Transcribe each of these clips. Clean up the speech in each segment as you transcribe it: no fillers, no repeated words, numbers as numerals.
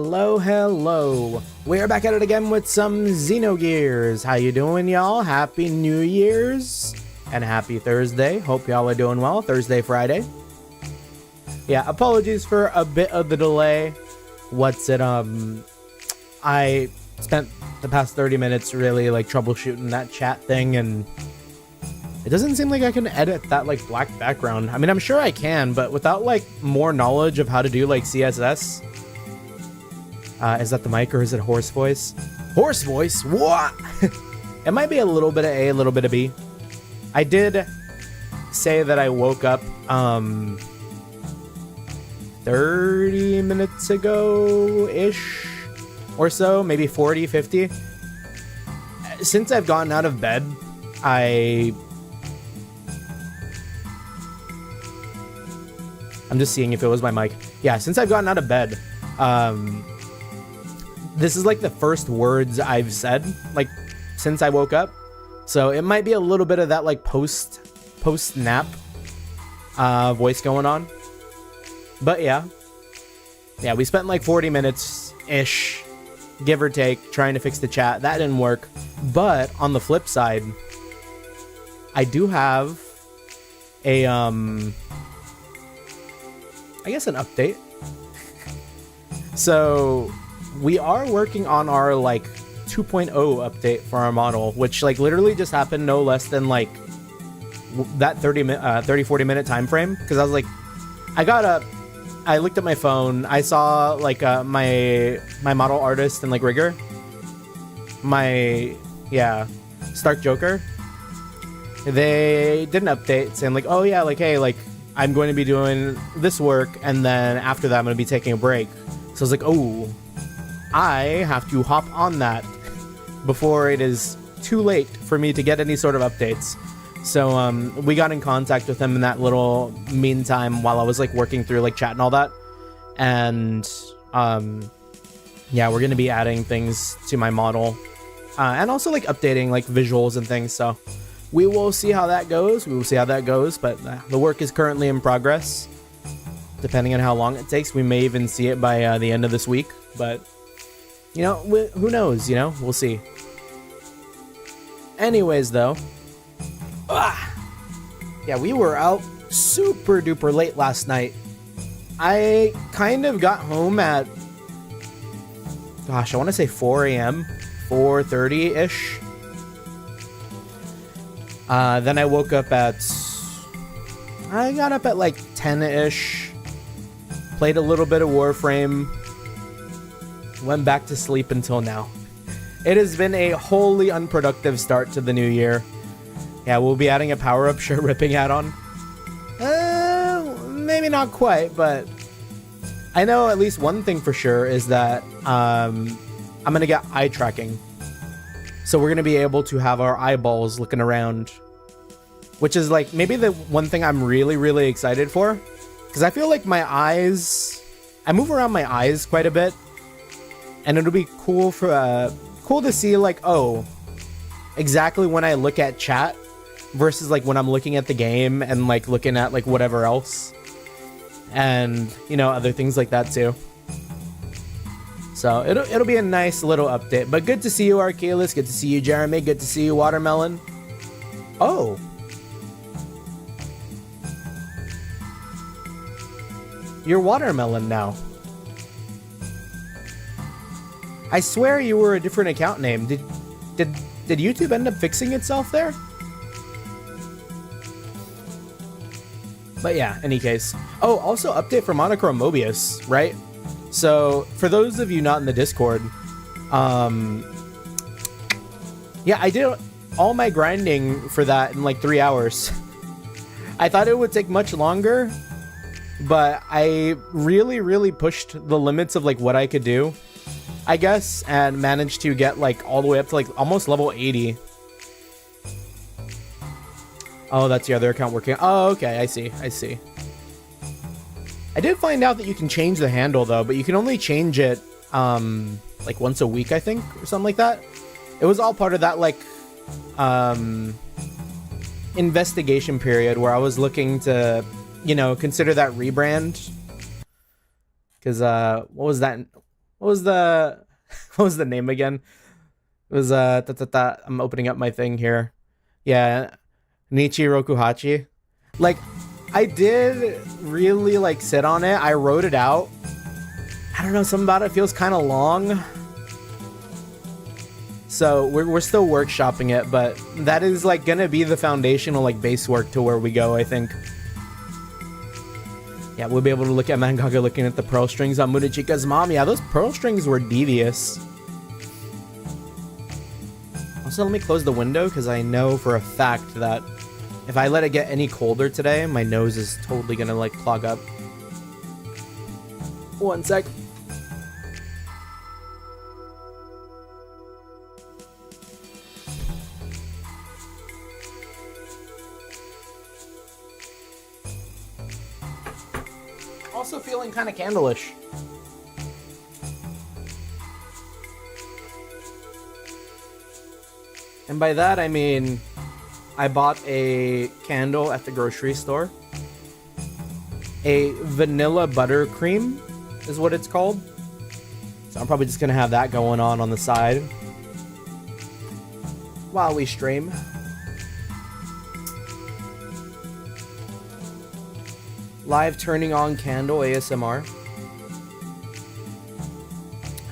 Hello, hello. We're back at it again with some Xenogears. How you doing, y'all? Happy New Year's and happy Thursday. Hope y'all are doing well. Thursday, Friday. Yeah, apologies for a bit of the delay. I spent the past 30 minutes really like troubleshooting that chat thing, and it doesn't seem like I can edit that like black background. I mean, I'm sure I can, but without like more knowledge of how to do like CSS. Is that the mic or is it horse voice? Horse voice? What? It might be a little bit of A, a little bit of B. I did say that I woke up 30 minutes ago-ish or so, maybe 40, 50. Since I've gotten out of bed, I'm just seeing if it was my mic. Yeah, since I've gotten out of bed, this is like the first words I've said, like, since I woke up. So it might be a little bit of that, like, post-nap voice going on. But yeah. Yeah, we spent like 40 minutes-ish, give or take, trying to fix the chat. That didn't work. But on the flip side, I do have a, I guess an update. So we are working on our like 2.0 update for our model, which like literally just happened no less than like that 30-40 minute time frame. Because I was like, I looked at my phone, I saw like my model artist and like rigger, Stark Joker, they did an update saying like, oh yeah, like, hey, like I'm going to be doing this work, and then after that I'm going to be taking a break. So I was like, oh, I have to hop on that before it is too late for me to get any sort of updates. So we got in contact with him in that little meantime while I was like working through like chat and all that. And yeah, we're going to be adding things to my model and also like updating like visuals and things. So we will see how that goes. But the work is currently in progress. Depending on how long it takes, we may even see it by the end of this week. But, you know, who knows, you know? We'll see. Anyways, though. Yeah, we were out super duper late last night. I kind of got home at, gosh, I want to say 4 a.m., 4:30-ish. Then I woke up I got up at like 10-ish. Played a little bit of Warframe. Went back to sleep until now. It has been a wholly unproductive start to the new year. Yeah, we'll be adding a power-up shirt ripping hat on. Maybe not quite, but I know at least one thing for sure is that I'm going to get eye tracking. So we're going to be able to have our eyeballs looking around, which is like maybe the one thing I'm really, really excited for. Because I feel like my eyes, I move around my eyes quite a bit, and it'll be cool to see like, oh, exactly when I look at chat versus like when I'm looking at the game and like looking at like whatever else, and you know, other things like that too. So it'll be a nice little update. But good to see you, Archaeolus. Good to see you, Jeremy. Good to see you, Watermelon. Oh. You're Watermelon now. I swear you were a different account name. Did YouTube end up fixing itself there? But yeah, any case. Oh, also update for Monochrome Mobius, right? So for those of you not in the Discord, yeah, I did all my grinding for that in like 3 hours. I thought it would take much longer, but I really, really pushed the limits of like what I could do, I guess, and managed to get like all the way up to like almost level 80. Oh, that's the other account working. Oh, okay, I see. I did find out that you can change the handle though, but you can only change it like once a week, I think, or something like that. It was all part of that like investigation period where I was looking to, you know, consider that rebrand. Because what was that? What was the what was the name again? It was I'm opening up my thing here. Yeah, Nichi Rokuhachi. Like, I did really like sit on it. I wrote it out. I don't know, something about it feels kind of long. So we're still workshopping it, but that is like gonna be the foundational like base work to where we go, I think. Yeah, we'll be able to look at mangaka looking at the pearl strings on Mudachika's mom. Yeah, those pearl strings were devious. Also, let me close the window because I know for a fact that if I let it get any colder today, my nose is totally gonna like clog up. One sec. Also feeling kind of candleish. And by that I mean I bought a candle at the grocery store. A vanilla buttercream is what it's called. So I'm probably just gonna have that going on the side while we stream. Live turning on candle ASMR.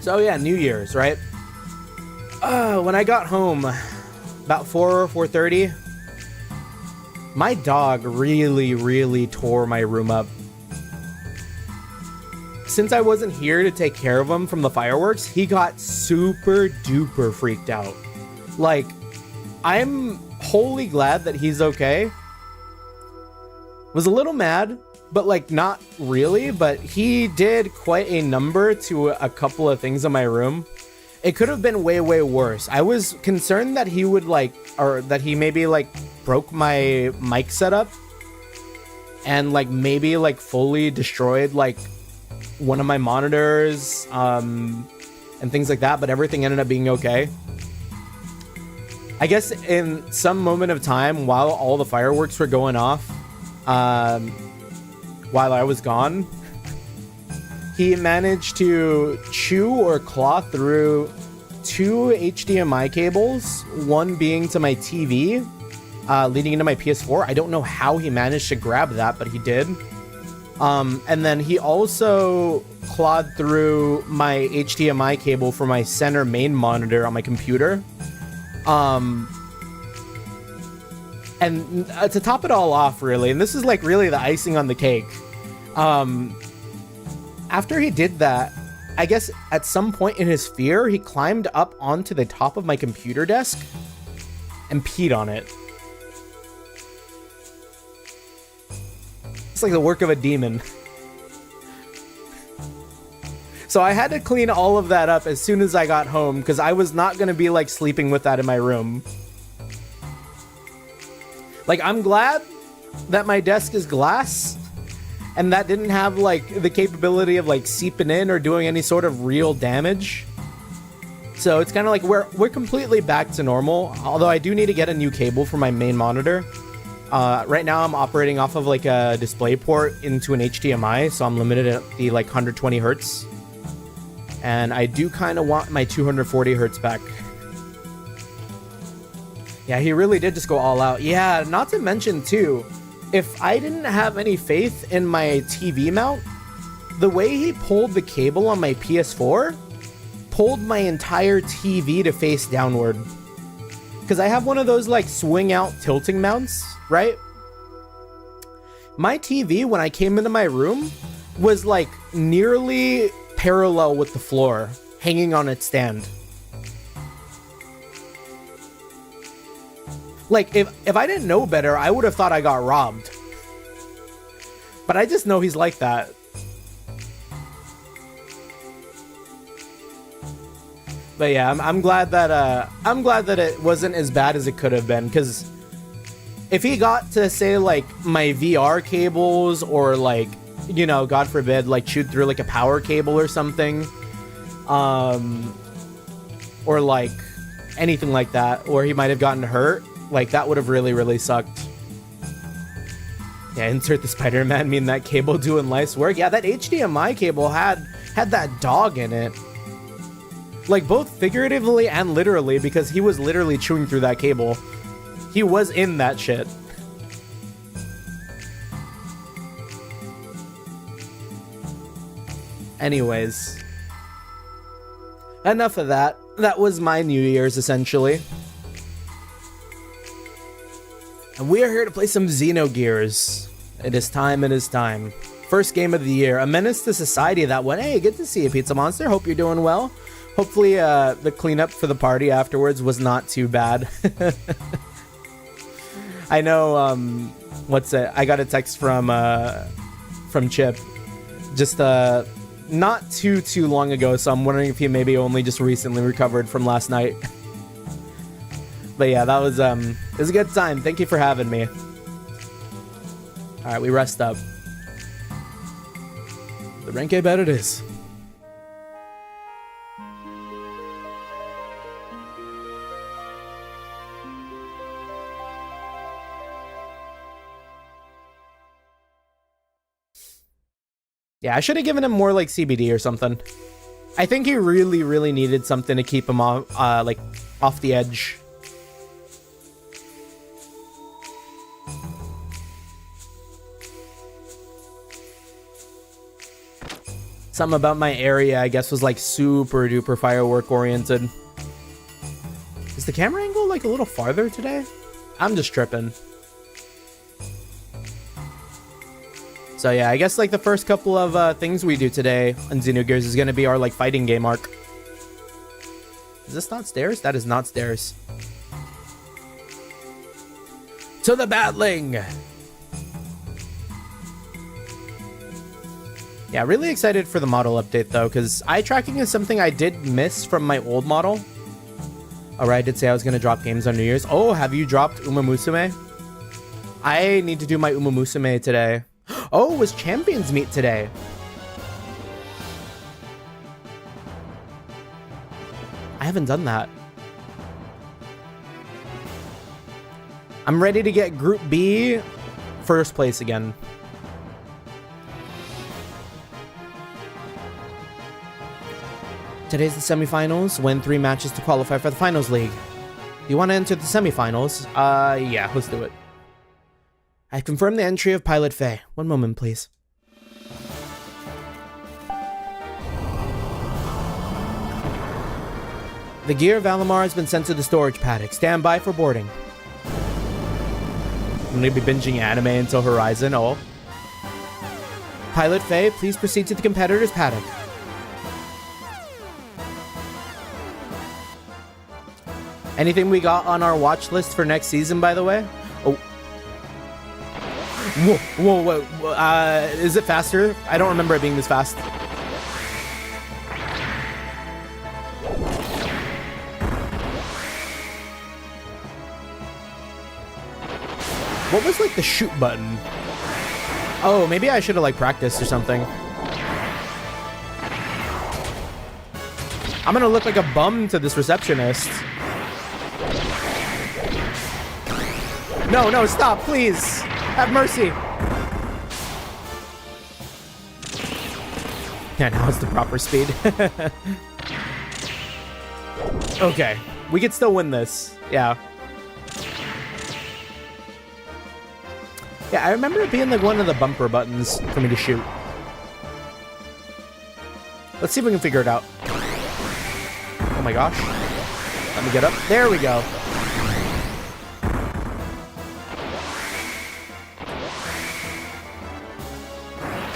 So yeah, New Year's, right? When I got home about 4:30, my dog really tore my room up. Since I wasn't here to take care of him from the fireworks, he got super duper freaked out. Like, I'm wholly glad that he's okay. Was a little mad, but like not really, but he did quite a number to a couple of things in my room. It could have been way worse. I was concerned that he would like, or that he maybe like broke my mic setup and like maybe like fully destroyed like one of my monitors and things like that, but everything ended up being okay. I guess in some moment of time while all the fireworks were going off, while I was gone, he managed to chew or claw through 2 HDMI cables, one being to my TV, leading into my PS4. I don't know how he managed to grab that, but he did. And then he also clawed through my HDMI cable for my center main monitor on my computer. And to top it all off, really, and this is like really the icing on the cake, after he did that, I guess at some point in his fear, he climbed up onto the top of my computer desk and peed on it. It's like the work of a demon. So I had to clean all of that up as soon as I got home because I was not going to be like sleeping with that in my room. Like, I'm glad that my desk is glass and that didn't have like the capability of like seeping in or doing any sort of real damage. So it's kind of like we're completely back to normal. Although I do need to get a new cable for my main monitor. Right now I'm operating off of like a display port into an HDMI, so I'm limited at the like 120 hertz. And I do kind of want my 240 hertz back. Yeah, he really did just go all out. Yeah, not to mention too, if I didn't have any faith in my TV mount, the way he pulled the cable on my PS4 pulled my entire TV to face downward. Because I have one of those like swing out tilting mounts, right? My TV, when I came into my room, was like nearly parallel with the floor, hanging on its stand. Like, if I didn't know better, I would have thought I got robbed. But I just know he's like that. But yeah, I'm glad that it wasn't as bad as it could have been, because if he got to say like my VR cables or like, you know, God forbid, like chewed through like a power cable or something, or like anything like that, or he might have gotten hurt, like that would have really sucked. Yeah, insert the Spider-Man meme, that cable doing life's work. Yeah, that HDMI cable had that dog in it. Like, both figuratively and literally, because he was literally chewing through that cable. He was in that shit. Anyways. Enough of that. That was my New Year's, essentially. And we are here to play some Xenogears. It is time, it is time. First game of the year. A menace to society, that one. Hey, good to see you, Pizza Monster. Hope you're doing well. Hopefully, the cleanup for the party afterwards was not too bad. I know, what's it? I got a text from Chip. Just, not too long ago, so I'm wondering if he maybe only just recently recovered from last night. But yeah, that was, it was a good time. Thank you for having me. Alright, we rest up. The rank I bet it is. Yeah, I should have given him more like CBD or something. I think he really needed something to keep him off, like, off the edge. Something about my area, I guess, was like super duper firework oriented. Is the camera angle like a little farther today? I'm just tripping. So yeah, I guess like the first couple of things we do today on Xenogears is going to be our like fighting game arc. Is this not stairs? That is not stairs. To the battling! Yeah, really excited for the model update though, because eye tracking is something I did miss from my old model. Alright, I did say I was going to drop games on New Year's. Oh, have you dropped Uma Musume? I need to do my Uma Musume today. Oh, it was Champions Meet today. I haven't done that. I'm ready to get Group B first place again. Today's the semifinals. Win 3 matches to qualify for the finals league. You want to enter the semifinals? Yeah, let's do it. I confirmed the entry of Pilot Faye. One moment, please. The gear of Alamar has been sent to the storage paddock. Stand by for boarding. I'm going to be binging anime until Horizon. Oh. Pilot Faye, please proceed to the competitor's paddock. Anything we got on our watch list for next season, by the way? Oh. Whoa. Is it faster? I don't remember it being this fast. What was, like, the shoot button? Oh, maybe I should have, like, practiced or something. I'm gonna look like a bum to this receptionist. No, stop, please. Have mercy. Yeah, now it's the proper speed. Okay, we could still win this. Yeah. Yeah, I remember it being like one of the bumper buttons for me to shoot. Let's see if we can figure it out. Oh my gosh. Let me get up. There we go.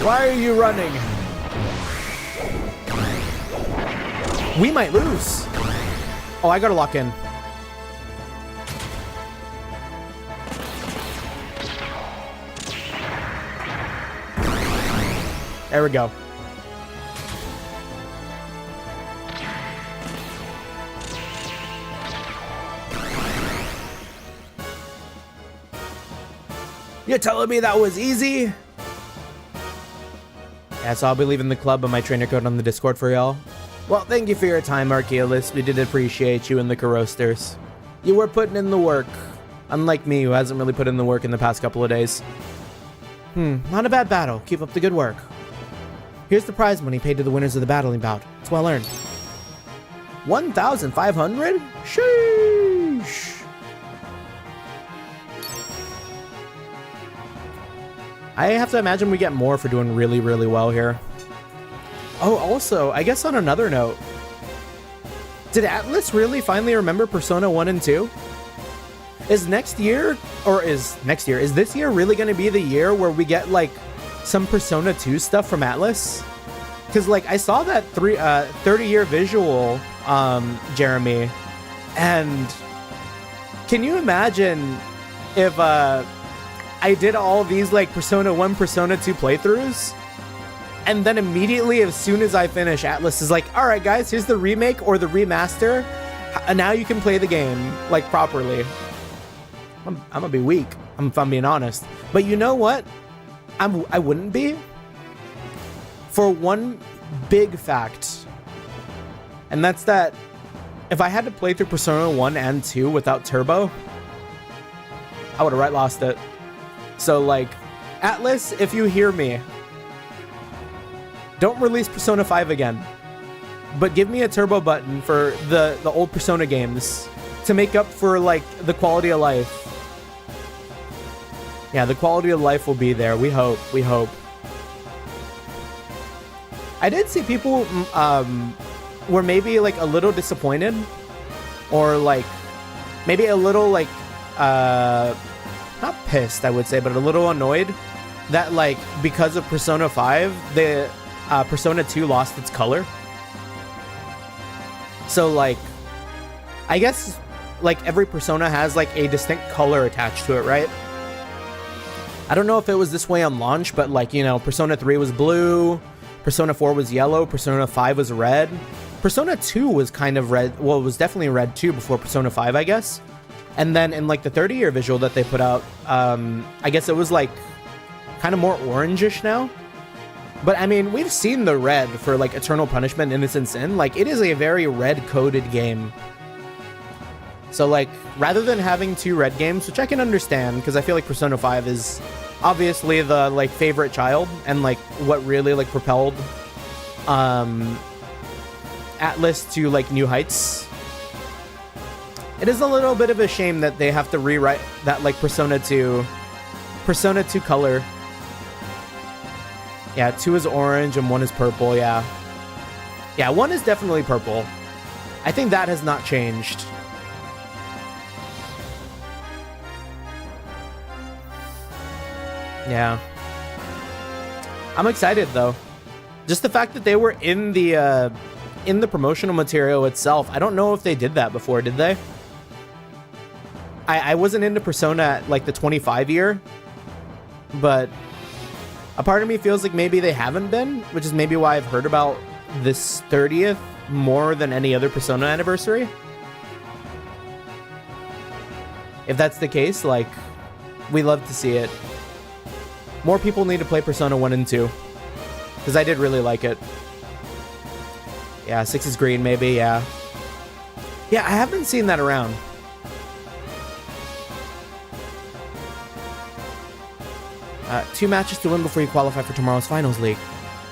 Why are you running? We might lose. Oh, I gotta lock in. There we go. You're telling me that was easy? Yeah, so I'll be leaving the club and my trainer code on the Discord for y'all. Well, thank you for your time, Archaeolist. We did appreciate you and the Corosters. You were putting in the work. Unlike me, who hasn't really put in the work in the past couple of days. Not a bad battle. Keep up the good work. Here's the prize money paid to the winners of the battling bout. It's well earned. 1,500? Sheesh. I have to imagine we get more for doing really, really well here. Oh, also, I guess on another note, did Atlas really finally remember Persona 1 and 2? Is this year really going to be the year where we get like some Persona 2 stuff from Atlas? Because like I saw that 30-year visual, Jeremy, and can you imagine if I did all these like Persona 1, Persona 2 playthroughs, and then immediately as soon as I finish, Atlas is like, all right guys, here's the remake or the remaster, and now you can play the game like properly. I'm gonna be weak, if I'm being honest. But you know what? I wouldn't be, for one big fact, and that's that if I had to play through Persona 1 and 2 without Turbo, I would have right lost it. So like, Atlas, if you hear me, don't release Persona 5 again, but give me a Turbo button for the old Persona games to make up for like the quality of life. Yeah, the quality of life will be there. We hope. We hope. I did see people were maybe like a little disappointed, or like maybe a little like not pissed, I would say, but a little annoyed that like because of Persona 5, the Persona 2 lost its color. So like, I guess like every Persona has like a distinct color attached to it, right? I don't know if it was this way on launch, but like, you know, Persona 3 was blue, Persona 4 was yellow, Persona 5 was red. Persona 2 was kind of red. Well, it was definitely red too before Persona 5, I guess. And then in like the 30-year visual that they put out, I guess it was like kind of more orangish now. But I mean, we've seen the red for like Eternal Punishment, Innocent Sin. Like, it is a very red-coded game. So like, rather than having two red games, which I can understand, because I feel like Persona 5 is obviously the like favorite child and like what really like propelled Atlas to like new heights. It is a little bit of a shame that they have to rewrite that like Persona 2 color. Yeah, 2 is orange and 1 is purple. Yeah, 1 is definitely purple. I think that has not changed. Yeah, I'm excited though. Just the fact that they were in the promotional material itself. I don't know if they did that before, did they? I wasn't into Persona at like the 25 year, but a part of me feels like maybe they haven't been, which is maybe why I've heard about this 30th more than any other Persona anniversary. If that's the case, like, we love to see it. More people need to play Persona 1 and 2, because I did really like it. Yeah, 6 is green, maybe, yeah. Yeah, I haven't seen that around. Two matches to win before you qualify for tomorrow's finals league.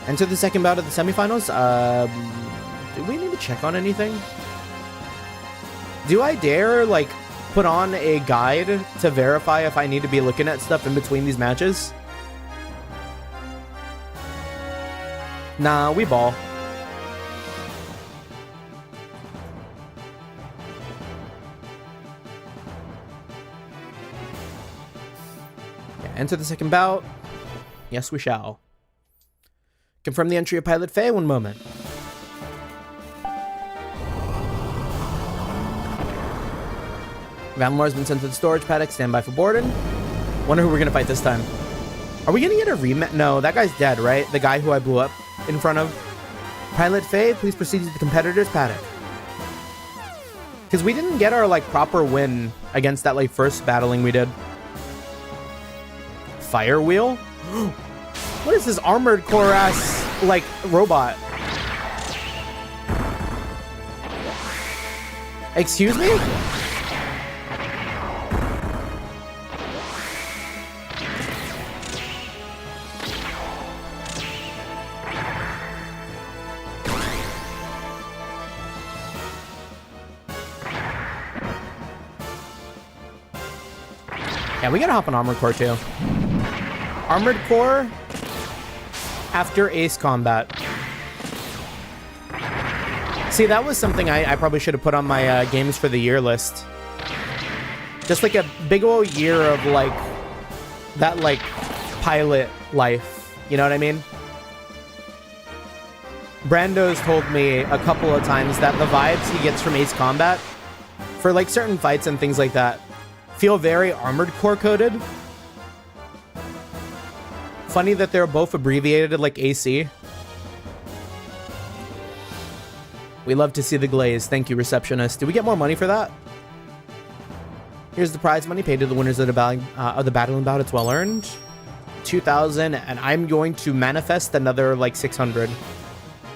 Enter the second bout of the semifinals. Do we need to check on anything? Do I dare, like, put on a guide to verify if I need to be looking at stuff in between these matches? Nah, we ball. Enter the second bout. Yes, we shall. Confirm the entry of Pilot Faye. One moment. Vanlamar's been sent to the storage paddock. Stand by for boarding. Wonder who we're gonna fight this time. Are we gonna get a rematch? No, that guy's dead, right? The guy who I blew up in front of. Pilot Faye, please proceed to the competitor's paddock. Because we didn't get our like proper win against that like first battling we did. Fire wheel? What is this armored core ass like robot? Excuse me? Yeah, we gotta hop on Armored Core too. Armored Core after Ace Combat. See, that was something I probably should have put on my games for the year list. Just like a big old year of like that like pilot life. You know what I mean? Brando's told me a couple of times that the vibes he gets from Ace Combat for like certain fights and things like that feel very Armored Core coded. Funny that they're both abbreviated like AC. We love to see the glaze. Thank you, receptionist. Do we get more money for that? Here's the prize money paid to the winners of the battling bout. It's well earned. 2,000, and I'm going to manifest another like 600.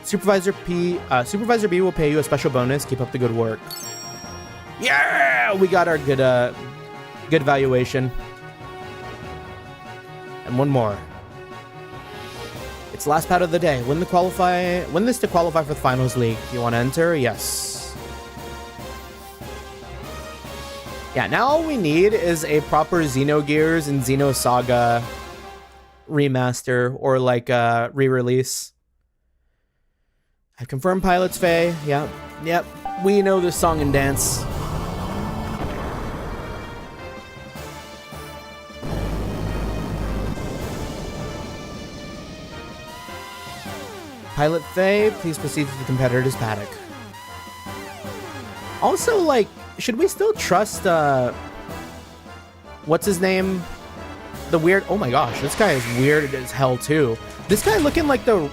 Supervisor B will pay you a special bonus. Keep up the good work. Yeah, we got our good valuation. And one more. It's the last bout of the day. Win this to qualify for the finals league. You want to enter? Yes. Yeah, now all we need is a proper Xenogears and Xenosaga remaster or like a re-release. I confirm pilots, Faye. Yep. We know this song and dance. Pilot Faye, please proceed to the competitor's paddock. Also, like, should we still trust, what's his name? The weird, oh my gosh, this guy is weird as hell too. This guy looking like the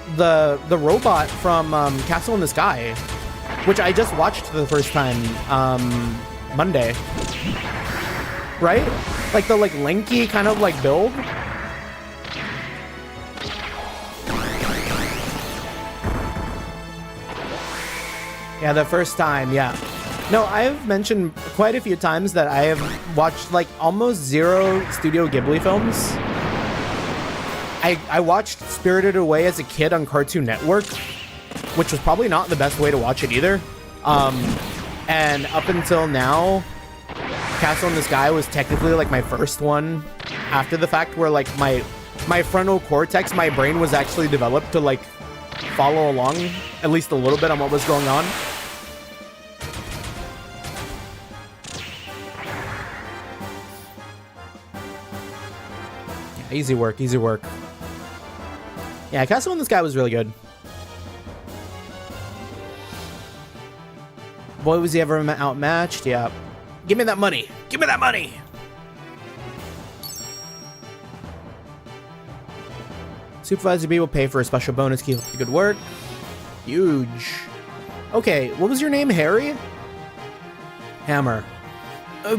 robot from Castle in the Sky, which I just watched for the first time Monday. Right? Like the like lanky kind of like build. Yeah, the first time, yeah. No, I've mentioned quite a few times that I have watched like almost zero Studio Ghibli films. I watched Spirited Away as a kid on Cartoon Network, which was probably not the best way to watch it either. And up until now, Castle in the Sky was technically like my first one after the fact, where like my frontal cortex, my brain was actually developed to like follow along at least a little bit on what was going on. Yeah, easy work, easy work. Yeah, Castle in the Sky was really good. Boy, was he ever outmatched? Yeah. Give me that money. Give me that money. Supervisor B will pay for a special bonus. Keep up the good work. Huge. Okay, what was your name, Harry? Hammer.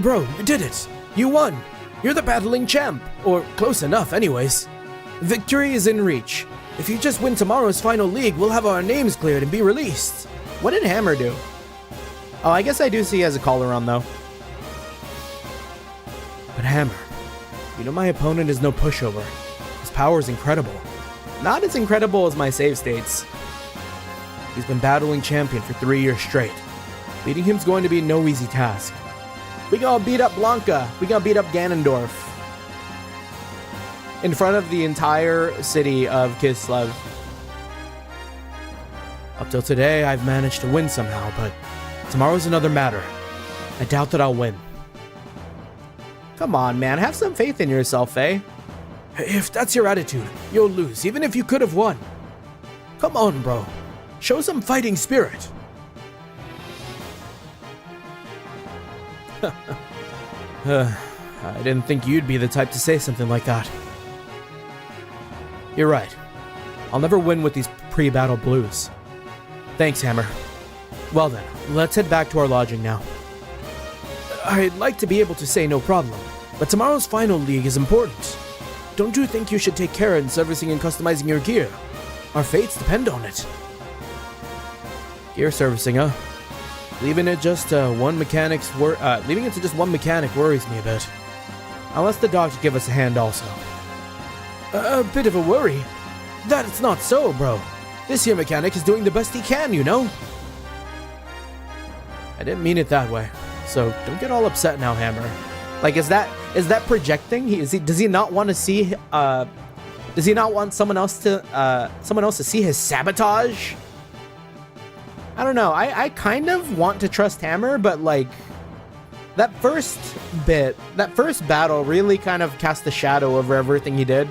Bro, you did it. You won. You're the battling champ. Or close enough, anyways. Victory is in reach. If you just win tomorrow's final league, we'll have our names cleared and be released. What did Hammer do? Oh, I guess I do see he has a collar on, though. But Hammer, you know my opponent is no pushover. His power is incredible. Not as incredible as my save states. He's been battling champion for 3 years straight. Beating him's going to be no easy task. We gotta beat up Blanca. We gotta beat up Ganondorf. In front of the entire city of Kislev. Up till today, I've managed to win somehow, but tomorrow's another matter. I doubt that I'll win. Come on, man. Have some faith in yourself, eh? If that's your attitude, you'll lose, even if you could have won. Come on, bro. Show some fighting spirit. I didn't think you'd be the type to say something like that. You're right. I'll never win with these pre-battle blues. Thanks, Hammer. Well then, let's head back to our lodging now. I'd like to be able to say no problem, but tomorrow's final league is important. Don't you think you should take care in servicing and customizing your gear? Our fates depend on it. Gear servicing, huh? Leaving it to just one mechanic worries me a bit. I'll ask the dog to give us a hand also. A bit of a worry? That's not so, bro. This here mechanic is doing the best he can, you know? I didn't mean it that way, so don't get all upset now, Hammer. Like, is that Is that projecting? Does he not want to see? Does he not want someone else to see his sabotage? I don't know. I kind of want to trust Hammer, but like that first battle really kind of cast a shadow over everything he did.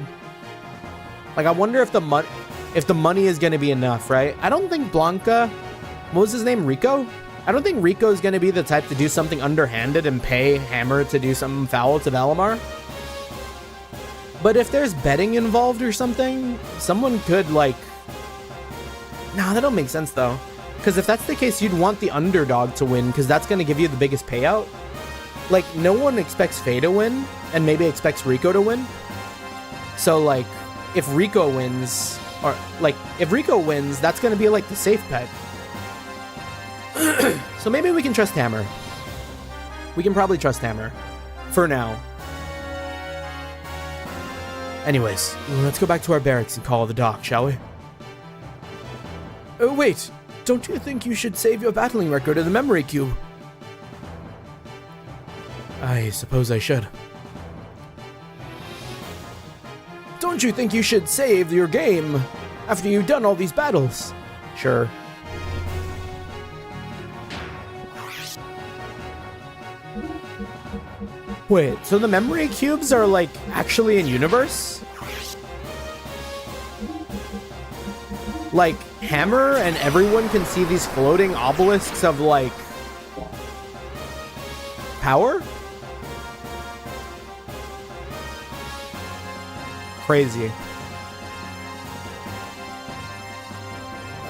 Like I wonder if the money is going to be enough, right? I don't think Blanca, what was his name, Rico? I don't think Rico is going to be the type to do something underhanded and pay Hammer to do something foul to Valimar. But if there's betting involved or something, someone could like... Nah, that don't make sense though. Because if that's the case, you'd want the underdog to win because that's going to give you the biggest payout. Like, no one expects Faye to win and maybe expects Rico to win. So like, if Rico wins, that's going to be like the safe bet. So maybe we can trust Hammer. We can probably trust Hammer. For now. Anyways, let's go back to our barracks and call the dock, shall we? Oh, wait. Don't you think you should save your battling record in the memory cube? I suppose I should. Don't you think you should save your game after you've done all these battles? Sure. Wait, so the memory cubes are like actually in universe? Like Hammer and everyone can see these floating obelisks of like power? Crazy.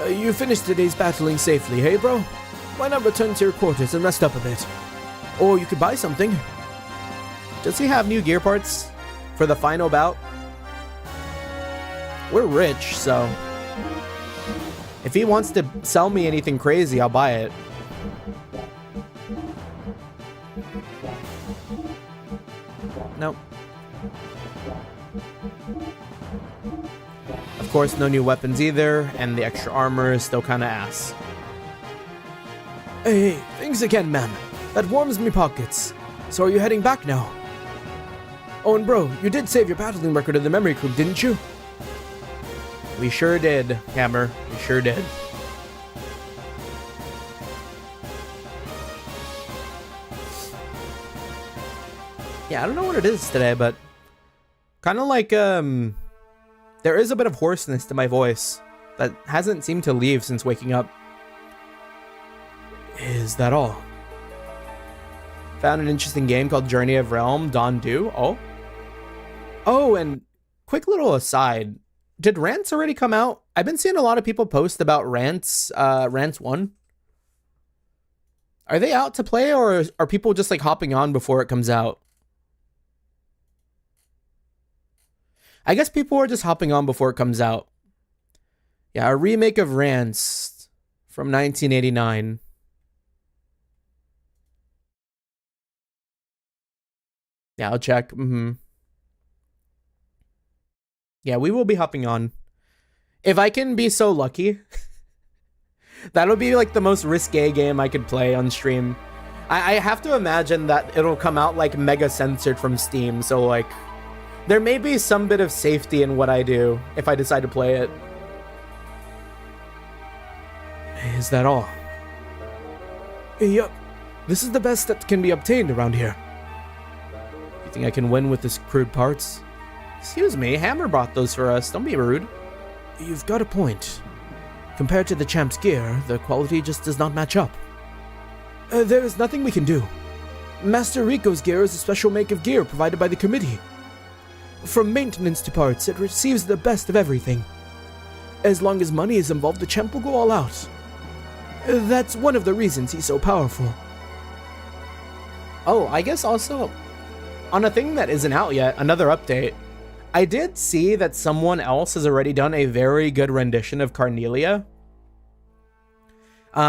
You finished today's battling safely, hey bro? Why not return to your quarters and rest up a bit? Or you could buy something. Does he have new gear parts for the final bout? We're rich, so if he wants to sell me anything crazy, I'll buy it. Nope. Of course, no new weapons either, and the extra armor is still kind of ass. Hey, thanks again, man. That warms me pockets. So are you heading back now? Oh, and bro, you did save your battling record in the memory cube, didn't you? We sure did, Hammer. We sure did. Yeah, I don't know what it is today, but kind of like, there is a bit of hoarseness to my voice that hasn't seemed to leave since waking up. Is that all? Found an interesting game called Journey of Realm, Dawn Do. Oh, and quick little aside. Did Rants already come out? I've been seeing a lot of people post about Rants 1. Are they out to play, or are people just like hopping on before it comes out? I guess people are just hopping on before it comes out. Yeah, a remake of Rants from 1989. Yeah, I'll check. Yeah, we will be hopping on. If I can be so lucky, that'll be like the most risque game I could play on stream. I have to imagine that it'll come out like mega censored from Steam, so like there may be some bit of safety in what I do if I decide to play it. Is that all? Yup. This is the best that can be obtained around here. You think I can win with this crude parts? Excuse me, Hammer brought those for us. Don't be rude. You've got a point. Compared to the champ's gear, the quality just does not match up. There is nothing we can do. Master Rico's gear is a special make of gear provided by the committee. From maintenance to parts, it receives the best of everything. As long as money is involved, the champ will go all out. That's one of the reasons he's so powerful. Oh, I guess also, on a thing that isn't out yet, another update, I did see that someone else has already done a very good rendition of Carnelia.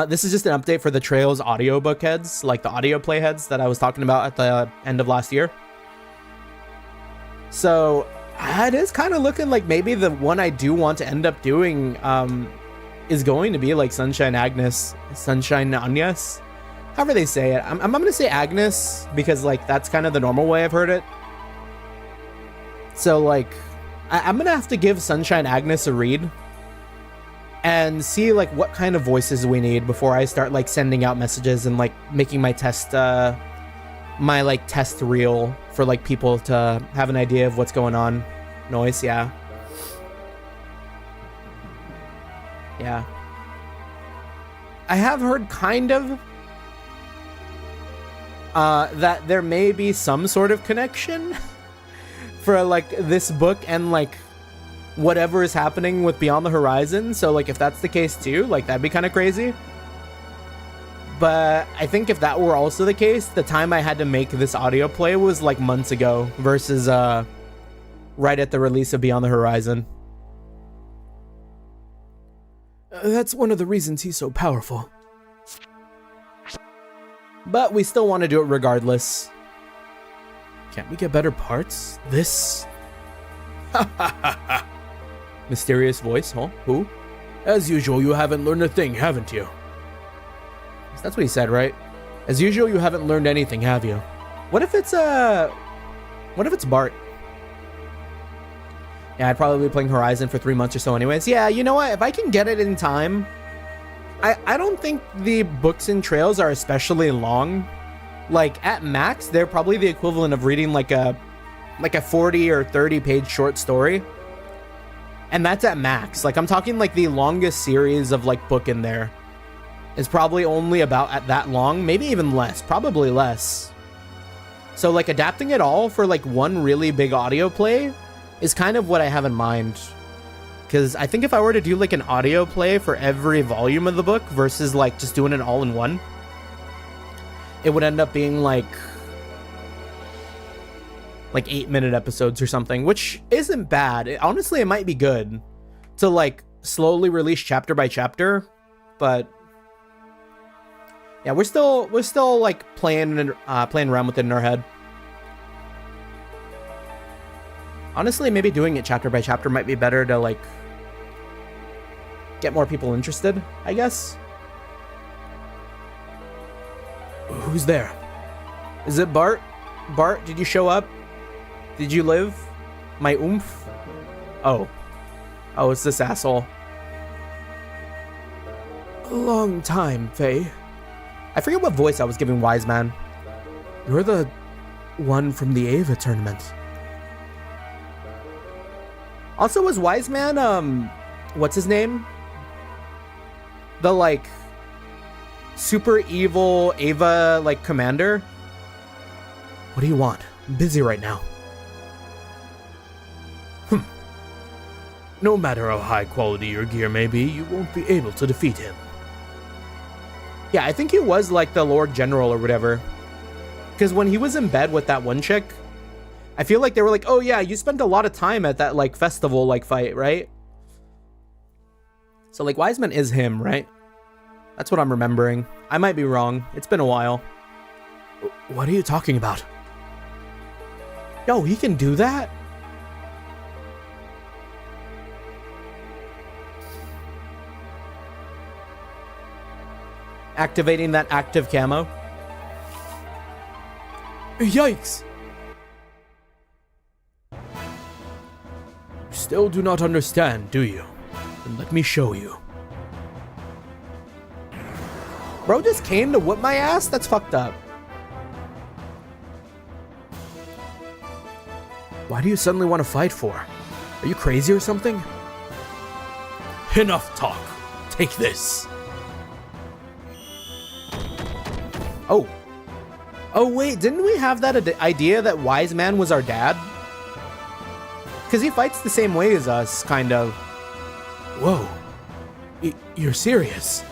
This is just an update for the Trails audiobook heads, like the audio play heads that I was talking about at the end of last year. So it is kind of looking like maybe the one I do want to end up doing is going to be like Sunshine Agnes, Sunshine Agnes. however they say it. I'm gonna say Agnes because like that's kind of the normal way I've heard it. So like I'm gonna have to give Sunshine Agnes a read and see like what kind of voices we need before I start like sending out messages and like making my test test reel for like people to have an idea of what's going on. Noise, yeah. Yeah. I have heard kind of that there may be some sort of connection for like this book and like whatever is happening with Beyond the Horizon. So like if that's the case too, like that'd be kind of crazy. But I think if that were also the case, the time I had to make this audio play was like months ago versus right at the release of Beyond the Horizon. That's one of the reasons he's so powerful. But we still want to do it regardless. Can't we get better parts? This? Mysterious voice, huh? Who? As usual, you haven't learned a thing, haven't you? That's what he said, right? As usual, you haven't learned anything, have you? What if it's Bart? Yeah, I'd probably be playing Horizon for 3 months or so anyways. Yeah, you know what? If I can get it in time, I don't think the books and trails are especially long. Like, at max, they're probably the equivalent of reading like a 40 or 30 page short story. And that's at max. Like, I'm talking like the longest series of like book in there is probably only about at that long, maybe even less, probably less. So like adapting it all for like one really big audio play is kind of what I have in mind. Because I think if I were to do like an audio play for every volume of the book versus like just doing it all in one, it would end up being like 8-minute episodes or something, which isn't bad. Honestly, it might be good to like slowly release chapter by chapter, but yeah, we're still like playing around with it in our head. Honestly, maybe doing it chapter by chapter might be better to like get more people interested, I guess. Who's there? Is it Bart? Bart, did you show up? Did you live? My oomph? Oh, it's this asshole. A long time, Faye. I forget what voice I was giving Wise Man. You're the one from the Ava tournament. Also, was Wise Man, what's his name? The, like, super evil Ava, like, commander? What do you want? I'm busy right now. No matter how high quality your gear may be, you won't be able to defeat him. Yeah, I think he was like the Lord General or whatever. Because when he was in bed with that one chick, I feel like they were like, oh yeah, you spent a lot of time at that like festival like fight, right? So like Wiseman is him, right? That's what I'm remembering. I might be wrong. It's been a while. What are you talking about? Yo, he can do that? Activating that active camo. Yikes! You still do not understand, do you? Then let me show you. Bro just came to whip my ass? That's fucked up. Why do you suddenly want to fight for? Are you crazy or something? Enough talk. Take this. Oh. Oh, wait, didn't we have that idea that Wise Man was our dad? Because he fights the same way as us, kind of. Whoa. You're serious?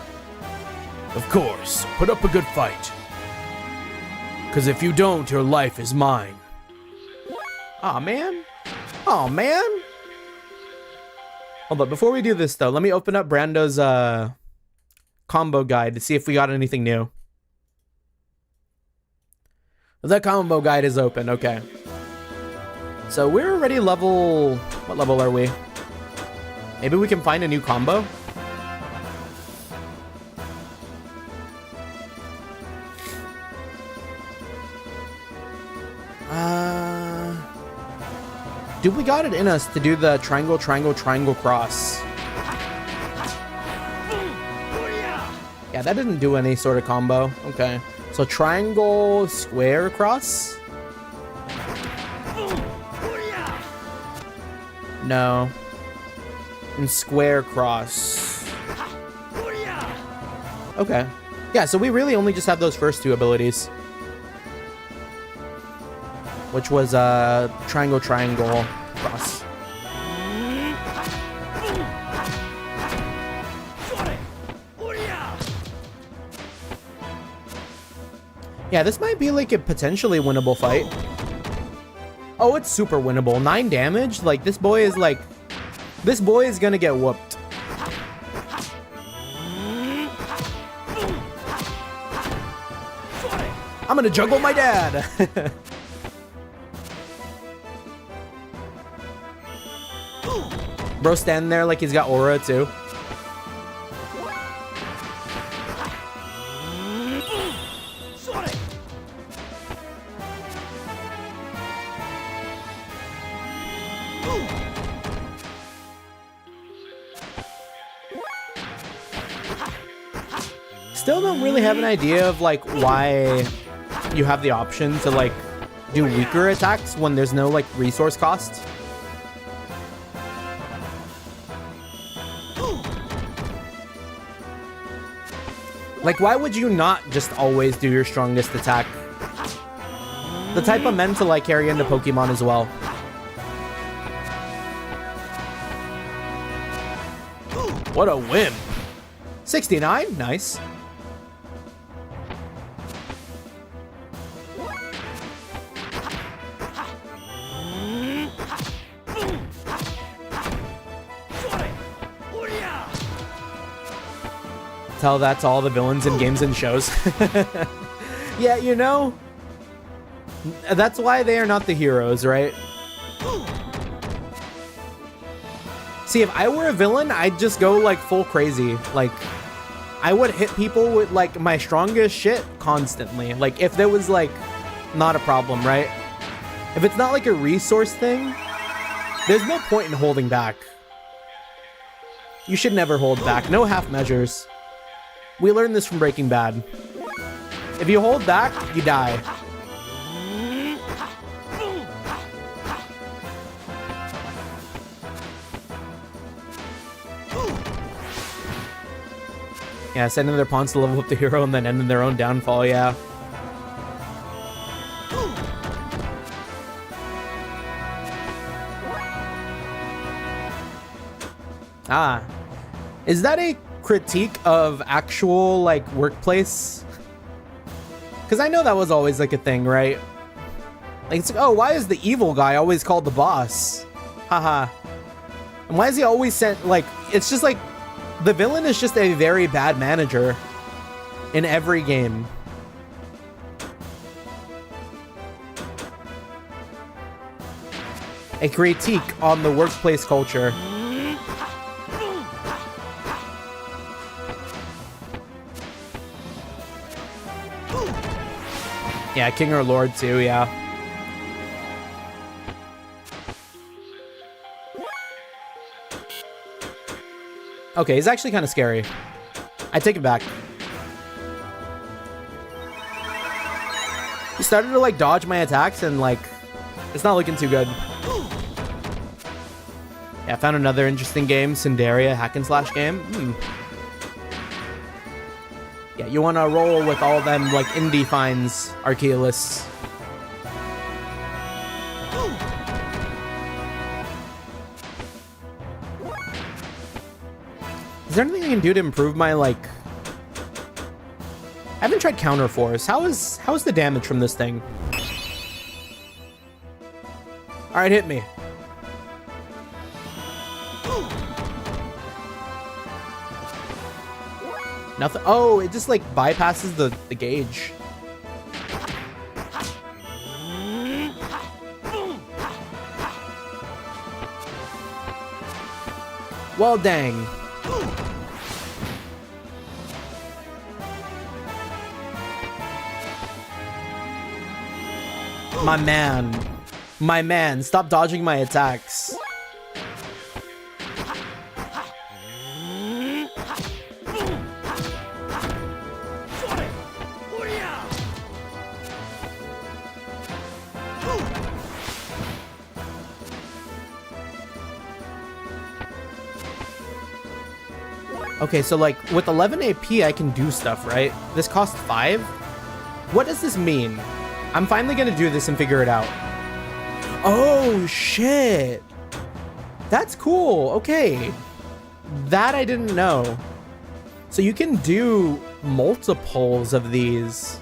Of course. Put up a good fight. Because if you don't, your life is mine. Aw, man. Aw, man. Hold on, before we do this, though, let me open up Brando's combo guide to see if we got anything new. That combo guide is open, okay. So we're already level... What level are we? Maybe we can find a new combo? Do we got it in us to do the triangle, triangle, triangle cross? Yeah, that didn't do any sort of combo. Okay. So triangle, square, cross? No. And square, cross. Okay. Yeah, so we really only just have those first two abilities. Which was triangle, triangle, cross. Yeah, this might be like a potentially winnable fight. Oh, it's super winnable. 9 damage? Like, this boy is like... This boy is gonna get whooped. I'm gonna juggle my dad! Bro standing there like he's got aura too. Still don't really have an idea of like why you have the option to like do weaker attacks when there's no like resource cost. Like, why would you not just always do your strongest attack? The type of mental I carry into Pokemon as well. What a win. 69? Nice. Tell that to all the villains in games and shows. Yeah, you know, that's why they are not the heroes, right? See, if I were a villain, I'd just go like full crazy. Like, I would hit people with like my strongest shit constantly. Like, if there was like not a problem, right? If it's not like a resource thing, there's no point in holding back. You should never hold back. No half measures. We learned this from Breaking Bad. If you hold back, you die. Yeah, sending their pawns to level up the hero and then ending their own downfall, yeah. Ah. Is that a critique of actual like workplace? Because I know that was always like a thing, right? Like, it's like, oh, why is the evil guy always called the boss? Haha. And why is he always sent, like, it's just like the villain is just a very bad manager in every game. A critique on the workplace culture. Yeah, King or Lord too, yeah. Okay, he's actually kind of scary. I take it back. He started to like dodge my attacks and like, it's not looking too good. Yeah, I found another interesting game, Cinderia hack and slash game. Yeah, you want to roll with all them, like, indie finds, Archaeolists. Is there anything I can do to improve my, like... I haven't tried Counter Force. How is the damage from this thing? Alright, hit me. Nothing. Oh, it just like bypasses the gauge. Well, dang. My man. My man, stop dodging my attacks. Okay, so like with 11 AP, I can do stuff, right? This costs 5? What does this mean? I'm finally gonna do this and figure it out. Oh, shit. That's cool. Okay. That I didn't know. So you can do multiples of these.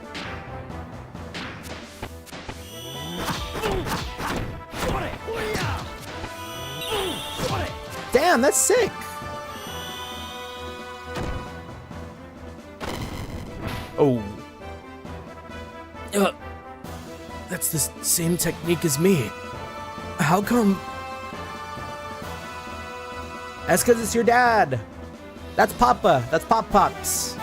Damn, that's sick. Oh. That's the same technique as me. How come? That's because it's your dad. That's Papa. That's Pop-Pops.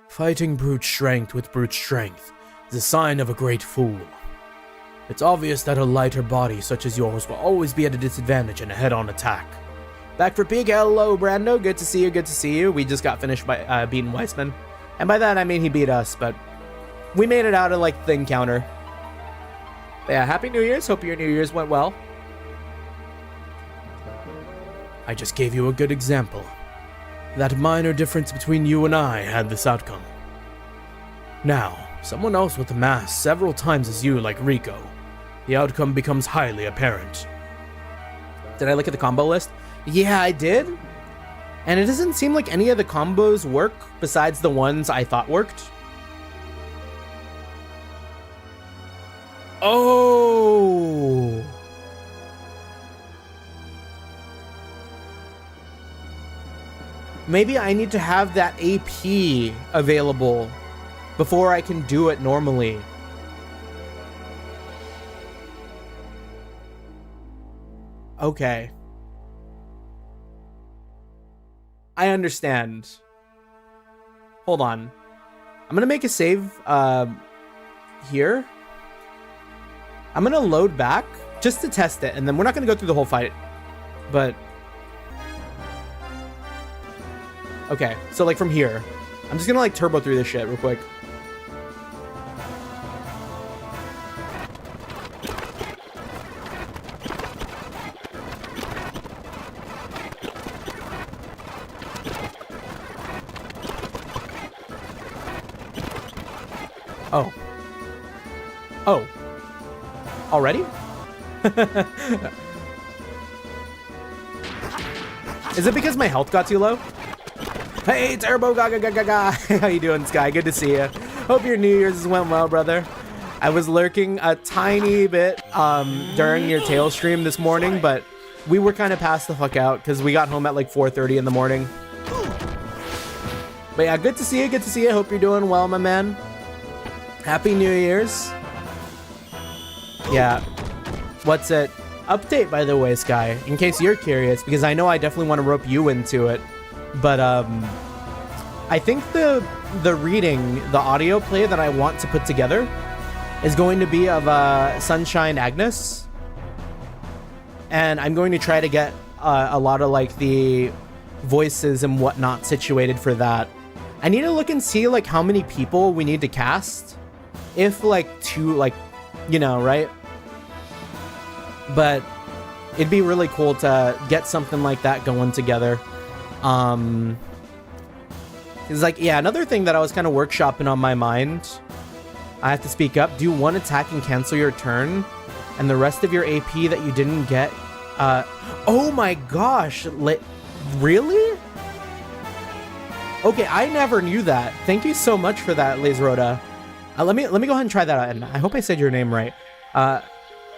Fighting brute strength with brute strength is a sign of a great fool. It's obvious that a lighter body such as yours will always be at a disadvantage in a head-on attack. Back for peak. Hello, Brando. Good to see you. Good to see you. We just got finished by beating Weissman. And by that, I mean he beat us, but we made it out of, like, the encounter. But yeah, Happy New Year's. Hope your New Year's went well. I just gave you a good example. That minor difference between you and I had this outcome. Now, someone else with a mass several times as you, like Rico, the outcome becomes highly apparent. Did I look at the combo list? Yeah, I did. And it doesn't seem like any of the combos work besides the ones I thought worked. Oh. Maybe I need to have that AP available before I can do it normally. Okay. I understand. Hold on. I'm gonna make a save here. I'm gonna load back just to test it, and then we're not gonna go through the whole fight. But okay, so like from here, I'm just gonna like turbo through this shit real quick. Oh. Oh. Already? Is it because my health got too low? Hey, Turbo Gaga Gaga Gaga. How you doing, Sky? Good to see you. Hope your New Year's went well, brother. I was lurking a tiny bit during your tail stream this morning, but we were kind of passed the fuck out because we got home at like 4:30 in the morning. But yeah, good to see you. Good to see you. Hope you're doing well, my man. Happy New Year's. Yeah. What's it? Update, by the way, Sky, in case you're curious, because I know I definitely want to rope you into it. But I think the reading, the audio play that I want to put together is going to be of Sunshine Agnes. And I'm going to try to get a lot of like the voices and whatnot situated for that. I need to look and see like how many people we need to cast. If like two, like, you know, right? But it'd be really cool to get something like that going together. It's like, yeah, another thing that I was kind of workshopping on my mind. I have to speak up. Do one attack and cancel your turn, and the rest of your AP that you didn't get. Oh my gosh, really? Okay, I never knew that. Thank you so much for that, Liz Rhoda. Let me go ahead and try that out, and I hope I said your name right.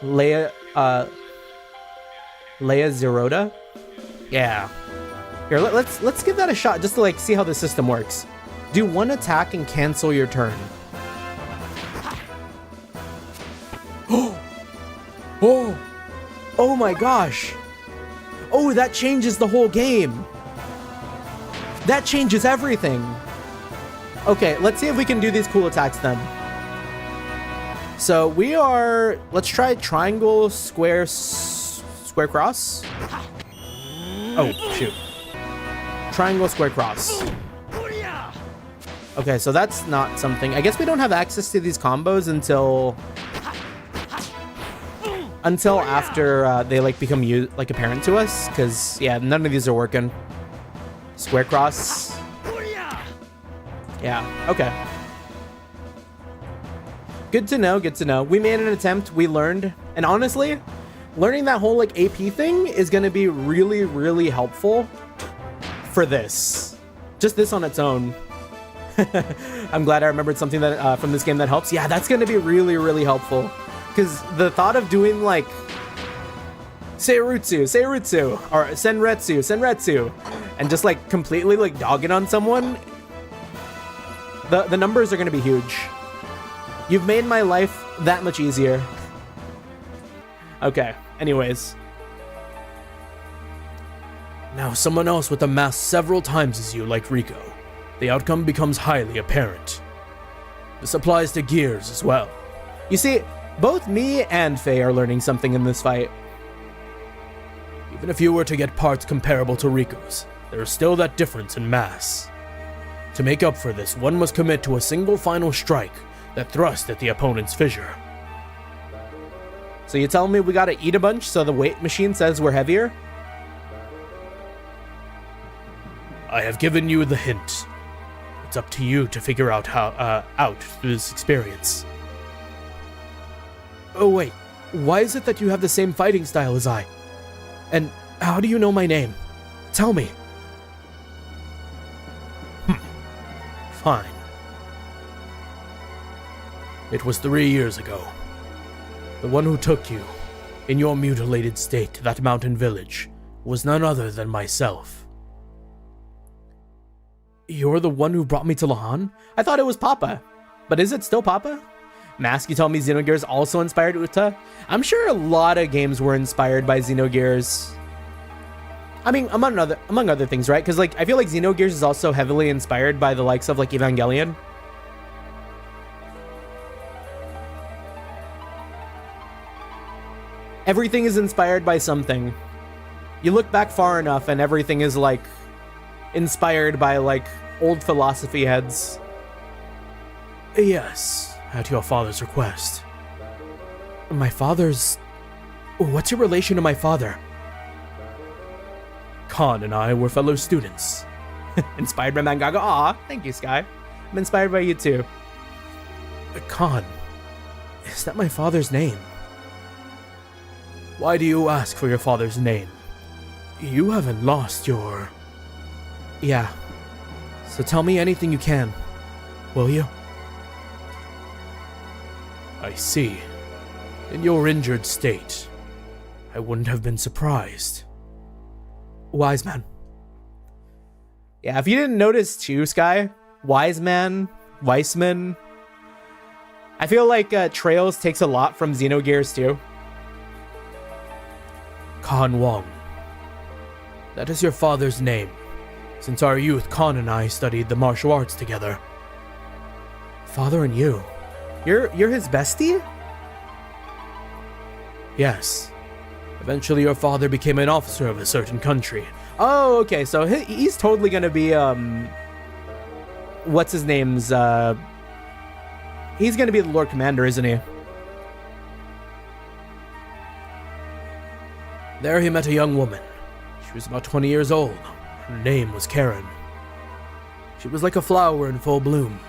Leia Zeroda? Yeah. Here, let's give that a shot just to like see how the system works. Do one attack and cancel your turn. Oh my gosh. Oh, that changes the whole game. That changes everything. Okay, let's see if we can do these cool attacks then. So let's try triangle, square, square, cross. Oh, shoot. Triangle, square, cross. Okay, so that's not something. I guess we don't have access to these combos until after they like become like apparent to us, because yeah, none of these are working. Square cross. Yeah, okay. Good to know, good to know. We made an attempt, we learned, and honestly, learning that whole like AP thing is gonna be really, really helpful for this. Just this on its own. I'm glad I remembered something that from this game that helps. Yeah, that's gonna be really, really helpful. Because the thought of doing like Seirutsu, or Senretsu, and just like completely like dogging on someone, the numbers are gonna be huge. You've made my life that much easier. Okay, anyways. Now someone else with a mass several times as you like Rico. The outcome becomes highly apparent. This applies to Gears as well. You see, both me and Faye are learning something in this fight. Even if you were to get parts comparable to Rico's, there is still that difference in mass. To make up for this, one must commit to a single final strike that thrust at the opponent's fissure. So you tell me we gotta eat a bunch so the weight machine says we're heavier? I have given you the hint. It's up to you to figure out how out through this experience. Oh wait, why is it that you have the same fighting style as I? And how do you know my name? Tell me. Fine. It was 3 years ago. The one who took you, in your mutilated state, to that mountain village was none other than myself. You're the one who brought me to Lahan? I thought it was Papa. But is it still Papa? Mask, you tell me Xenogears also inspired Uta? I'm sure a lot of games were inspired by Xenogears. I mean, among other things, right? Because like I feel like Xenogears is also heavily inspired by the likes of like Evangelion. Everything is inspired by something. You look back far enough and everything is like inspired by like old philosophy heads. Yes, at your father's request. My father's... What's your relation to my father? Khan and I were fellow students. Inspired by Mangaga. Aw, thank you, Sky. I'm inspired by you too. Khan, is that my father's name? Why do you ask for your father's name? You haven't lost your... Yeah. So tell me anything you can, will you? I see. In your injured state, I wouldn't have been surprised. Wise man. Yeah, if you didn't notice too, Sky, wise man, Weissman. I feel like Trails takes a lot from Xenogears too. Khan Wong. That is your father's name. Since our youth, Khan and I studied the martial arts together. Father and you. You're his bestie? Yes. Eventually your father became an officer of a certain country. Oh, okay, so he's totally gonna be, what's his name's, he's gonna be the Lord Commander, isn't he? There he met a young woman. She was about 20 years old. Her name was Karen. She was like a flower in full bloom.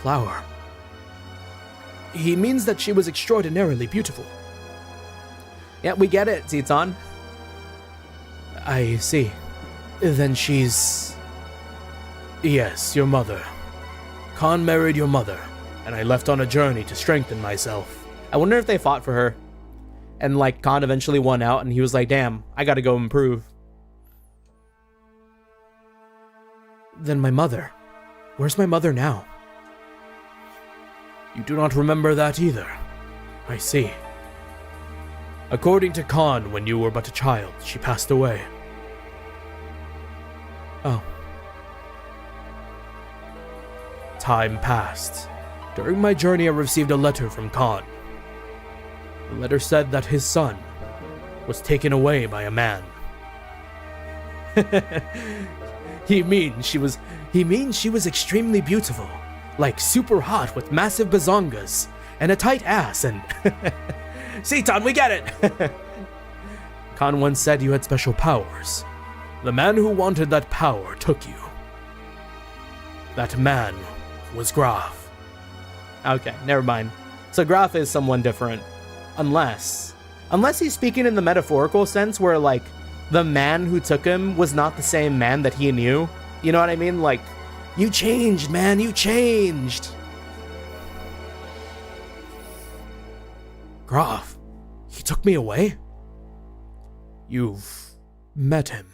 Flower. He means that she was extraordinarily beautiful. Yeah, we get it, Zeton. I see. Then she's... Yes, your mother. Khan married your mother, and I left on a journey to strengthen myself. I wonder if they fought for her. And like Khan eventually won out and he was like, damn, I gotta go improve. Then my mother. Where's my mother now? You do not remember that either. I see. According to Khan, when you were but a child, she passed away. Oh. Time passed. During my journey, I received a letter from Khan. The letter said that his son was taken away by a man. He means she was extremely beautiful, like super hot with massive bazongas and a tight ass and Seaton, we get it. Khan once said you had special powers. The man who wanted that power took you. That man was Graf. Okay, never mind. So Graf is someone different. Unless he's speaking in the metaphorical sense where, like, the man who took him was not the same man that he knew. You know what I mean? Like, you changed, man, you changed. Graf, he took me away? You've met him?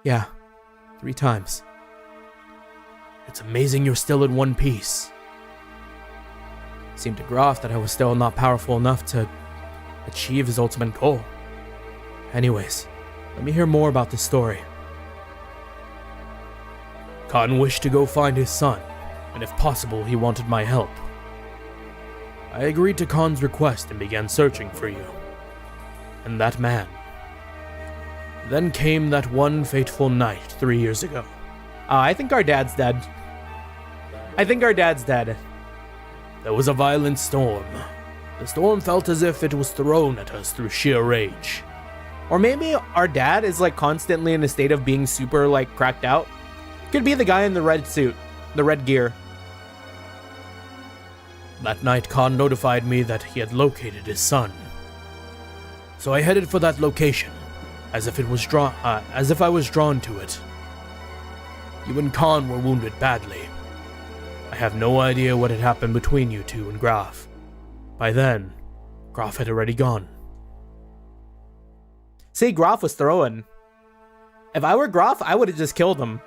Yeah, 3 times. It's amazing you're still in one piece. It seemed to Graf that I was still not powerful enough to achieve his ultimate goal. Anyways, let me hear more about this story. Khan wished to go find his son, and if possible, he wanted my help. I agreed to Khan's request and began searching for you. And that man. Then came that one fateful night 3 years ago. I think our dad's dead. There was a violent storm. The storm felt as if it was thrown at us through sheer rage. Or maybe our dad is, like, constantly in a state of being super, like, cracked out. Could be the guy in the red suit, the red gear. That night, Khan notified me that he had located his son. So I headed for that location, as if I was drawn to it. You and Khan were wounded badly. I have no idea what had happened between you two and Graf. By then, Graf had already gone. See, Graf was throwing. If I were Graf, I would have just killed him.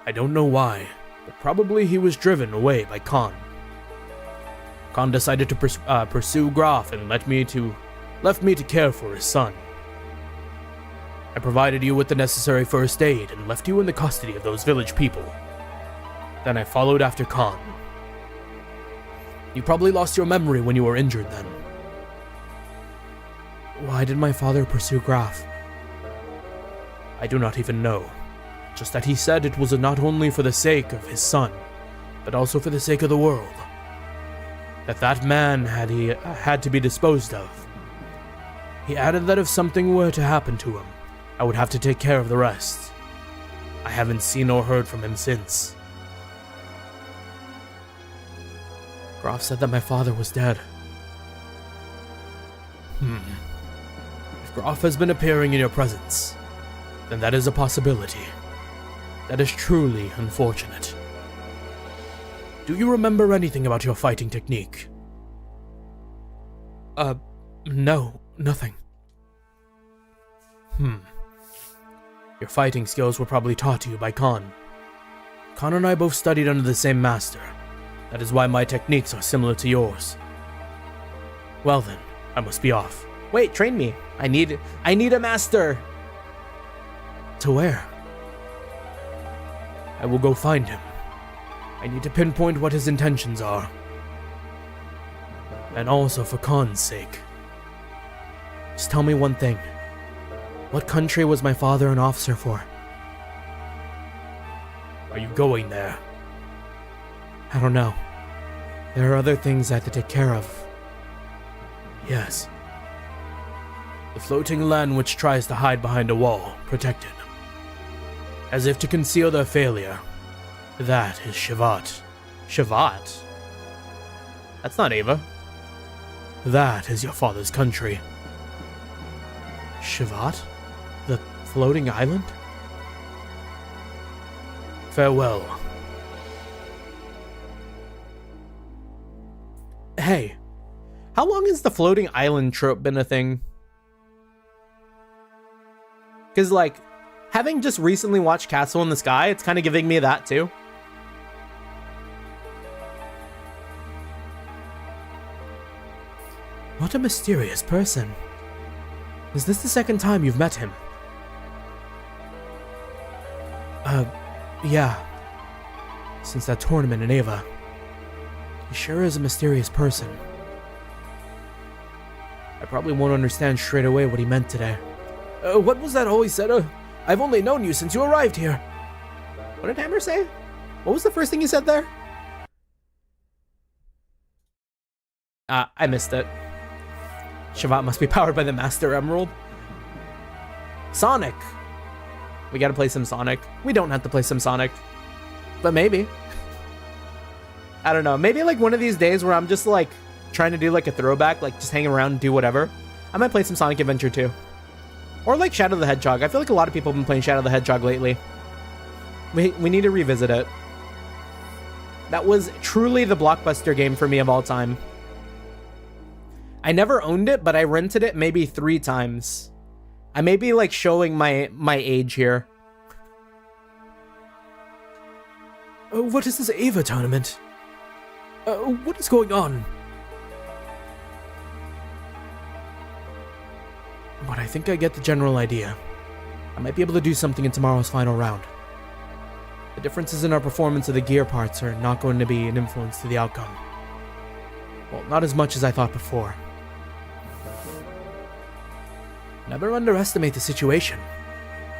I don't know why, but probably he was driven away by Khan. Khan decided to pursue Graf and left me to care for his son. I provided you with the necessary first aid and left you in the custody of those village people. Then I followed after Khan. You probably lost your memory when you were injured then. Why did my father pursue Graf? I do not even know. Just that he said it was not only for the sake of his son, but also for the sake of the world. That man had to be disposed of. He added that if something were to happen to him, I would have to take care of the rest. I haven't seen or heard from him since. Graf said that my father was dead. If Graf has been appearing in your presence, then that is a possibility. That is truly unfortunate. Do you remember anything about your fighting technique? No, nothing. Your fighting skills were probably taught to you by Khan. Khan and I both studied under the same master. That is why my techniques are similar to yours. Well then, I must be off. Wait, train me. I need a master. To where? I will go find him. I need to pinpoint what his intentions are. And also for Khan's sake. Just tell me one thing. What country was my father an officer for? Are you going there? I don't know. There are other things I have to take care of. Yes. The floating land which tries to hide behind a wall, protected. As if to conceal their failure. That is Shavat. Shavat? That's not Ava. That is your father's country. Shavat? The floating island? Farewell. Hey, how long has the floating island trope been a thing? Because, like, having just recently watched Castle in the Sky, it's kind of giving me that too. What a mysterious person. Is this the second time you've met him? Yeah. Since that tournament in Ava. He sure is a mysterious person. I probably won't understand straight away what he meant today. What was that all he said? I've only known you since you arrived here. What did Hammer say? What was the first thing he said there? I missed it. Shavat must be powered by the Master Emerald. Sonic. We gotta play some Sonic. We don't have to play some Sonic. But maybe. I don't know. Maybe like one of these days where I'm just like trying to do like a throwback, like just hang around and do whatever. I might play some Sonic Adventure 2. Or like Shadow the Hedgehog. I feel like a lot of people have been playing Shadow the Hedgehog lately. We need to revisit it. That was truly the blockbuster game for me of all time. I never owned it, but I rented it maybe 3 times. I may be like showing my age here. What is this Ava tournament? What is going on? But I think I get the general idea. I might be able to do something in tomorrow's final round. The differences in our performance of the gear parts are not going to be an influence to the outcome. Well, not as much as I thought before. Never underestimate the situation.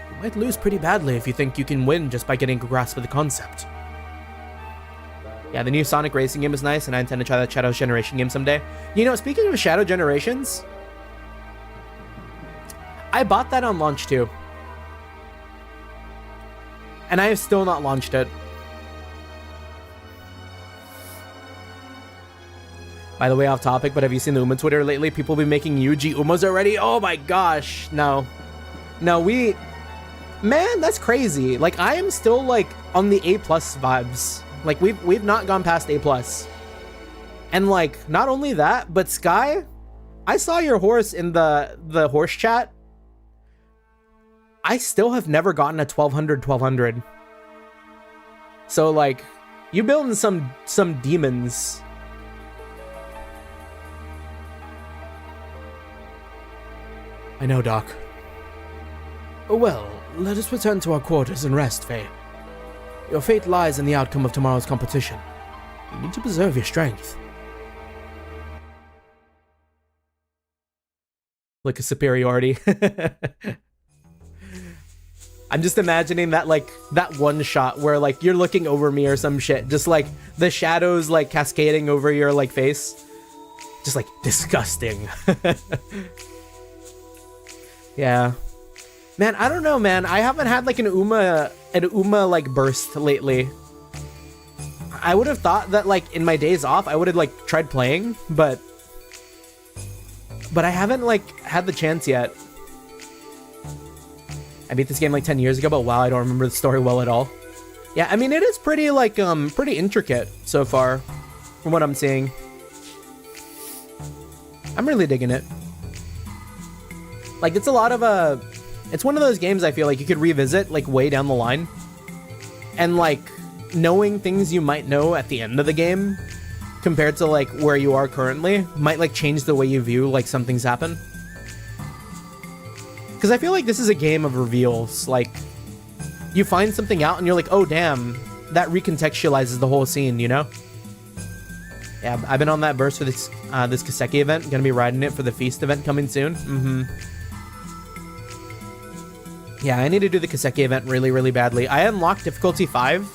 You might lose pretty badly if you think you can win just by getting a grasp of the concept. Yeah, the new Sonic Racing game is nice, and I intend to try that Shadow Generation game someday. You know, speaking of Shadow Generations, I bought that on launch too. And I have still not launched it. By the way, off topic, but have you seen the Uma Twitter lately? People be making Yuji Umas already? Oh my gosh, no. No, man, that's crazy. Like, I am still like on the A+ vibes. Like, we've not gone past A+. And like, not only that, but Sky, I saw your horse in the horse chat. I still have never gotten a 1200. So like, you building some demons. I know, Doc. Well, let us return to our quarters and rest, Faye. Your fate lies in the outcome of tomorrow's competition. You need to preserve your strength. Like a superiority. I'm just imagining that, like, that one shot where, like, you're looking over me or some shit. Just, like, the shadows, like, cascading over your, like, face. Just, like, disgusting. Yeah. Man, I don't know, man. I haven't had, like, an Uma, like, burst lately. I would have thought that, like, in my days off, I would have, like, tried playing, but I haven't, like, had the chance yet. I beat this game like 10 years ago, but wow, I don't remember the story well at all. Yeah, I mean, it is pretty, like, pretty intricate so far, from what I'm seeing. I'm really digging it. Like, it's a lot of, it's one of those games I feel like you could revisit, like, way down the line. And, like, knowing things you might know at the end of the game, compared to, like, where you are currently, might, like, change the way you view, like, something's happened. Because I feel like this is a game of reveals. Like, you find something out and you're like, oh, damn, that recontextualizes the whole scene, you know? Yeah, I've been on that burst for this this Kaseki event. Gonna be riding it for the Feast event coming soon. Yeah, I need to do the Kaseki event really, really badly. I unlocked difficulty 5.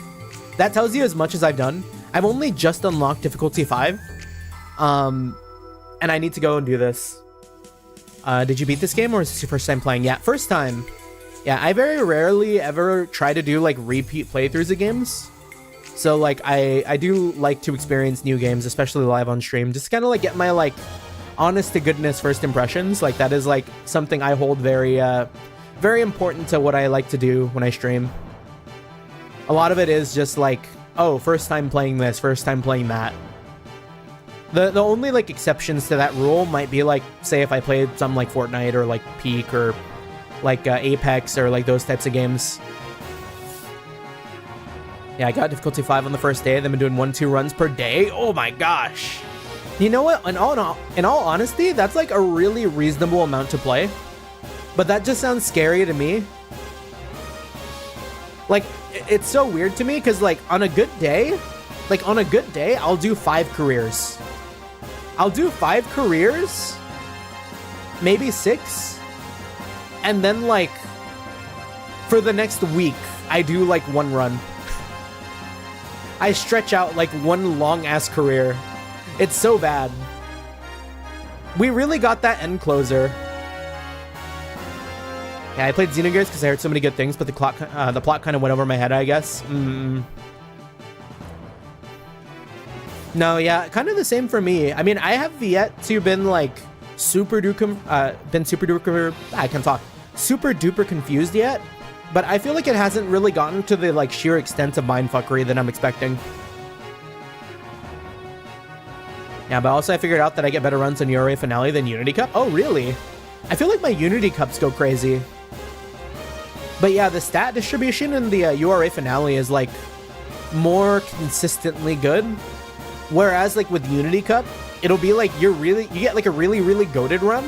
That tells you as much as I've done. I've only just unlocked difficulty 5. And I need to go and do this. Did you beat this game, or is this your first time playing? Yeah, first time. Yeah, I very rarely ever try to do, like, repeat playthroughs of games. So, like, I do like to experience new games, especially live on stream. Just kind of, like, get my, like, honest-to-goodness first impressions. Like, that is, like, something I hold very, very important to what I like to do when I stream. A lot of it is just, like, oh, first time playing this, first time playing that. The only, like, exceptions to that rule might be, like, say if I played something like Fortnite or, like, Peak or, like, Apex or, like, those types of games. Yeah, I got difficulty 5 on the first day. Then been doing 1-2 runs per day. Oh my gosh. You know what? In all honesty, that's, like, a really reasonable amount to play. But that just sounds scary to me. Like, it's so weird to me because, like, on a good day, I'll do 5 careers. I'll do 5 careers, maybe 6, and then, like, for the next week, I do, like, 1 run. I stretch out, like, 1 long-ass career. It's so bad. We really got that end closer. Yeah, I played Xenogears because I heard so many good things, but the plot kind of went over my head, I guess. No, yeah, kind of the same for me. I mean, I have yet to been like super duper confused yet, but I feel like it hasn't really gotten to the like sheer extent of mindfuckery that I'm expecting. Yeah, but also I figured out that I get better runs in URA Finale than Unity Cup. Oh, really? I feel like my Unity Cups go crazy. But yeah, the stat distribution in the URA Finale is like more consistently good. Whereas like with Unity Cup, it'll be like you get like a really goated run,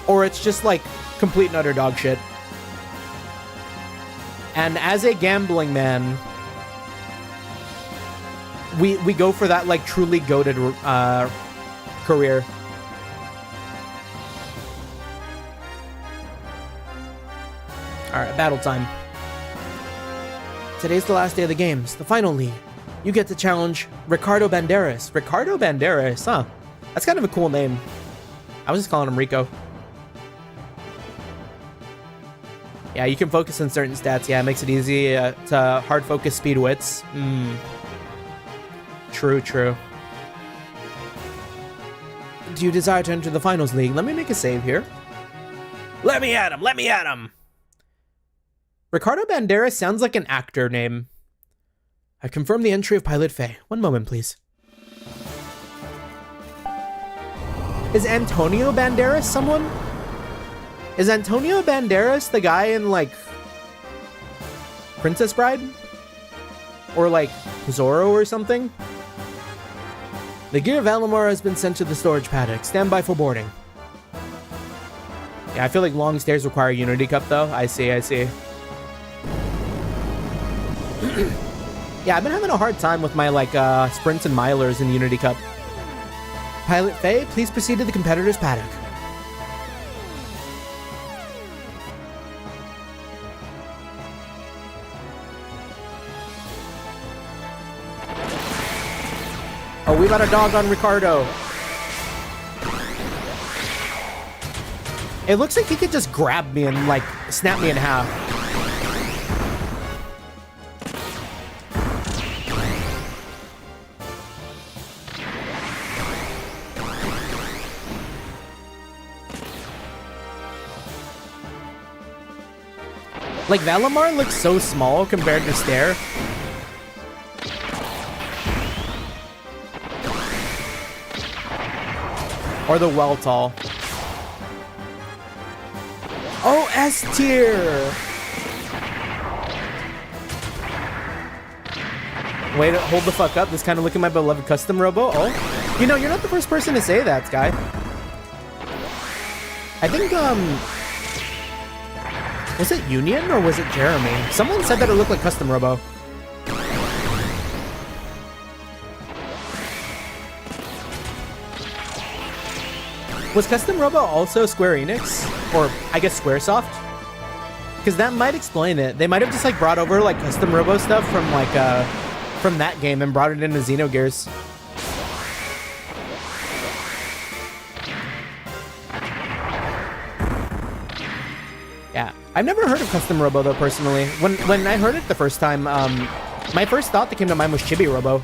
or it's just like complete and utter dog shit. And as a gambling man, we go for that like truly goated career. All right, battle time. Today's the last day of the games, the final league. You get to challenge Ricardo Banderas. Ricardo Banderas, huh? That's kind of a cool name. I was just calling him Rico. Yeah, you can focus on certain stats. Yeah, it makes it easy to hard focus speed wits. True. Do you desire to enter the finals league? Let me make a save here. Let me at him! Ricardo Banderas sounds like an actor name. I confirm the entry of Pilot Faye. One moment, please. Is Antonio Banderas someone? Is Antonio Banderas the guy in, like, Princess Bride? Or, like, Zorro or something? The gear of Alamar has been sent to the storage paddock. Stand by for boarding. Yeah, I feel like long stairs require Unity Cup, though. I see. Yeah, I've been having a hard time with my, like, sprints and milers in Unity Cup. Pilot Faye, please proceed to the competitor's paddock. Oh, we got a dog on Ricardo. It looks like he could just grab me and, like, snap me in half. Like, Valimar looks so small compared to Stair. Or the Weltall. Oh, S tier! Wait, hold the fuck up. This kind of look at my beloved custom robo. Oh, you know, you're not the first person to say that, Sky. I think, was it Union or was it Jeremy? Someone said that it looked like Custom Robo. Was Custom Robo also Square Enix? Or, I guess, Squaresoft? Because that might explain it. They might have just, like, brought over, like, Custom Robo stuff from, like, from that game and brought it into Xenogears. Yeah. I've never heard of Custom Robo, though, personally. When I heard it the first time, my first thought that came to mind was Chibi Robo.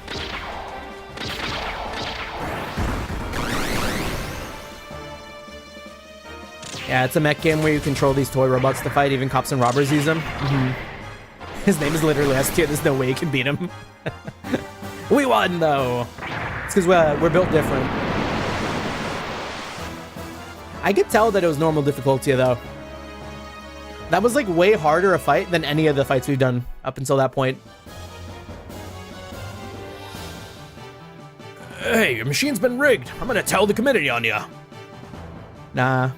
Yeah, it's a mech game where you control these toy robots to fight. Even cops and robbers use them. His name is literally S tier. There's no way you can beat him. We won, though. It's because we're built different. I could tell that it was normal difficulty, though. That was, like, way harder a fight than any of the fights we've done up until that point. Hey, your machine's been rigged. I'm gonna tell the committee on ya. Nah.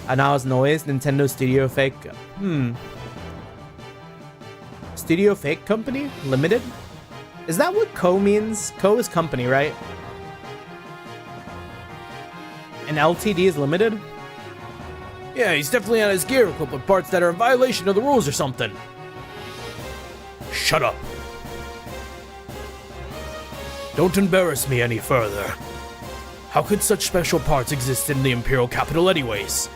Anna's noise, Nintendo Studio fake. Studio Fake Company Limited? Is that what Co means? Co is company, right? And LTD is limited? Yeah, he's definitely on his gear equipped with parts that are in violation of the rules or something. Shut up. Don't embarrass me any further. How could such special parts exist in the Imperial Capital anyways?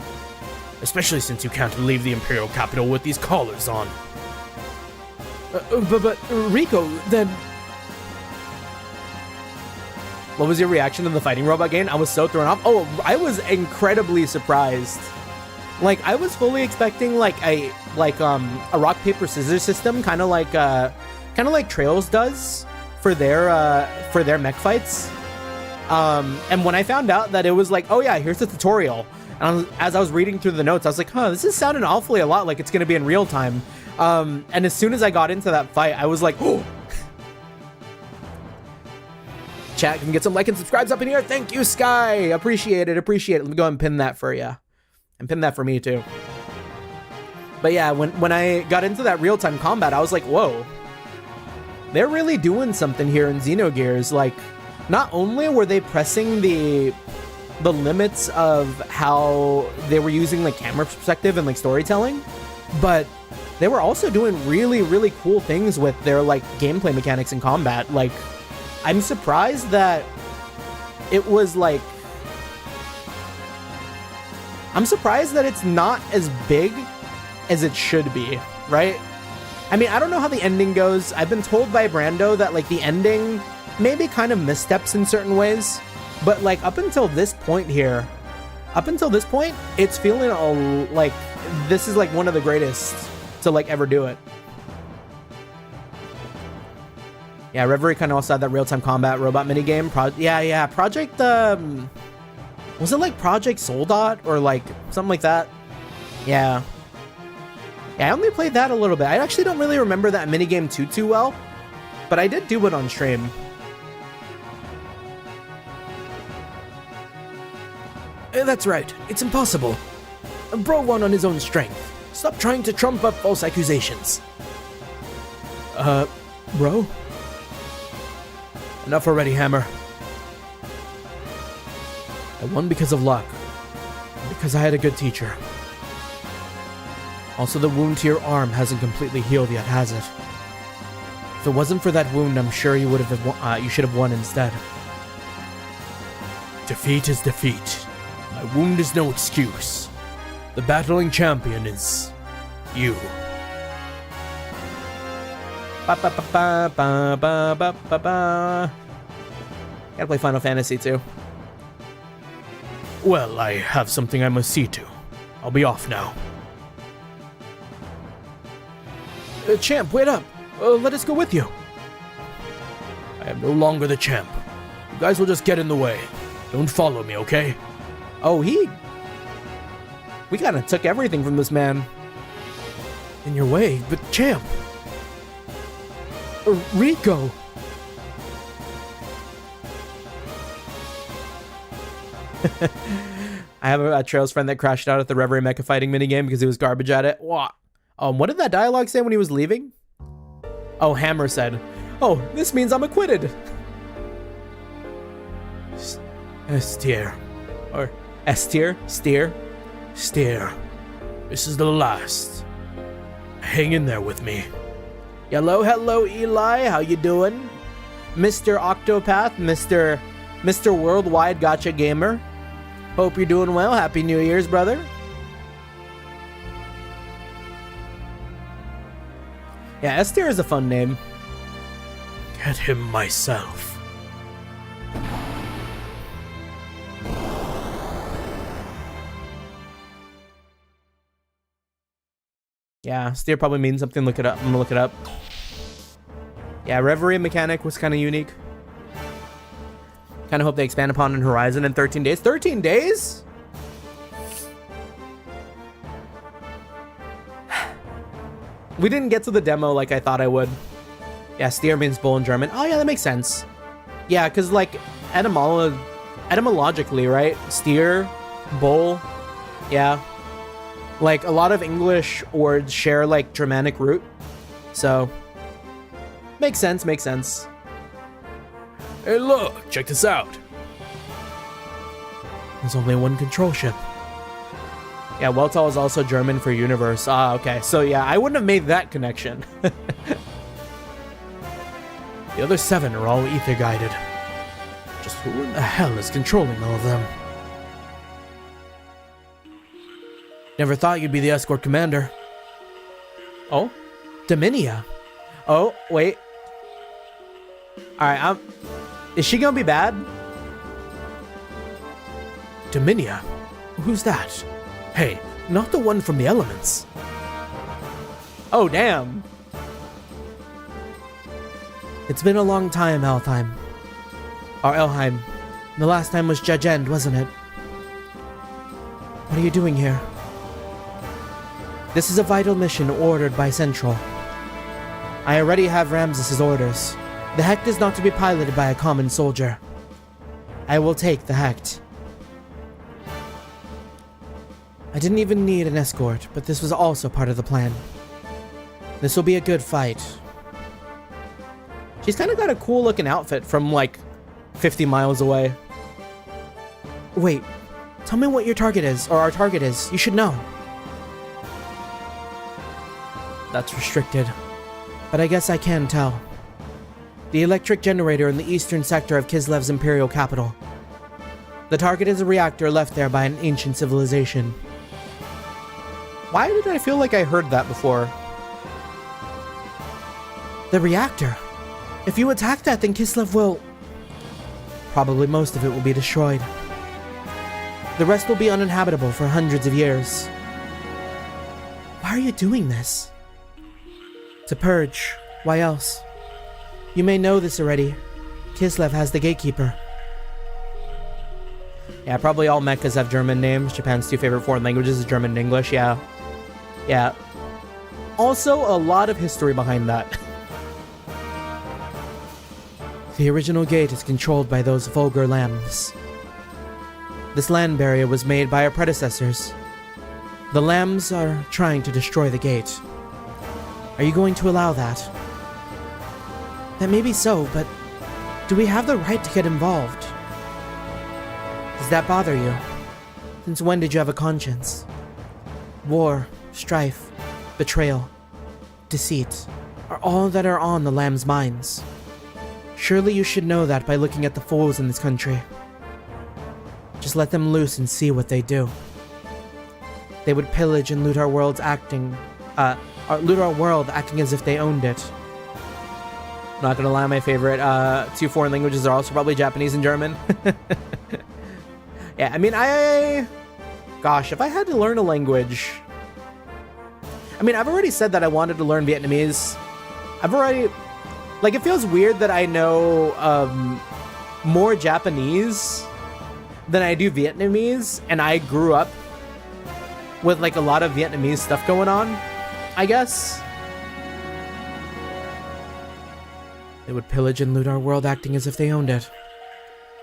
Especially since you can't leave the Imperial Capital with these collars on. But Rico, then... What was your reaction to the fighting robot game? I was so thrown off. Oh, I was incredibly surprised. Like, I was fully expecting like a rock paper scissors system, kind of like Trails does for their mech fights. And when I found out that it was like, oh yeah, here's the tutorial, and as I was reading through the notes, I was like, huh, this is sounding awfully a lot like it's gonna be in real time. And as soon as I got into that fight, I was like, oh. Chat, can get some like and subscribes up in here. Thank you, Sky. Appreciate it. Let me go ahead and pin that for you. And pin that for me too. But yeah, when I got into that real-time combat, I was like, whoa. They're really doing something here in Xenogears. Like, not only were they pressing the limits of how they were using like camera perspective and like storytelling, but they were also doing really, really cool things with their like gameplay mechanics and combat. Like, I'm surprised that it was like... I'm surprised that it's not as big as it should be, right? I mean, I don't know how the ending goes. I've been told by Brando that like the ending maybe kind of missteps in certain ways, but like up until this point, it's feeling like this is like one of the greatest to like ever do it. Yeah, Reverie kind of also had that real-time combat robot minigame. Project, was it like Project Soldot or like something like that? Yeah. Yeah, I only played that a little bit. I actually don't really remember that minigame too well, but I did do it on stream. That's right. It's impossible. A bro won on his own strength. Stop trying to trump up false accusations. Bro? Enough already, Hammer. I won because of luck. And because I had a good teacher. Also, the wound to your arm hasn't completely healed yet, has it? If it wasn't for that wound, I'm sure you should have won instead. Defeat is defeat. My wound is no excuse. The battling champion is... you. Gotta play Final Fantasy too. Well, I have something I must see to. I'll be off now. Champ, wait up! Let us go with you. I am no longer the champ. You guys will just get in the way. Don't follow me, okay? Oh, we kind of took everything from this man. In your way, but champ! Rico! I have a Trails friend that crashed out at the Reverie Mecha Fighting minigame because he was garbage at it. What did that dialogue say when he was leaving? Oh, Hammer said, "Oh, this means I'm acquitted." Steer. Or S-tier? Steer? Steer. This is the last. Hang in there with me. Hello, Eli. How you doing? Mr. Octopath, Mr. Worldwide Gotcha Gamer. Hope you're doing well. Happy New Year's, brother. Yeah, S-tier is a fun name. Get him myself. Yeah, steer probably means something. Look it up. I'm gonna look it up. Yeah, Reverie mechanic was kind of unique. Kind of hope they expand upon in Horizon in 13 days. 13 days? We didn't get to the demo like I thought I would. Yeah, steer means bull in German. Oh yeah, that makes sense. Yeah, because like etymologically, right? Steer, bull, yeah. Like a lot of English words share like Germanic root. So, makes sense, makes sense. Hey look, check this out. There's only one control ship. Yeah, Weltall is also German for universe. Ah, okay. So yeah, I wouldn't have made that connection. The other 7 are all ether guided. Just who in the hell is controlling all of them? Never thought you'd be the escort commander. Oh, Dominia. Oh, wait. All right, is she gonna be bad? Dominia? Who's that? Hey, not the one from the elements. Oh, damn. It's been a long time, Alfheim. Or Elheim. The last time was Judge End, wasn't it? What are you doing here? This is a vital mission ordered by Central. I already have Ramses' orders. The Hecht is not to be piloted by a common soldier. I will take the Hecht. I didn't even need an escort, but this was also part of the plan. This will be a good fight. She's kind of got a cool looking outfit from like 50 miles away. Wait, tell me what your target is, or our target is. You should know. That's restricted, but I guess I can tell. The electric generator in the eastern sector of Kislev's imperial capital. The target is a reactor left there by an ancient civilization. Why did I feel like I heard that before? The reactor? If you attack that, then Kislev will... Probably most of it will be destroyed. The rest will be uninhabitable for hundreds of years. Why are you doing this? To purge. Why else? You may know this already. Kislev has the gatekeeper. Yeah, probably all mechas have German names. Japan's 2 favorite foreign languages is German and English, yeah. Yeah. Also, a lot of history behind that. The original gate is controlled by those vulgar lambs. This land barrier was made by our predecessors. The lambs are trying to destroy the gate. Are you going to allow that? That may be so, but do we have the right to get involved? Does that bother you? Since when did you have a conscience? War, strife, betrayal, deceit are all that are on the lamb's minds. Surely you should know that by looking at the fools in this country. Just let them loose and see what they do. They would pillage and loot our world acting as if they owned it. Not gonna lie, my favorite 2 foreign languages are also probably Japanese and German. Yeah, I mean, gosh, if I had to learn a language... I mean, I've already said that I wanted to learn Vietnamese. Like, it feels weird that I know more Japanese than I do Vietnamese, and I grew up with, like, a lot of Vietnamese stuff going on, I guess. They would pillage and loot our world acting as if they owned it.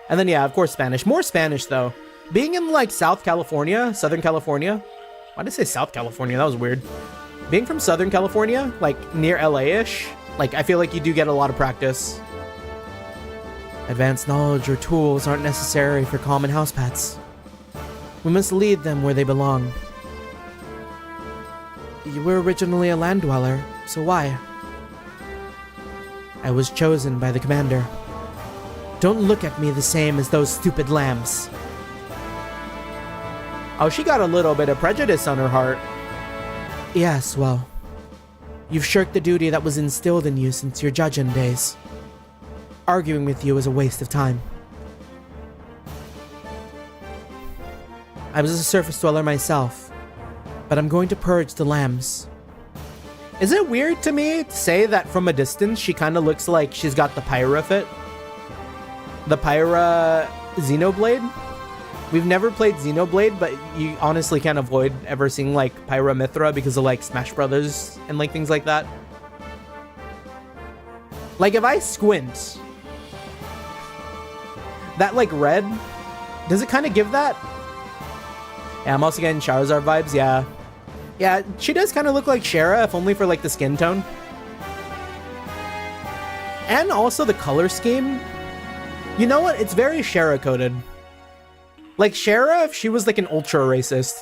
And then, yeah, of course, Spanish. More Spanish, though. Being in, like, Southern California. Why did I say South California? That was weird. Being from Southern California, like, near LA-ish, like, I feel like you do get a lot of practice. Advanced knowledge or tools aren't necessary for common house pets. We must lead them where they belong. You were originally a land dweller, so why? I was chosen by the commander. Don't look at me the same as those stupid lambs. Oh, she got a little bit of prejudice on her heart. Yes, well, you've shirked the duty that was instilled in you since your judging days. Arguing with you is a waste of time. I was a surface dweller myself, but I'm going to purge the lambs. Is it weird to me to say that from a distance she kind of looks like she's got the Pyra fit? The Pyra Xenoblade? We've never played Xenoblade, but you honestly can't avoid ever seeing like Pyra Mithra because of like Smash Brothers and like things like that. Like if I squint, that like red, does it kind of give that? Yeah, I'm also getting Charizard vibes, yeah. Yeah, she does kind of look like Shara, if only for like the skin tone. And also the color scheme. You know what? It's very Shara coded. Like Shara, if she was like an ultra racist.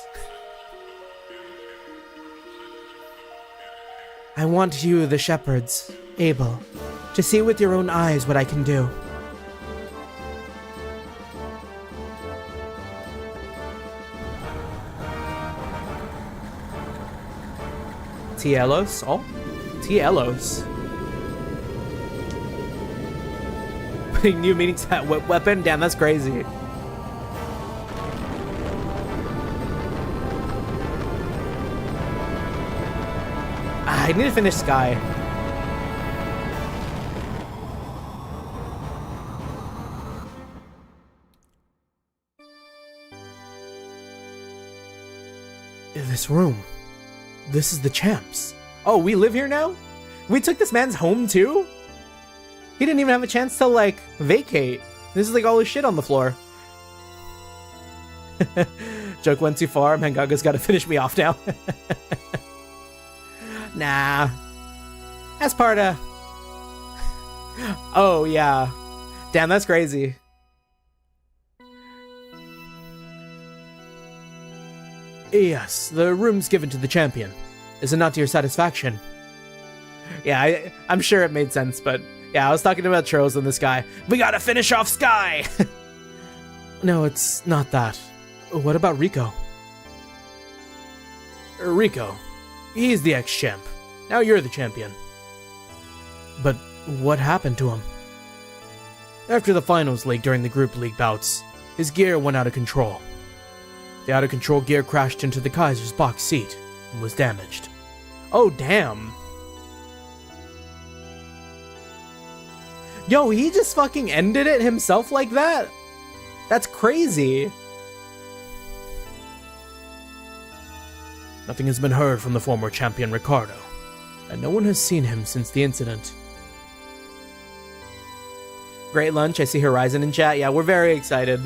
I want you, the shepherds, Abel, to see with your own eyes what I can do. Tielos? Oh, Tielos. Putting new meanings to that weapon? Damn, that's crazy. I need to finish Sky. This room. This is the champ's. Oh, we live here now? We took this man's home too? He didn't even have a chance to, like, vacate. This is like all his shit on the floor. Joke went too far. Mangaga's gotta finish me off now. Nah. That's part of... Oh, yeah. Damn, that's crazy. Yes, the room's given to the champion. Is it not to your satisfaction? Yeah, I'm sure it made sense, but... Yeah, I was talking about Tros and this guy. We gotta finish off Sky! No, it's not that. What about Rico? Rico. He's the ex-champ. Now you're the champion. But what happened to him? After the finals league during the group league bouts, his gear went out of control. The out-of-control gear crashed into the Kaiser's box seat and was damaged. Oh, damn. Yo, he just fucking ended it himself like that? That's crazy. Nothing has been heard from the former champion Ricardo, and no one has seen him since the incident. Great lunch. I see Horizon in chat. Yeah, we're very excited.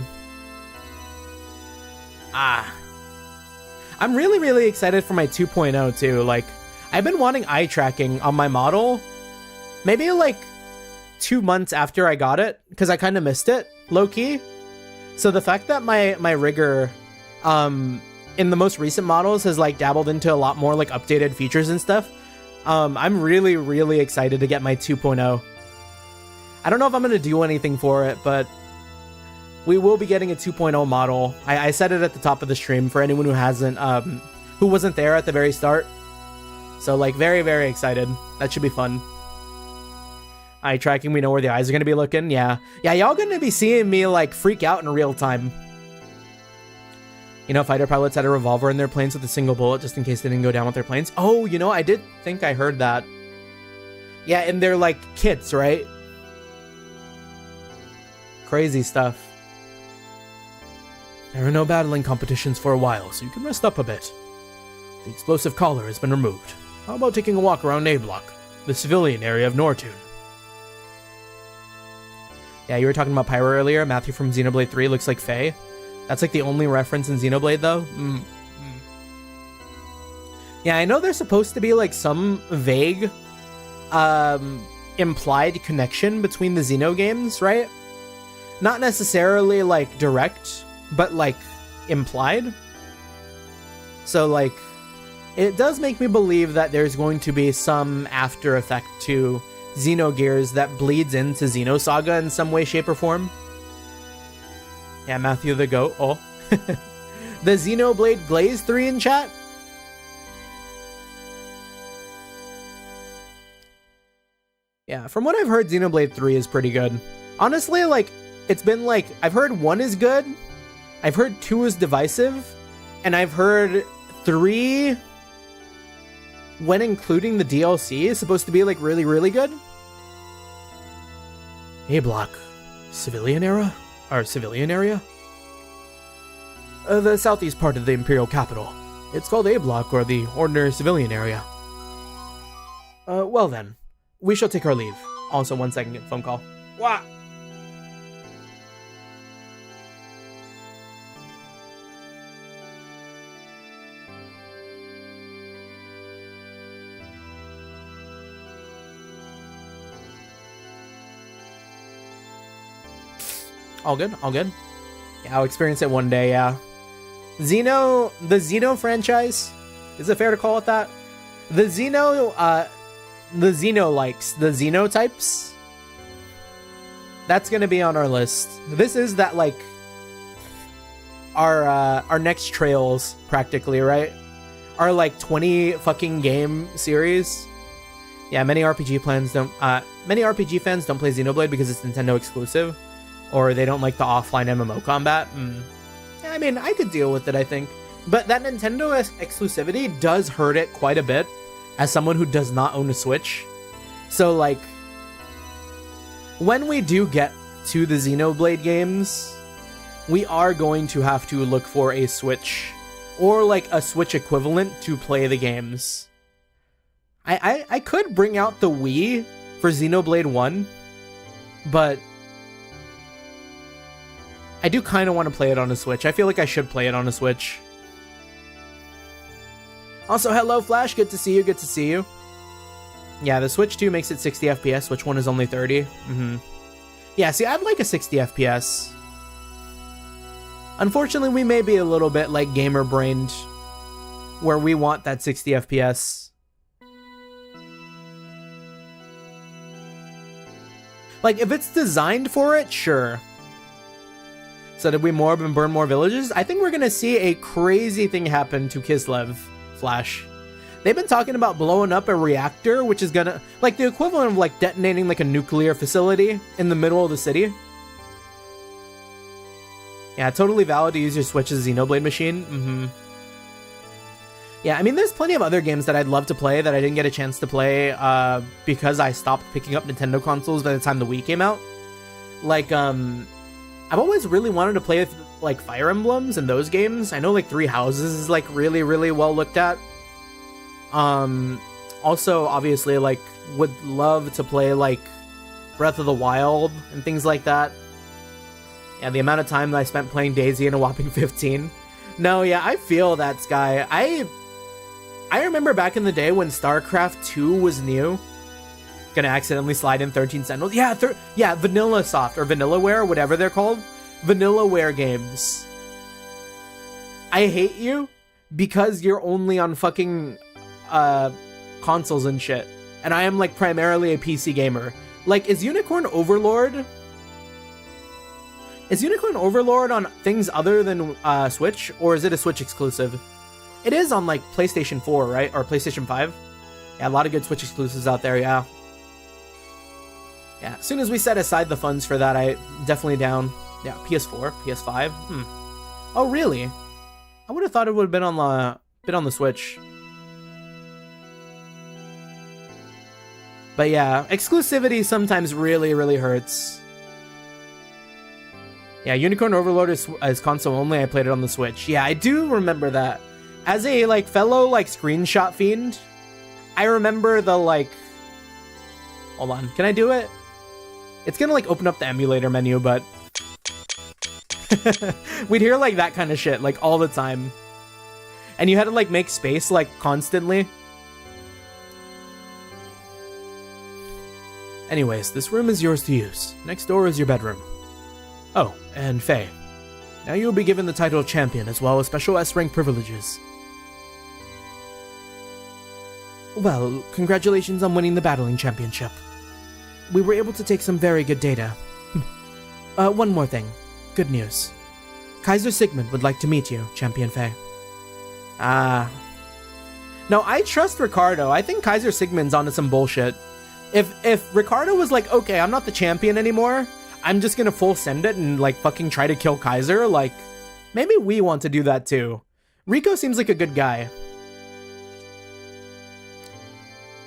I'm really, really excited for my 2.0 too. Like, I've been wanting eye tracking on my model. Maybe like 2 months after I got it, because I kind of missed it, low-key. So the fact that my rigger, in the most recent models has like dabbled into a lot more like updated features and stuff. I'm really, really excited to get my 2.0. I don't know if I'm going to do anything for it, but we will be getting a 2.0 model. I said it at the top of the stream for anyone who hasn't, who wasn't there at the very start. So like very, very excited. That should be fun. Eye tracking, we know where the eyes are going to be looking. Yeah, y'all going to be seeing me like freak out in real time. You know, fighter pilots had a revolver in their planes with a single bullet just in case they didn't go down with their planes. Oh, you know, I did think I heard that. Yeah, and they're like kits, right? Crazy stuff. There are no battling competitions for a while, so you can rest up a bit. The explosive collar has been removed. How about taking a walk around A Block, the civilian area of Nortune? Yeah, you were talking about Pyro earlier. Matthew from Xenoblade 3 looks like Faye. That's like the only reference in Xenoblade, though. Yeah, I know there's supposed to be like some vague implied connection between the Xeno games, right? Not necessarily like direct, but like implied. So like, it does make me believe that there's going to be some after effect to Xenogears that bleeds into Xenosaga in some way, shape, or form. Yeah, Matthew the Goat. Oh. The Xenoblade Glaze 3 in chat? Yeah, from what I've heard, Xenoblade 3 is pretty good. Honestly, like, it's been like, I've heard 1 is good, I've heard 2 is divisive, and I've heard 3, when including the DLC, is supposed to be like really, really good. A Block. Civilian era? Our civilian area? The southeast part of the Imperial capital. It's called A Block, or the ordinary civilian area. Well then, we shall take our leave. Also, 1 second, phone call. What? All good, all good. Yeah, I'll experience it one day, yeah. The Xeno franchise, is it fair to call it that? The Xeno-likes, the Xenotypes, that's gonna be on our list. This is that, like, our next trails, practically, right? Our, like, 20 fucking game series. Yeah, many RPG fans don't play Xenoblade because it's Nintendo exclusive, or they don't like the offline MMO combat. I mean, I could deal with it, I think. But that Nintendo exclusivity does hurt it quite a bit, as someone who does not own a Switch. So, like, when we do get to the Xenoblade games, we are going to have to look for a Switch, or like a Switch equivalent to play the games. I could bring out the Wii for Xenoblade 1, but I do kind of want to play it on a Switch. I feel like I should play it on a Switch. Also, hello Flash, good to see you, good to see you. Yeah, the Switch 2 makes it 60 FPS, Switch 1 is only 30. Yeah, see, I'd like a 60 FPS. Unfortunately, we may be a little bit like gamer-brained, where we want that 60 FPS. Like, if it's designed for it, sure. So did we morb and burn more villages? I think we're gonna see a crazy thing happen to Kislev, Flash. They've been talking about blowing up a reactor, which is gonna, like, the equivalent of, like, detonating, like, a nuclear facility in the middle of the city. Yeah, totally valid to use your Switch as a Xenoblade machine. Yeah, I mean, there's plenty of other games that I'd love to play that I didn't get a chance to play because I stopped picking up Nintendo consoles by the time the Wii came out. Like, I've always really wanted to play, like, Fire Emblems and those games. I know, like, Three Houses is, like, really, really well looked at. Also, obviously, like, would love to play, like, Breath of the Wild and things like that. Yeah, the amount of time that I spent playing Daisy in a whopping 15. No, yeah, I feel that, Sky. I remember back in the day when StarCraft 2 was new. Gonna accidentally slide in 13 Sentinels. Yeah, Vanilla Soft, or Vanillaware, whatever they're called. Vanillaware games. I hate you because you're only on fucking consoles and shit. And I am, like, primarily a PC gamer. Like, is Unicorn Overlord on things other than Switch, or is it a Switch exclusive? It is on, like, PlayStation 4, right? Or PlayStation 5? Yeah, a lot of good Switch exclusives out there, yeah. Yeah, as soon as we set aside the funds for that, I definitely down. Yeah, PS4, PS5. Oh, really? I would have thought it would have been on the Switch. But yeah, exclusivity sometimes really, really hurts. Yeah, Unicorn Overlord is console only. I played it on the Switch. Yeah, I do remember that. As a, like, fellow, like, screenshot fiend, I remember the, like... Hold on, can I do it? It's gonna, like, open up the emulator menu, but... We'd hear, like, that kind of shit, like, all the time. And you had to, like, make space, like, constantly. Anyways, this room is yours to use. Next door is your bedroom. Oh, and Faye. Now you will be given the title of champion, as well as special S-rank privileges. Well, congratulations on winning the battling championship. We were able to take some very good data. One more thing. Good news. Kaiser Sigmund would like to meet you, Champion Faye. No, I trust Ricardo. I think Kaiser Sigmund's onto some bullshit. If Ricardo was like, okay, I'm not the champion anymore, I'm just gonna full send it and, like, fucking try to kill Kaiser, like, maybe we want to do that too. Rico seems like a good guy.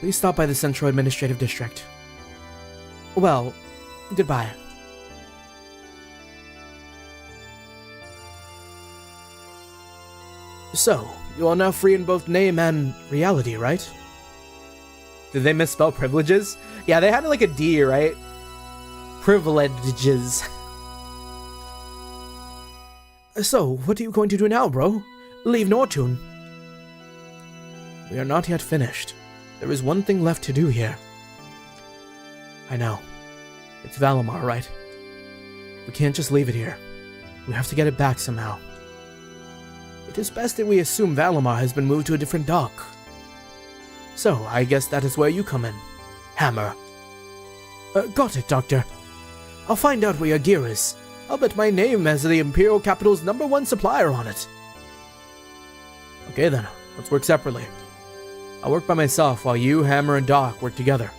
Please stop by the Central Administrative District. Well, goodbye. So, you are now free in both name and reality, right? Did they misspell privileges? Yeah, they had, like, a D, right? Privileges. So, what are you going to do now, bro? Leave Nortune? We are not yet finished. There is one thing left to do here. I know. It's Valimar, right? We can't just leave it here. We have to get it back somehow. It is best that we assume Valimar has been moved to a different dock. So, I guess that is where you come in. Hammer. Got it, Doctor. I'll find out where your gear is. I'll bet my name has the Imperial Capital's #1 supplier on it. Okay then, let's work separately. I'll work by myself while you, Hammer, and Doc work together.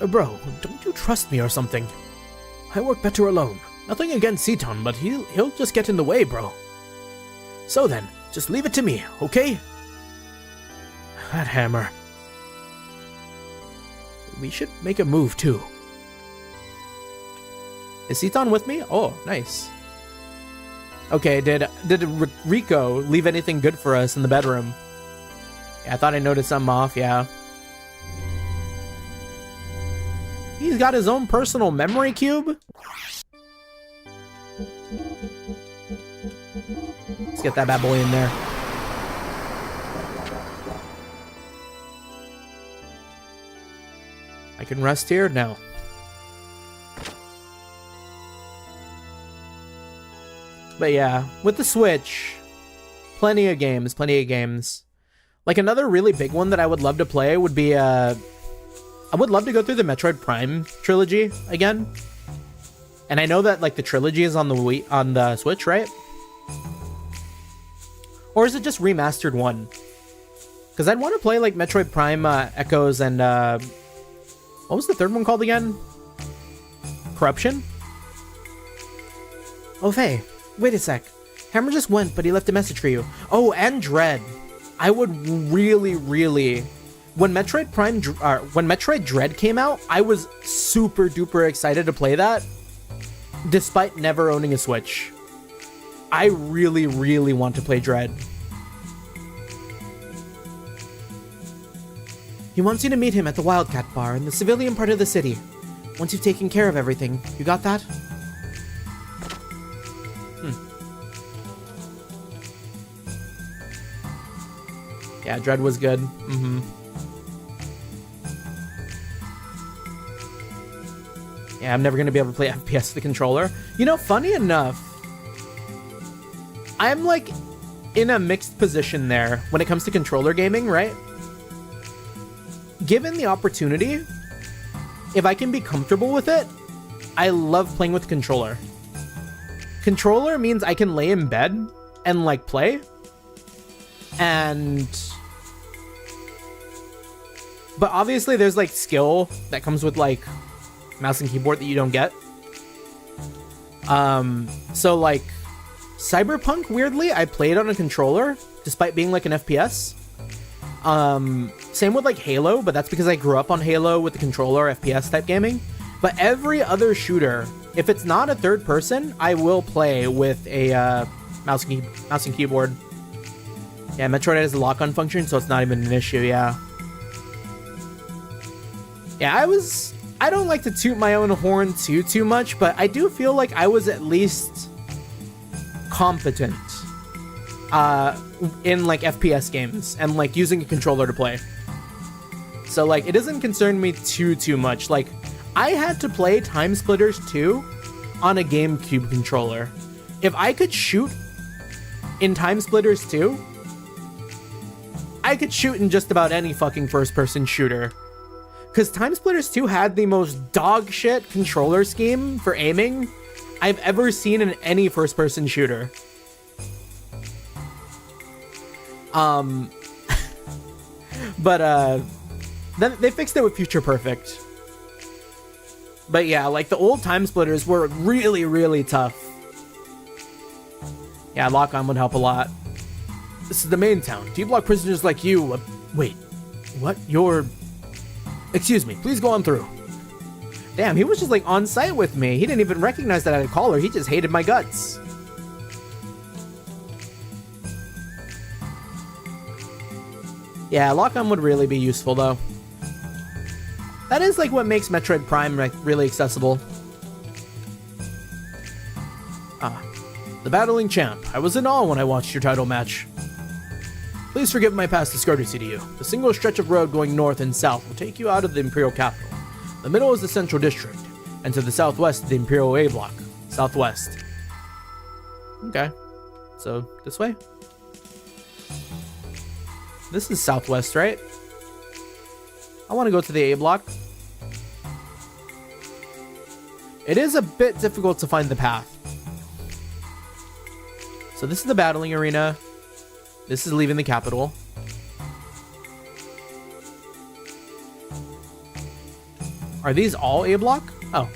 Bro, don't you trust me or something? I work better alone. Nothing against Seton, but he'll just get in the way, bro. So then, just leave it to me, okay? That Hammer. We should make a move, too. Is Seton with me? Oh, nice. Okay, did Rico leave anything good for us in the bedroom? Yeah, I thought I noticed something off, yeah. He's got his own personal memory cube? Let's get that bad boy in there. I can rest here? No. But yeah, with the Switch, plenty of games. Like another really big one that I would love to play would be, I would love to go through the Metroid Prime trilogy again. And I know that like the trilogy is on the Switch, right? Or is it just remastered one? Because I'd want to play like Metroid Prime Echoes and what was the third one called again? Corruption? Oh, Faye, wait a sec. Hammer just went, but he left a message for you. Oh, and Dread. I would really, when Metroid Dread came out, I was super duper excited to play that, despite never owning a Switch. I really want to play Dread. He wants you to meet him at the Wildcat Bar in the civilian part of the city. Once you've taken care of everything. You got that? Yeah, Dread was good. Yeah, I'm never going to be able to play FPS with the controller. You know, funny enough, I'm like in a mixed position there when it comes to controller gaming, right? Given the opportunity, if I can be comfortable with it, I love playing with the controller. Controller means I can lay in bed and like play. But obviously there's like skill that comes with like mouse and keyboard that you don't get. So like Cyberpunk, weirdly, I played on a controller despite being like an FPS. Same with like Halo, but that's because I grew up on Halo with the controller FPS type gaming. But every other shooter, if it's not a third person, I will play with a mouse and keyboard. Yeah, Metroid has a lock-on function, so it's not even an issue, yeah. Yeah, I don't like to toot my own horn too much, but I do feel like I was at least competent in like FPS games and like using a controller to play. So like it doesn't concern me too much. Like I had to play Time Splitters 2 on a GameCube controller. If I could shoot in Time Splitters 2, I could shoot in just about any fucking first-person shooter. Because Time Splitters 2 had the most dog shit controller scheme for aiming I've ever seen in any first-person shooter. But then they fixed it with Future Perfect. But yeah, like the old Time Splitters were really tough. Yeah, lock-on would help a lot. This is the main town. D-block prisoners like you. Wait, what? Excuse me, please go on through. Damn, he was just like on site with me. He didn't even recognize that I had a collar. He just hated my guts. Yeah, lock-on would really be useful though. That is like what makes Metroid Prime really accessible. The Battling Champ. I was in awe when I watched your title match. Please forgive my past discourtesy to you. The single stretch of road going north and south will take you out of the Imperial Capital. The middle is the Central District. And to the southwest, the Imperial A block. Southwest. Okay. So, this way? This is southwest, right? I want to go to the A block. It is a bit difficult to find the path. So this is the battling arena. This is leaving the capital. Are these all A block? Oh,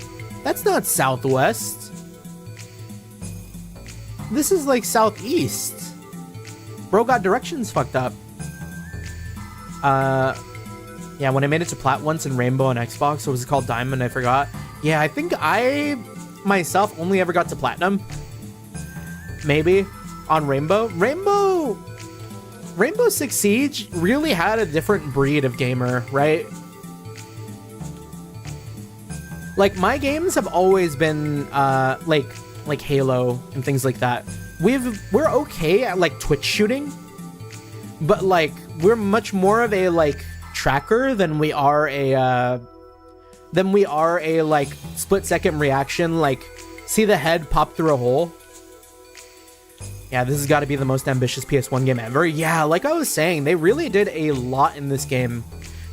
that's not southwest. This is like southeast. Bro got directions fucked up. Yeah, when I made it to Plat once in Rainbow on Xbox, what was it called? Diamond, I forgot. Yeah, I think I myself only ever got to Platinum. Maybe on Rainbow. Rainbow Six Siege really had a different breed of gamer, right? Like, my games have always been like Halo and things like that. We're okay at like Twitch shooting, but like we're much more of a like tracker than we are a like split second reaction, like see the head pop through a hole. Yeah, this has got to be the most ambitious PS1 game ever. Yeah, like I was saying, they really did a lot in this game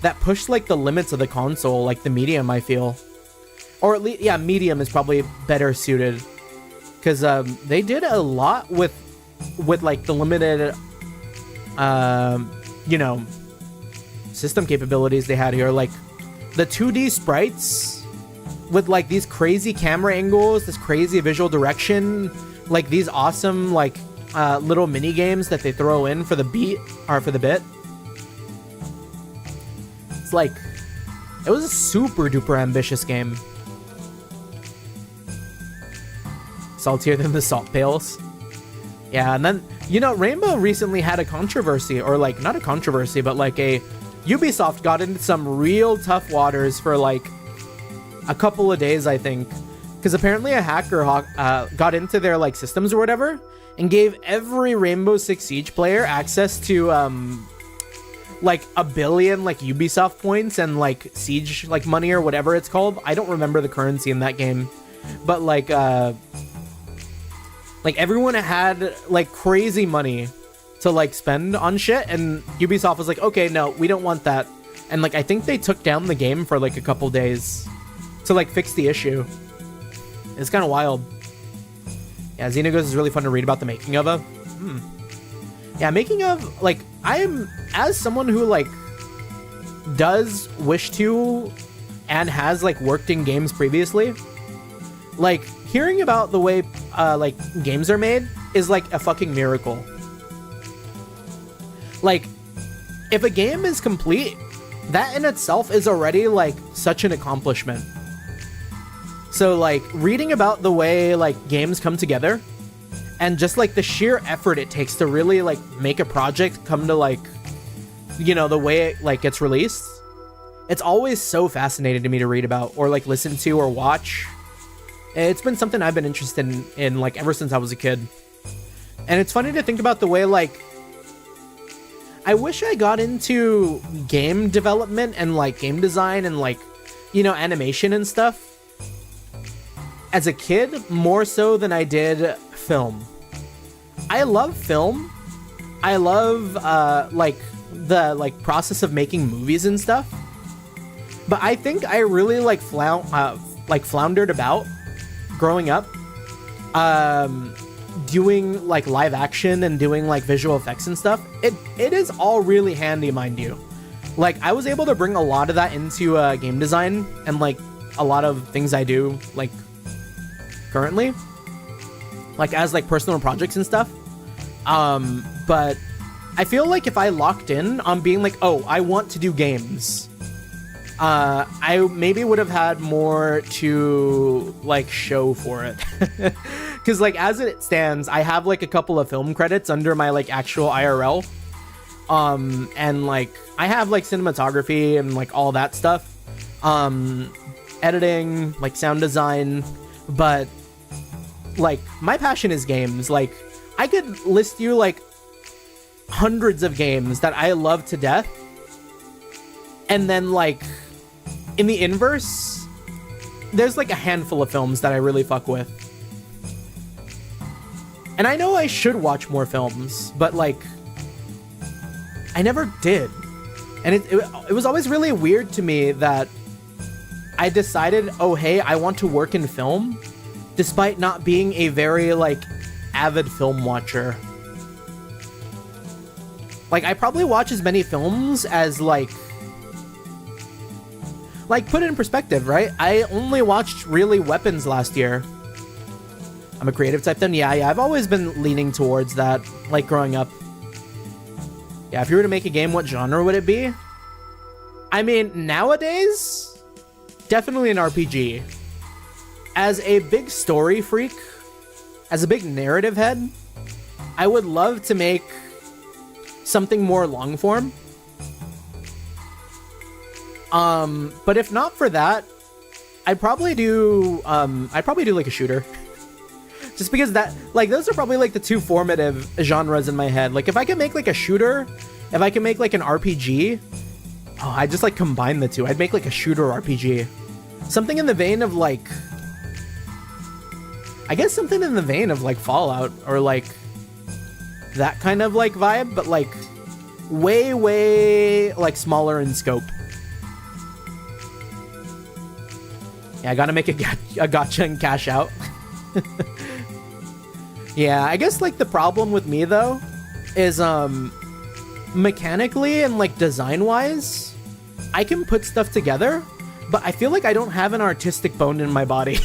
that pushed like the limits of the console, like the medium, I feel. Or at least, yeah, medium is probably better suited, because they did a lot with like the limited you know, system capabilities they had here, like the 2D sprites with like these crazy camera angles, this crazy visual direction, like these awesome like little mini games that they throw in for the beat or for the bit. It's like, it was a super duper ambitious game. Saltier than the salt pails. Yeah, and then, you know, Rainbow recently had a controversy, or like not a controversy, but like a Ubisoft got into some real tough waters for like a couple of days, I think, because apparently a hacker got into their like systems or whatever and gave every Rainbow Six Siege player access to like 1 billion like Ubisoft points and like Siege like money or whatever it's called. I don't remember the currency in that game, but like everyone had like crazy money to like spend on shit, and Ubisoft was like, okay, no, we don't want that. And like I think they took down the game for like a couple days to like fix the issue. It's kind of wild. Yeah, Xenogears is really fun to read about the making of. Yeah, making of, like, I'm, as someone who like does wish to and has like worked in games previously, like hearing about the way like games are made is like a fucking miracle. Like, if a game is complete, that in itself is already like such an accomplishment. So like reading about the way like games come together and just like the sheer effort it takes to really like make a project come to like, you know, the way it like gets released, it's always so fascinating to me to read about or like listen to or watch. It's been something I've been interested in like ever since I was a kid. And it's funny to think about the way like I wish I got into game development and like game design and like, you know, animation and stuff as a kid more so than I did film. I love film. I love like the like process of making movies and stuff. But I think I really like floundered about growing up, doing like live action and doing like visual effects and stuff. It is all really handy, mind you. Like I was able to bring a lot of that into game design and like a lot of things I do like currently, like as like personal projects and stuff. But I feel like if I locked in on being like, oh, I want to do games, I maybe would have had more to like show for it. Because like as it stands, I have like a couple of film credits under my like actual IRL, and like I have like cinematography and like all that stuff, editing, like sound design, but like my passion is games. Like I could list you like hundreds of games that I love to death, and then like in the inverse, there's like a handful of films that I really fuck with. And I know I should watch more films, but like, I never did. And it was always really weird to me that I decided, oh, hey, I want to work in film, despite not being a very, like, avid film watcher. Like, I probably watch as many films as, like, put it in perspective, right? I only watched, really, Weapons last year. I'm a creative type then. Yeah, I've always been leaning towards that, like, growing up. Yeah, if you were to make a game, what genre would it be? I mean, nowadays, definitely an RPG. As a big story freak, as a big narrative head, I would love to make something more long form. But if not for that, I'd probably do like a shooter. Just because that, like, those are probably like the two formative genres in my head. Like, if I could make like a shooter, if I could make like an RPG, oh, I just like combine the two. I'd make like a shooter RPG. Something in the vein of like, I guess something in the vein of like Fallout or like that kind of like vibe, but like way like smaller in scope. Yeah, I gotta make a gacha and cash out. Yeah, I guess like the problem with me though is mechanically and like design wise, I can put stuff together, but I feel like I don't have an artistic bone in my body.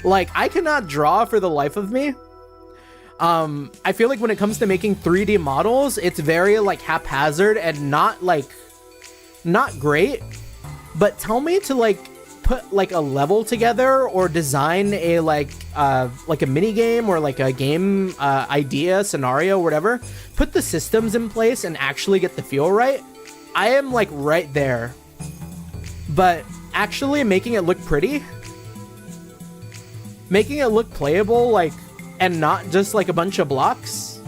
Like, I cannot draw for the life of me. I feel like when it comes to making 3D models, it's very like haphazard and not great. But tell me to like put like a level together or design a like a mini game or like a game idea, scenario, whatever. Put the systems in place and actually get the feel right. I am like right there. But actually making it look pretty, making it look playable, like, and not just like a bunch of blocks,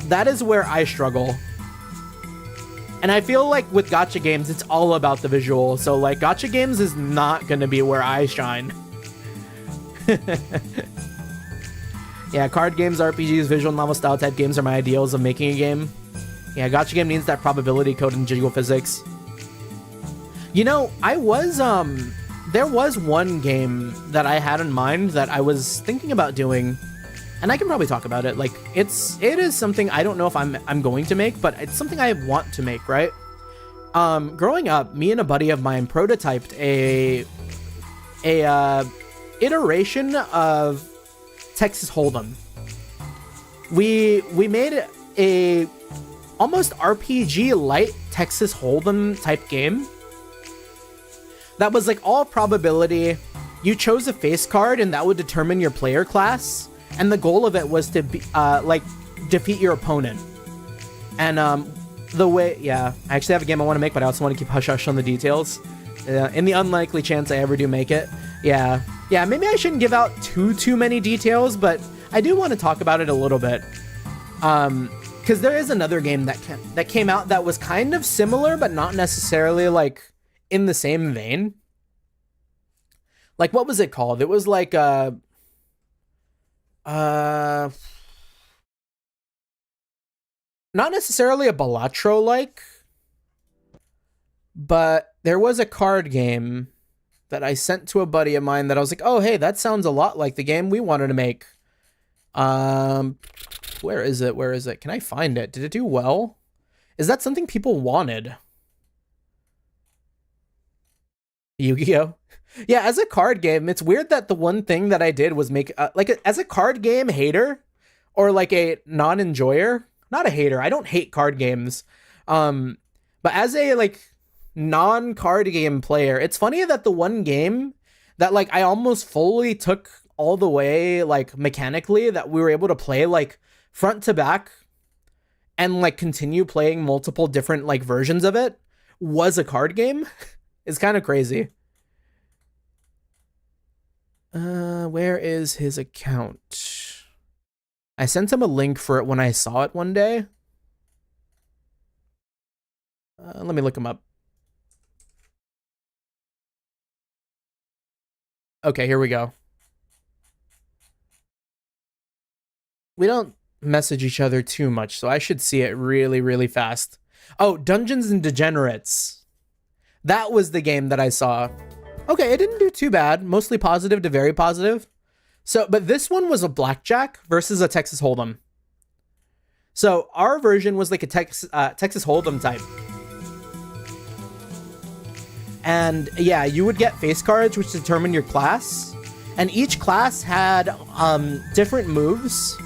that is where I struggle. And I feel like with gacha games, it's all about the visual. So like gacha games is not going to be where I shine. Yeah, card games, RPGs, visual novel style type games are my ideals of making a game. Yeah, gacha game needs that probability code and jiggle physics. You know, there was one game that I had in mind that I was thinking about doing, and I can probably talk about it. Like, it is something I don't know if I'm going to make, but it's something I want to make, right? Growing up, me and a buddy of mine prototyped a iteration of Texas Hold'em. We made a almost RPG light Texas Hold'em type game that was like all probability. You chose a face card and that would determine your player class, and the goal of it was to be like defeat your opponent. And the way, yeah, I actually have a game I want to make, but I also want to keep hush hush on the details in the unlikely chance I ever do make it. Yeah, maybe I shouldn't give out too many details, but I do want to talk about it a little bit. Because there is another game that came out that was kind of similar, but not necessarily like in the same vein. Like, what was it called? It was like not necessarily a Balatro like, but there was a card game that I sent to a buddy of mine that I was like, oh hey, that sounds a lot like the game we wanted to make. Where is it? Can I find it? Did it do well? Is that something people wanted? Yu-Gi-Oh! Yeah, as a card game, it's weird that the one thing that I did was make as a card game hater, or like a non-enjoyer, not a hater. I don't hate card games. But as a like non-card game player, it's funny that the one game that like I almost fully took all the way like mechanically, that we were able to play like front to back and like continue playing multiple different like versions of it, was a card game. It's kind of crazy. Where is his account? I sent him a link for it when I saw it one day. Let me look him up. Okay, here we go. We don't message each other too much, so I should see it really, really fast. Oh, Dungeons and Degenerates. That was the game that I saw. Okay, it didn't do too bad. Mostly positive to very positive. So, but this one was a blackjack versus a Texas Hold'em. So our version was like a Texas Hold'em type. And yeah, you would get face cards which determine your class. And each class had different moves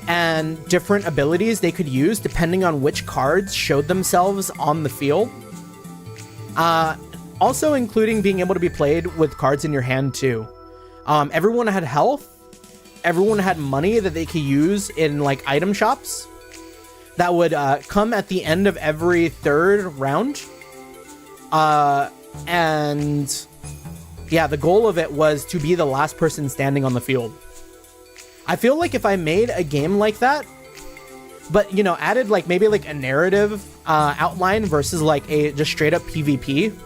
and different abilities they could use depending on which cards showed themselves on the field. Also including being able to be played with cards in your hand too. Everyone had health. Everyone had money that they could use in like item shops that would come at the end of every third round. And yeah, the goal of it was to be the last person standing on the field. I feel like if I made a game like that, but you know, added like maybe like a narrative outline versus like a just straight up PvP,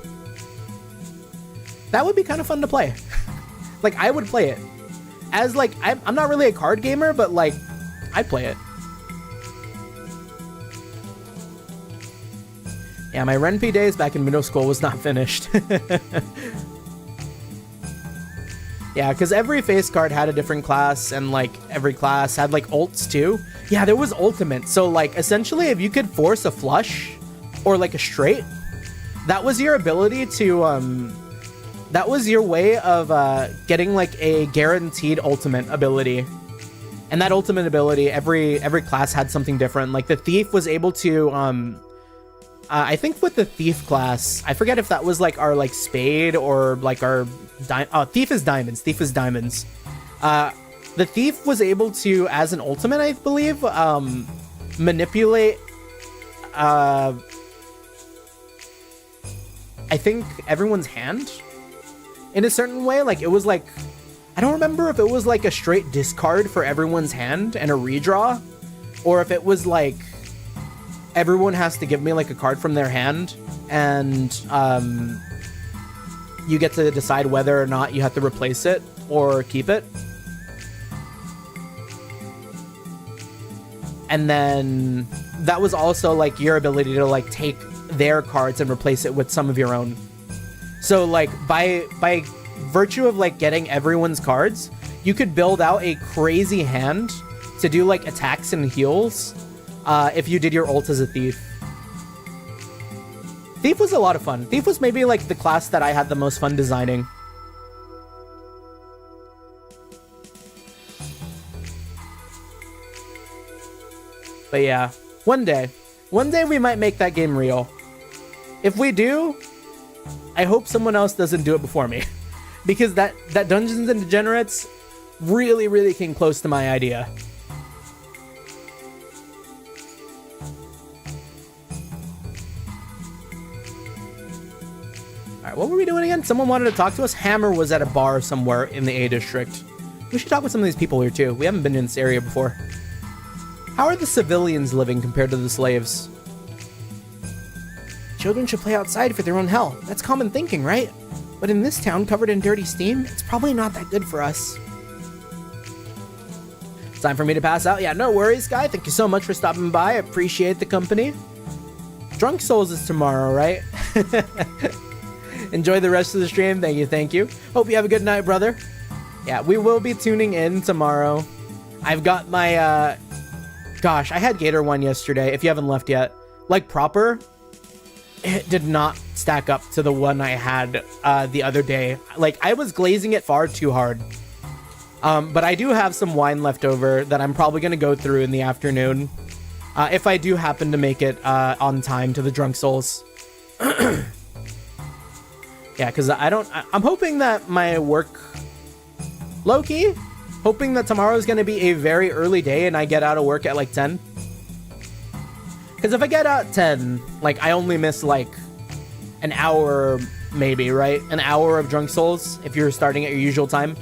that would be kind of fun to play. Like I would play it as like, I'm not really a card gamer, but like I'd play it. Yeah, my Ren'Py days back in middle school was not finished. Yeah, because every face card had a different class, and like every class had like ults too. Yeah, there was ultimate. So like essentially if you could force a flush or like a straight, that was your ability to that was your way of getting like a guaranteed ultimate ability. And that ultimate ability, every class had something different. Like the thief was able to I think with the thief class, I forget if that was like our like spade or like our thief is diamonds. Thief is diamonds. The thief was able to, as an ultimate, I believe, manipulate. I think everyone's hand in a certain way. Like it was like, I don't remember if it was like a straight discard for everyone's hand and a redraw, or if it was like everyone has to give me like a card from their hand, and you get to decide whether or not you have to replace it or keep it. And then that was also like your ability to like take their cards and replace it with some of your own. So like by virtue of like getting everyone's cards, you could build out a crazy hand to do like attacks and heals if you did your ult as a thief. Thief was a lot of fun. Thief was maybe like the class that I had the most fun designing. But yeah, one day we might make that game real. If we do, I hope someone else doesn't do it before me. Because that Dungeons and Degenerates really, really came close to my idea. Alright, what were we doing again? Someone wanted to talk to us? Hammer was at a bar somewhere in the A district. We should talk with some of these people here too. We haven't been in this area before. How are the civilians living compared to the slaves? Children should play outside for their own health. That's common thinking, right? But in this town covered in dirty steam, it's probably not that good for us. Time for me to pass out? Yeah, no worries, guy. Thank you so much for stopping by. I appreciate the company. Drunk Souls is tomorrow, right? Enjoy the rest of the stream. Thank you. Hope you have a good night, brother. Yeah, we will be tuning in tomorrow. I've got my, gosh, I had Gator 1 yesterday, if you haven't left yet. Like, proper, it did not stack up to the one I had the other day. Like, I was glazing it far too hard. But I do have some wine left over that I'm probably going to go through in the afternoon. If I do happen to make it on time to the Drunk Souls. Yeah, because I'm hoping that my work, low-key, hoping that tomorrow is going to be a very early day and I get out of work at like 10. Because if I get out at 10, like I only miss like an hour maybe, right? An hour of Drunk Souls if you're starting at your usual time.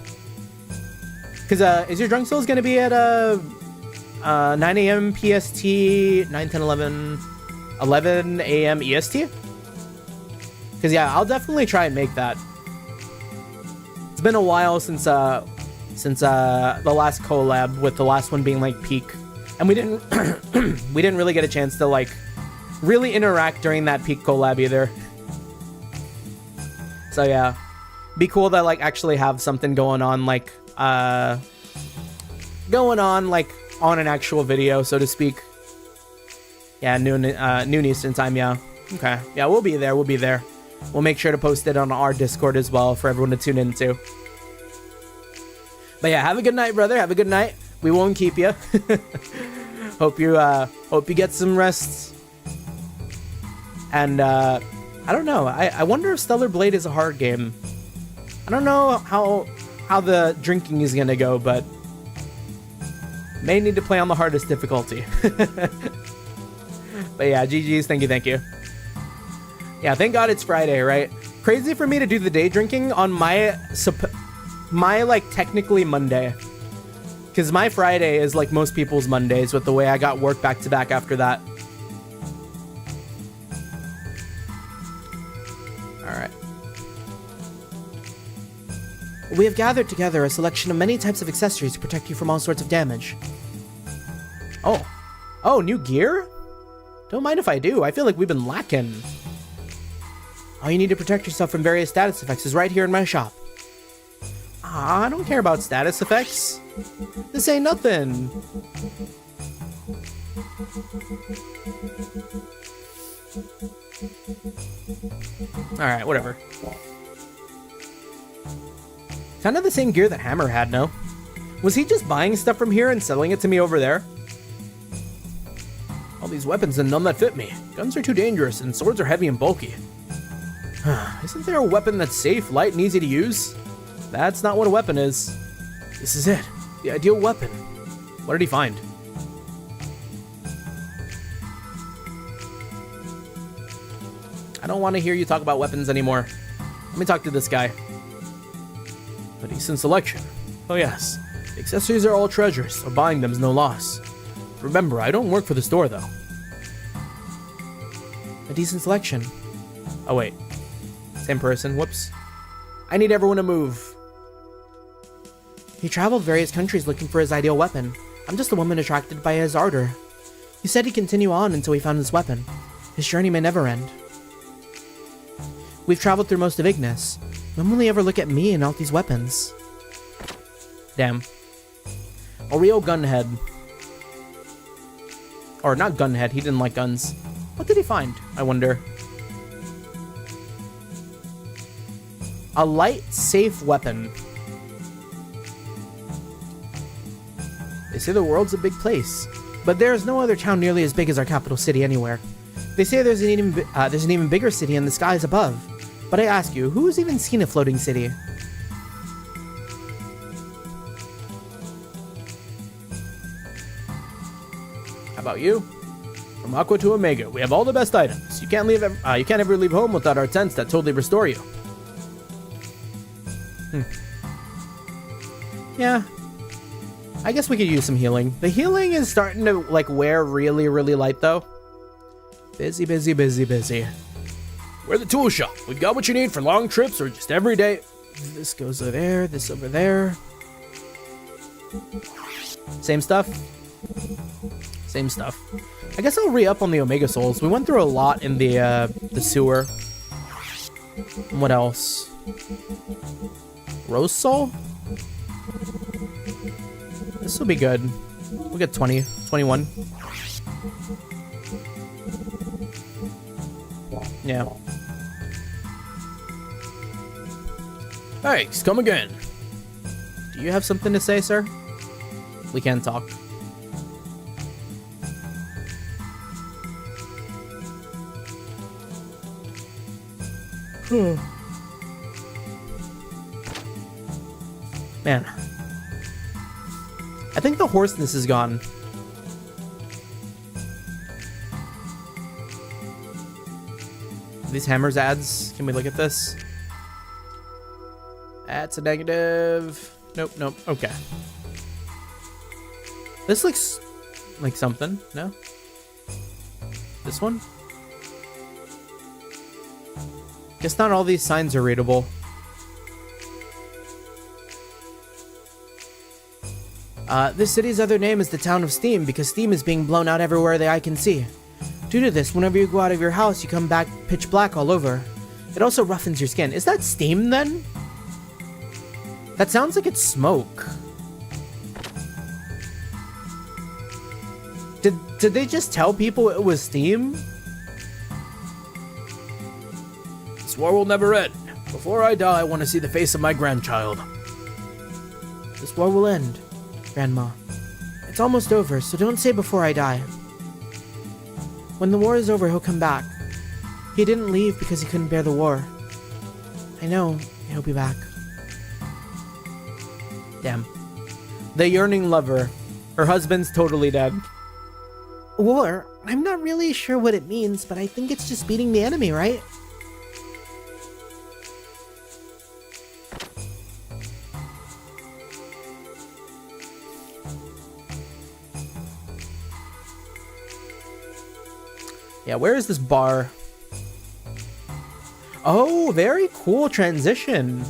Because is your Drunk Souls going to be at 9 a.m. PST, 9, 10, 11 a.m. EST? Because yeah, I'll definitely try and make that. It's been a while since the last collab, with the last one being like peak, and we didn't we didn't really get a chance to like really interact during that peak collab either. So yeah, be cool to like actually have something going on like on an actual video, so to speak. Yeah, noon Eastern time. Yeah. Okay. Yeah, we'll be there. We'll make sure to post it on our Discord as well for everyone to tune into. But yeah, have a good night, brother. Have a good night. We won't keep you. hope you get some rest. And I don't know. I wonder if Stellar Blade is a hard game. I don't know how the drinking is gonna go, but may need to play on the hardest difficulty. But yeah, GG's. Thank you. Yeah, thank God it's Friday, right? Crazy for me to do the day drinking on my like technically Monday, because my Friday is like most people's Mondays with the way I got work back to back after that. All right. We have gathered together a selection of many types of accessories to protect you from all sorts of damage. Oh, new gear? Don't mind if I do. I feel like we've been lacking. All you need to protect yourself from various status effects is right here in my shop. I don't care about status effects. This ain't nothing. Alright, whatever. Kind of the same gear that Hammer had, no? Was he just buying stuff from here and selling it to me over there? All these weapons and none that fit me. Guns are too dangerous and swords are heavy and bulky. Isn't there a weapon that's safe, light, and easy to use? That's not what a weapon is. This is it. The ideal weapon. What did he find? I don't want to hear you talk about weapons anymore. Let me talk to this guy. A decent selection. Oh yes. The accessories are all treasures, so buying them is no loss. Remember, I don't work for the store, though. A decent selection. Oh, wait. Same person. Whoops. I need everyone to move. He traveled various countries looking for his ideal weapon. I'm just a woman attracted by his ardor. He said he'd continue on until he found his weapon. His journey may never end. We've traveled through most of Ignis. When will he ever look at me and all these weapons? Damn. A real gunhead. Or not gunhead, he didn't like guns. What did he find, I wonder? A light, safe weapon. They say the world's a big place, but there is no other town nearly as big as our capital city anywhere. They say there's an even bigger city in the skies above. But I ask you, who's even seen a floating city? How about you? From Aqua to Omega, we have all the best items. You can't ever leave home without our tents that totally restore you. Yeah. I guess we could use some healing. The healing is starting to like wear really, really light though. Busy. We're the tool shop. We've got what you need for long trips or just every day. This goes over there, this over there. Same stuff? Same stuff. I guess I'll re-up on the Omega Souls. We went through a lot in the sewer. What else? Rose Soul? This will be good. We'll get 20, 21. Yeah. Thanks, come again. Do you have something to say, sir? We can talk. Man. I think the hoarseness is gone. These hammers ads. Can we look at this? That's a negative. Nope. Okay. This looks like something. No? This one? Guess not all these signs are readable. This city's other name is the Town of Steam because steam is being blown out everywhere the eye can see. Due to this, whenever you go out of your house, you come back pitch black all over. It also roughens your skin. Is that steam then? That sounds like it's smoke. Did they just tell people it was steam? This war will never end. Before I die, I want to see the face of my grandchild. This war will end, Grandma. It's almost over, so don't say before I die. When the war is over, he'll come back. He didn't leave because he couldn't bear the war. I know, he'll be back. Damn. The yearning lover. Her husband's totally dead. War? I'm not really sure what it means, but I think it's just beating the enemy, right? Yeah, where is this bar? Oh, very cool transition.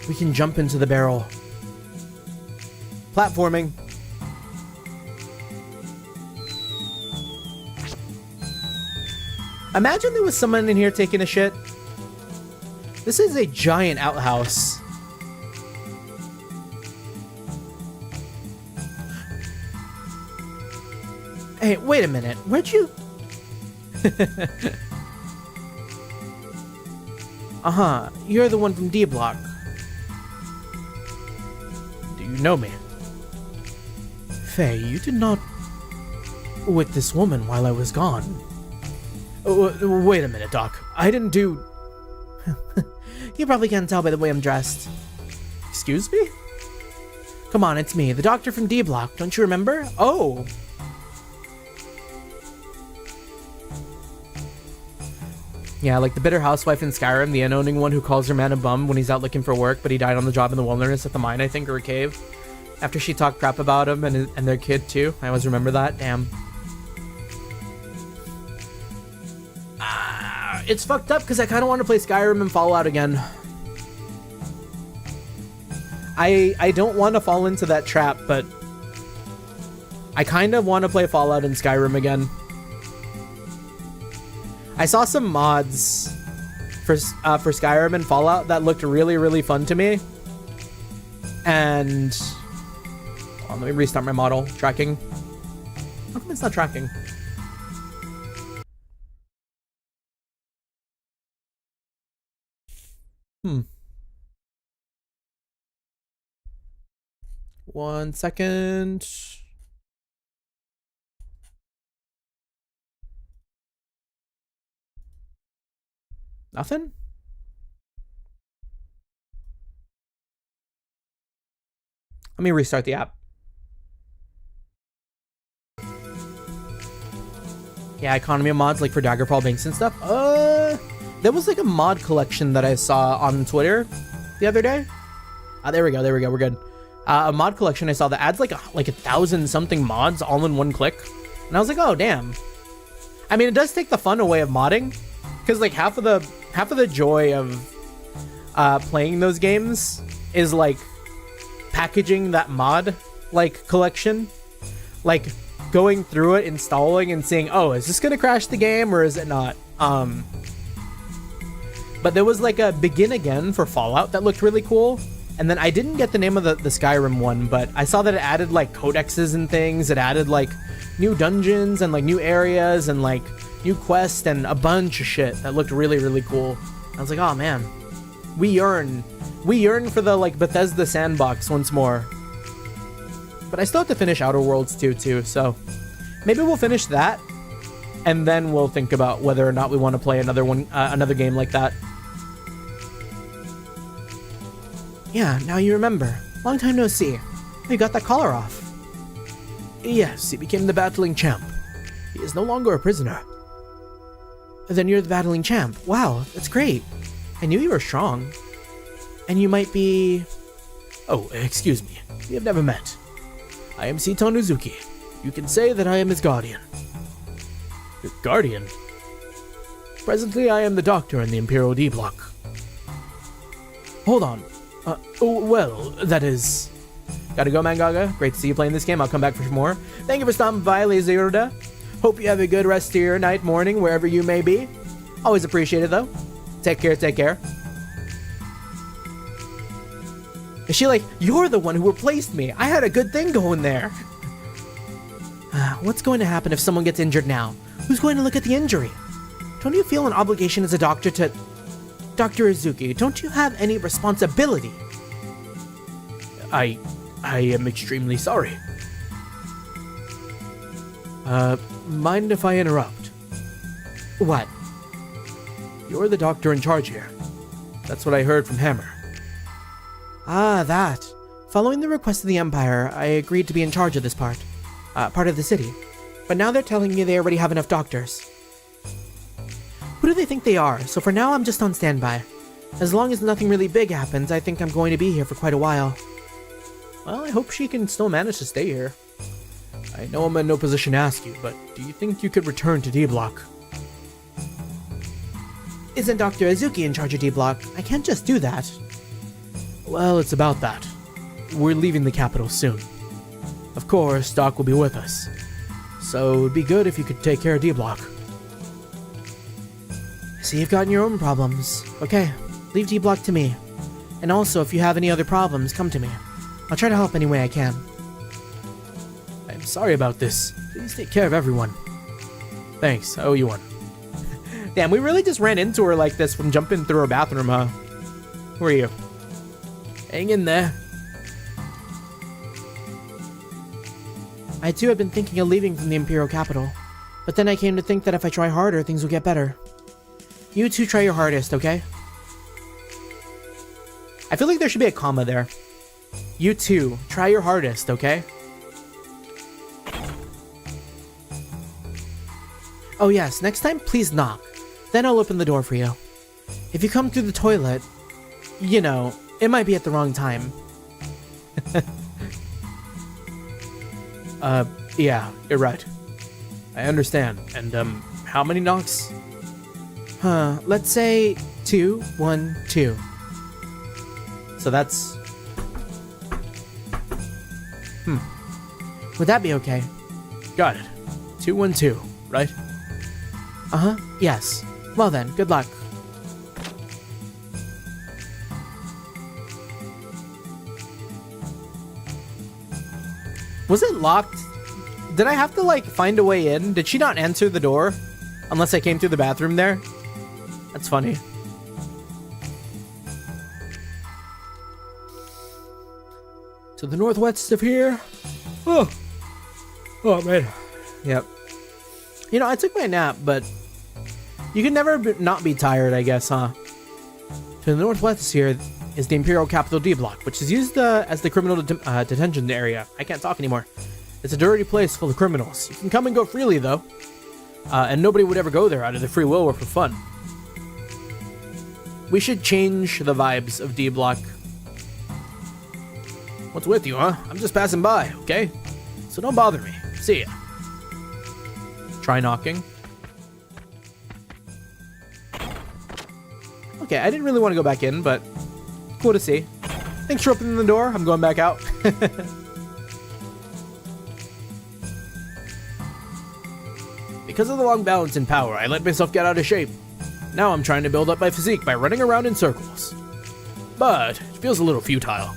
We can jump into the barrel. Platforming. Imagine there was someone in here taking a shit. This is a giant outhouse. Hey, wait a minute. Where'd you... Uh-huh. You're the one from D Block. Do you know me? Faye, you did not... with this woman while I was gone. Wait a minute, Doc. I didn't do... You probably can't tell by the way I'm dressed. Excuse me? Come on, it's me, the doctor from D Block. Don't you remember? Oh. Yeah, like the bitter housewife in Skyrim, the Xeno-ing one who calls her man a bum when he's out looking for work, but he died on the job in the wilderness at the mine, I think, or a cave. After she talked crap about him and their kid, too. I always remember that. Damn. It's fucked up because I kind of want to play Skyrim and Fallout again. I don't want to fall into that trap, but I kind of want to play Fallout and Skyrim again. I saw some mods for Skyrim and Fallout that looked really, really fun to me. And hold on, let me restart my model tracking. How come it's not tracking? One second. Nothing? Let me restart the app. Yeah, economy mods like for Daggerfall banks and stuff. There was like a mod collection that I saw on Twitter the other day. There we go, we're good. A mod collection I saw that adds like a 1,000 something mods all in one click. And I was like, oh damn. I mean, it does take the fun away of modding, because like half of the joy of playing those games is like packaging that mod like collection, like going through it, installing and seeing, oh, is this gonna crash the game or is it not? But there was like a begin again for Fallout that looked really cool. And then I didn't get the name of the Skyrim one, but I saw that it added like codexes and things. It added like new dungeons and like new areas and like new quests and a bunch of shit that looked really, really cool. I was like, oh man, we yearn for the like Bethesda sandbox once more. But I still have to finish Outer Worlds 2 too, so maybe we'll finish that and then we'll think about whether or not we want to play another one, another game like that. Yeah, now you remember. Long time no see. You got that collar off. Yes, he became the battling champ. He is no longer a prisoner. Then you're the battling champ. Wow, that's great. I knew you were strong. And you might be... Oh, excuse me. We have never met. I am Seton Uzuki. You can say that I am his guardian. Your guardian? Presently, I am the doctor in the Imperial D Block. Hold on. Well, that is... Gotta go, Mangaga. Great to see you playing this game. I'll come back for some more. Thank you for stopping by, Lazy Urda. Hope you have a good rest of your night, morning, wherever you may be. Always appreciate it, though. Take care, take care. Is she like, you're the one who replaced me. I had a good thing going there. What's going to happen if someone gets injured now? Who's going to look at the injury? Don't you feel an obligation as a doctor to... Dr. Izuki, don't you have any responsibility? I am extremely sorry. Mind if I interrupt? What? You're the doctor in charge here. That's what I heard from Hammer. Ah, that. Following the request of the Empire, I agreed to be in charge of this part of the city. But now they're telling me they already have enough doctors. Who do they think they are? So for now, I'm just on standby. As long as nothing really big happens, I think I'm going to be here for quite a while. Well, I hope she can still manage to stay here. I know I'm in no position to ask you, but do you think you could return to D-Block? Isn't Dr. Izuki in charge of D-Block? I can't just do that. Well, it's about that. We're leaving the capital soon. Of course, Doc will be with us. So it'd be good if you could take care of D-Block. So you've gotten your own problems. Okay, leave D-Block to me. And also, if you have any other problems, come to me. I'll try to help any way I can. I'm sorry about this. Please take care of everyone. Thanks, I owe you one. Damn, we really just ran into her like this from jumping through her bathroom, huh? Who are you? Hang in there. I too had been thinking of leaving from the Imperial capital, but then I came to think that if I try harder, things will get better. You two try your hardest, okay? I feel like there should be a comma there. You two, try your hardest, okay? Oh yes, next time please knock. Then I'll open the door for you. If you come through the toilet, you know, it might be at the wrong time. Yeah, you're right. I understand. And, how many knocks? Let's say 2, 1, 2. So that's... Would that be okay? Got it. 212, right? Uh-huh, yes. Well then, good luck. Was it locked? Did I have to, like, find a way in? Did she not answer the door? Unless I came through the bathroom there? That's funny. To the northwest of here? Oh man. Yep. You know, I took my nap, but you can never not be tired, I guess, huh? To the northwest here is the Imperial Capital D-Block, which is used as the criminal detention area. I can't talk anymore. It's a dirty place full of criminals. You can come and go freely, though. And nobody would ever go there out of their free will or for fun. We should change the vibes of D-Block. What's with you, huh? I'm just passing by, okay? So don't bother me. See ya. Try knocking. Okay, I didn't really want to go back in, but cool to see. Thanks for opening the door. I'm going back out. Because of the long balance in power, I let myself get out of shape. Now I'm trying to build up my physique by running around in circles. But it feels a little futile.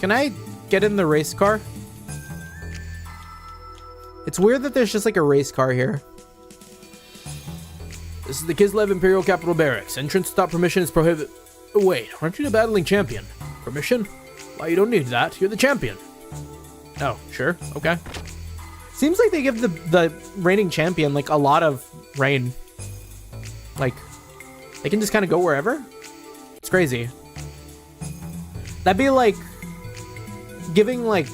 Can I get in the race car? It's weird that there's just like a race car here. This is the Kislev Imperial Capital Barracks. Entrance without permission is prohibited. Wait, aren't you the battling champion? Permission? Why, you don't need that. You're the champion. Oh, sure. Okay. Seems like they give the reigning champion like a lot of reign. Like, they can just kind of go wherever. It's crazy. That'd be like giving like,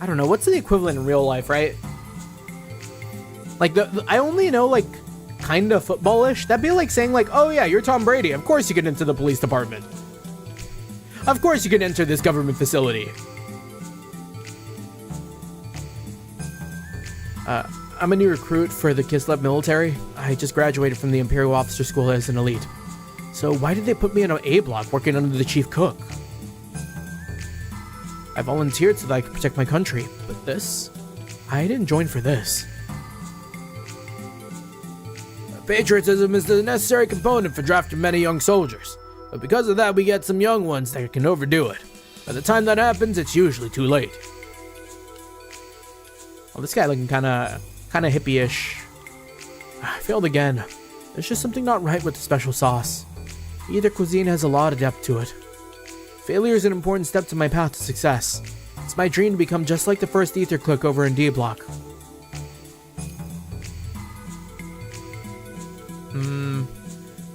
I don't know, what's the equivalent in real life, right? Like I only know like kind of footballish. That'd be like saying like, oh yeah, you're Tom Brady. Of course you can enter the police department. Of course you can enter this government facility. I'm a new recruit for the Kislev military. I just graduated from the Imperial Officer School as an elite. So why did they put me in an A block working under the chief cook? I volunteered so that I could protect my country, but this? I didn't join for this. Patriotism is the necessary component for drafting many young soldiers, but because of that we get some young ones that can overdo it. By the time that happens, it's usually too late. Well, this guy looking kind of hippie-ish. I failed again. There's just something not right with the special sauce. Either cuisine has a lot of depth to it. Failure is an important step to my path to success. It's my dream to become just like the first ether click over in D block.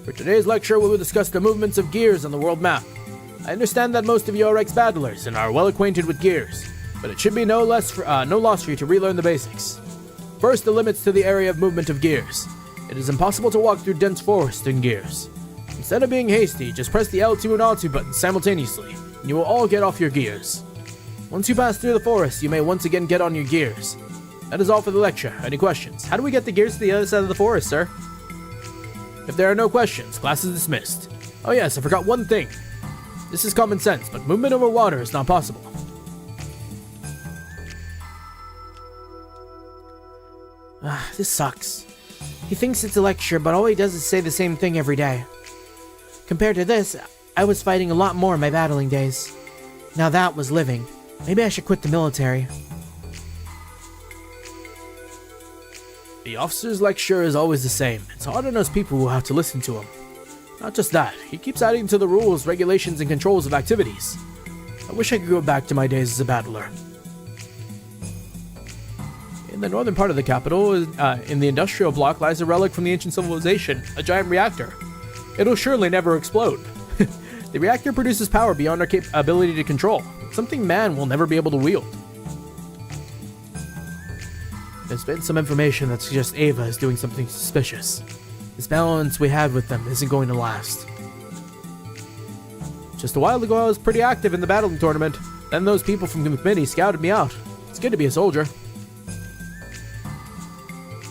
For today's lecture, we will discuss the movements of gears on the world map. I understand that most of you are ex-battlers and are well acquainted with gears, but it should be no loss for you to relearn the basics. First, the limits to the area of movement of gears. It is impossible to walk through dense forest in gears. Instead of being hasty, just press the L2 and R2 buttons simultaneously, and you will all get off your gears. Once you pass through the forest, you may once again get on your gears. That is all for the lecture. Any questions? How do we get the gears to the other side of the forest, sir? If there are no questions, class is dismissed. Oh yes, I forgot one thing. This is common sense, but movement over water is not possible. This sucks. He thinks it's a lecture, but all he does is say the same thing every day. Compared to this, I was fighting a lot more in my battling days. Now that was living. Maybe I should quit the military. The officer's lecture is always the same. It's hard on us people who have to listen to him. Not just that, he keeps adding to the rules, regulations, and controls of activities. I wish I could go back to my days as a battler. In the northern part of the capital, in the industrial block, lies a relic from the ancient civilization, a giant reactor. It'll surely never explode. The reactor produces power beyond our ability to control, something man will never be able to wield. There's been some information that suggests Ava is doing something suspicious. This balance we had with them isn't going to last. Just a while ago I was pretty active in the battling tournament, then those people from the committee scouted me out. It's good to be a soldier.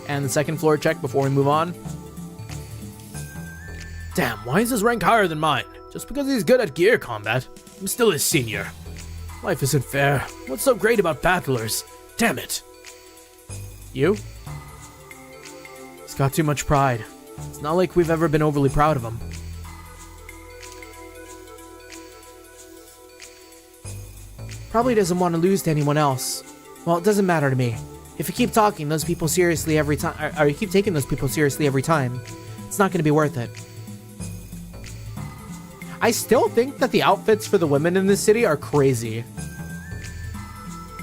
And the second floor check before we move on. Damn, why is his rank higher than mine? Just because he's good at gear combat, I'm still his senior. Life isn't fair. What's so great about battlers? Damn it. You? He's got too much pride. It's not like we've ever been overly proud of him. Probably doesn't want to lose to anyone else. Well, it doesn't matter to me. If you keep talking those people seriously every time, or you keep taking those people seriously every time, it's not going to be worth it. I still think that the outfits for the women in this city are crazy.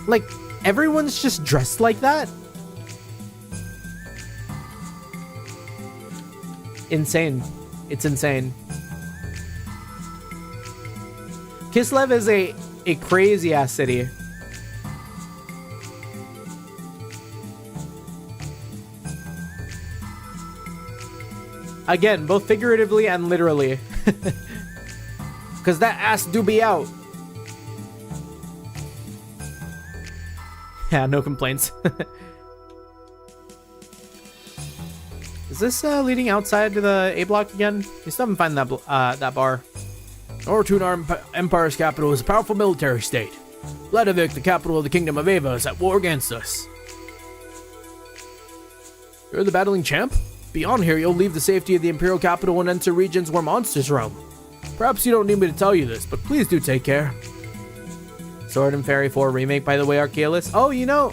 Like, everyone's just dressed like that. Insane. It's insane. Kislev is a crazy ass city. Again, both figuratively and literally. Because that ass do be out. Yeah, no complaints. Is this leading outside to the A block again? We still haven't found that bar. Nortun Empire's capital is a powerful military state. Vladivik, the capital of the Kingdom of Ava, is at war against us. You're the battling champ? Beyond here, you'll leave the safety of the Imperial capital and enter regions where monsters roam. Perhaps you don't need me to tell you this, but please do take care. Sword and Fairy 4 remake, by the way, Archaeolus. Oh, you know,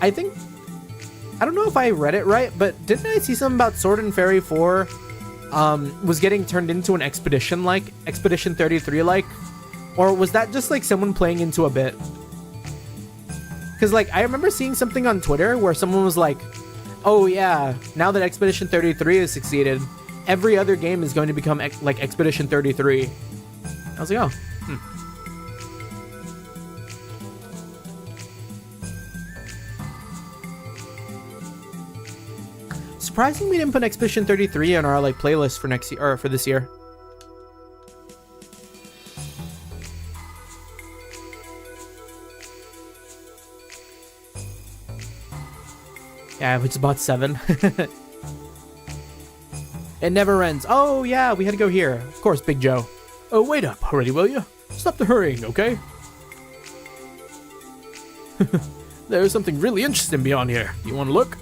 I don't know if I read it right, but didn't I see something about Sword and Fairy 4 was getting turned into an Expedition 33 like? Or was that just like someone playing into a bit? Because like, I remember seeing something on Twitter where someone was like, oh yeah, now that Expedition 33 has succeeded, every other game is going to become like Expedition 33. I was like, oh, Surprising we didn't put Expedition 33 on our like playlist for next year or for this year. Yeah, it's about 7. It never ends. Oh, yeah, we had to go here. Of course, Big Joe. Oh, wait up already, will you? Stop the hurrying, okay? There's something really interesting beyond here. You want to look?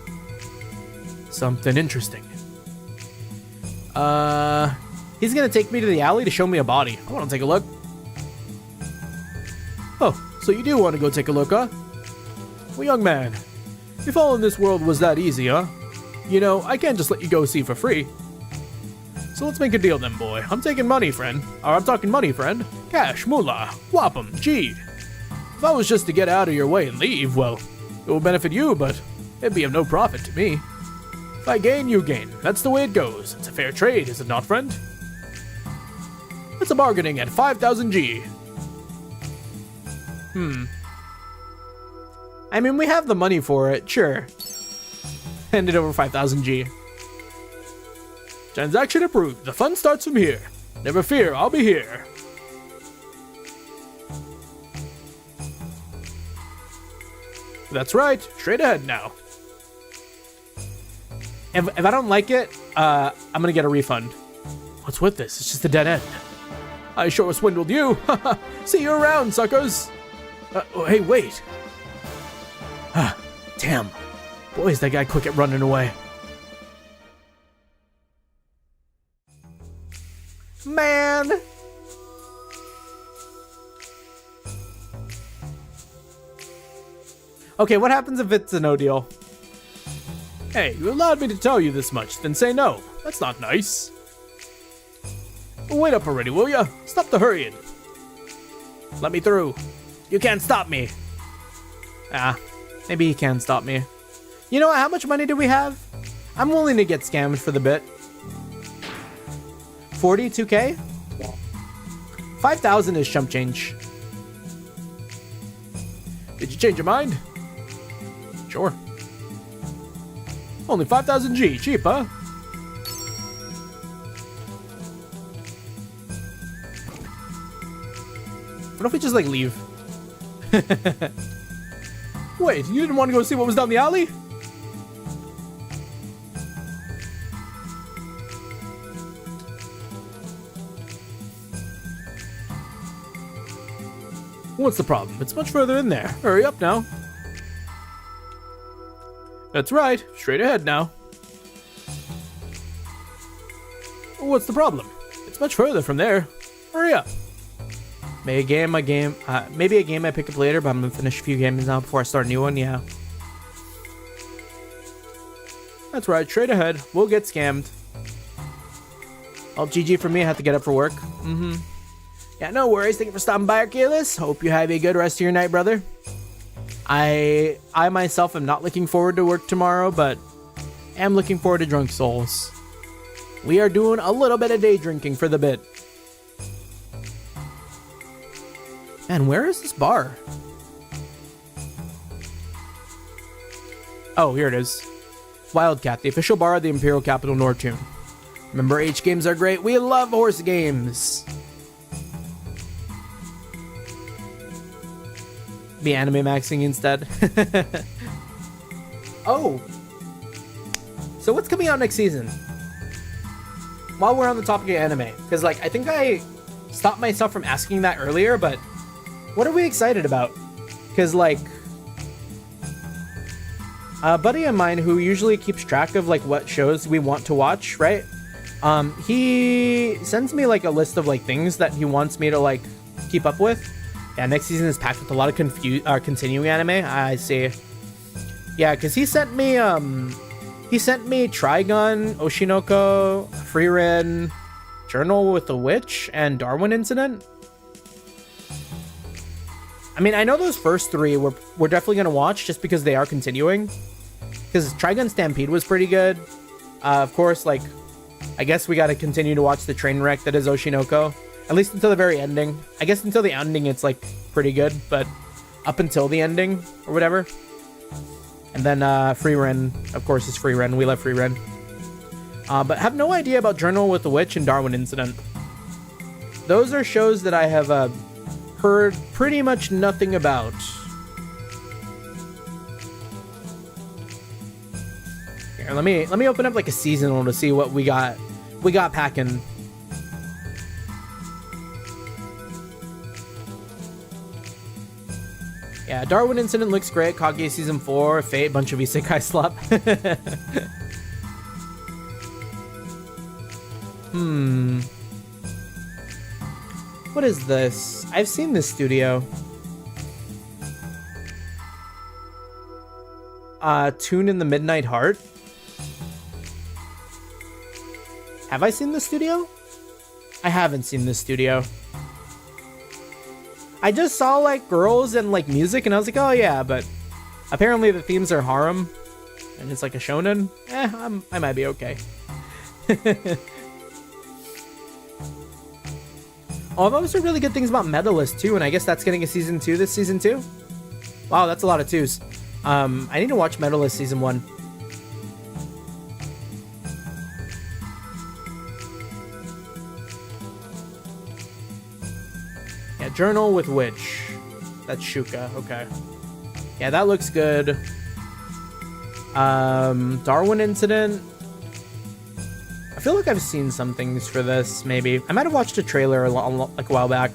Something interesting. He's gonna take me to the alley to show me a body. I want to take a look. Oh, so you do want to go take a look, huh? Well, young man, if all in this world was that easy, huh? You know, I can't just let you go see for free. So let's make a deal then, boy. I'm taking money, friend. Or I'm talking money, friend. Cash, moolah, whoppum, gee. If I was just to get out of your way and leave, well, it will benefit you, but it'd be of no profit to me. If I gain, you gain. That's the way it goes. It's a fair trade, is it not, friend? It's a bargaining at 5,000 G. I mean, we have the money for it, sure. Hand it over 5,000 G. Transaction approved. The fun starts from here. Never fear, I'll be here. That's right. Straight ahead now. If I don't like it, I'm gonna get a refund. What's with this? It's just a dead end. I sure swindled you. See you around, suckers. Hey, wait. Damn. Boy, is that guy quick at running away. Man! Okay, what happens if it's a no deal? Hey, you allowed me to tell you this much, then say no. That's not nice. Wait up already, will ya? Stop the hurrying. Let me through. You can't stop me. Maybe he can stop me. You know what? How much money do we have? I'm willing to get scammed for the bit. 42K? 5,000 is chump change. Did you change your mind? Sure. Only 5,000 G. Cheap, huh? What if we just, like, leave? Wait, you didn't want to go see what was down the alley? What's the problem? It's much further in there. Hurry up now. That's right. Straight ahead now. What's the problem? It's much further from there. Hurry up. Maybe a game I pick up later, but I'm gonna finish a few games now before I start a new one, yeah. That's right, straight ahead. We'll get scammed. Oh, GG for me, I have to get up for work. Yeah, no worries. Thank you for stopping by, Archelaus. Hope you have a good rest of your night, brother. I myself am not looking forward to work tomorrow, but am looking forward to Drunk Souls. We are doing a little bit of day drinking for the bit. Man, where is this bar? Oh, here it is. Wildcat, the official bar of the Imperial Capital Nortune. Remember, H games are great. We love horse games. Be anime maxing instead. Oh. So what's coming out next season? While we're on the topic of anime, because like I think I stopped myself from asking that earlier, but what are we excited about? Because like a buddy of mine who usually keeps track of like what shows we want to watch, right? He sends me like a list of like things that he wants me to like keep up with. Yeah, next season is packed with a lot of continuing anime. I see. Yeah, because he sent me Trigun, Oshinoko, Frieren, Journal with the Witch, and Darwin Incident. I mean, I know those first three we're definitely gonna watch just because they are continuing. Because Trigun Stampede was pretty good. Of course, like I guess we got to continue to watch the train wreck that is Oshinoko. At least until the very ending. I guess until the ending it's like pretty good, but up until the ending or whatever. And then Frieren, of course, is Frieren. We love Frieren. But have no idea about Journal with the Witch and Darwin Incident. Those are shows that I have heard pretty much nothing about. Here, let me open up like a seasonal to see what we got we got packing. Yeah, Darwin Incident looks great. Kage Season 4, Fate, bunch of isekai slop. What is this? I've seen this studio. Tune in the Midnight Heart. Have I seen this studio? I haven't seen this studio. I just saw like girls and like music and I was like, oh yeah, but apparently the themes are harem and it's like a shonen. I might be okay. Oh, those are really good things about Medalist too, and I guess that's getting a season 2 this season too. Wow, that's a lot of 2s. I need to watch Medalist season 1. Yeah, Journal with Witch. That's Shuka, okay. Yeah, that looks good. Darwin Incident. I feel like I've seen some things for this, maybe. I might have watched a trailer like a while back.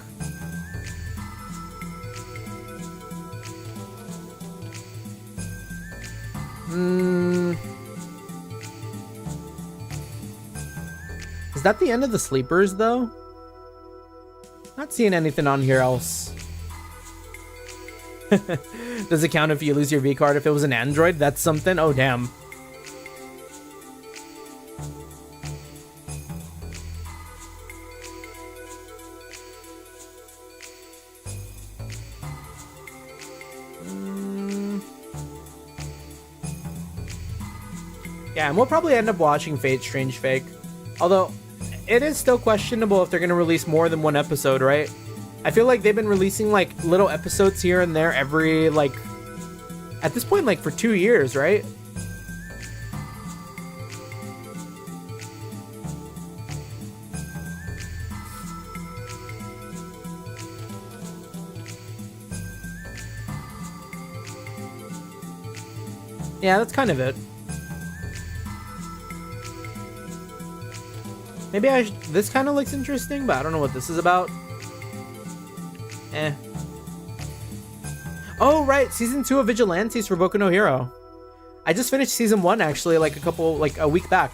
Is that the end of the sleepers, though? Not seeing anything on here else. Does it count if you lose your V card if it was an Android? That's something? Oh, damn. Yeah, and we'll probably end up watching Fate Strange Fake. Although, it is still questionable if they're going to release more than one episode, right? I feel like they've been releasing, like, little episodes here and there every, like... At this point, like, for 2 years, right? Yeah, that's kind of it. Maybe this kind of looks interesting, but I don't know what this is about. Oh, right. Season 2 of Vigilantes for Boku no Hero. I just finished season 1, actually, like a week back.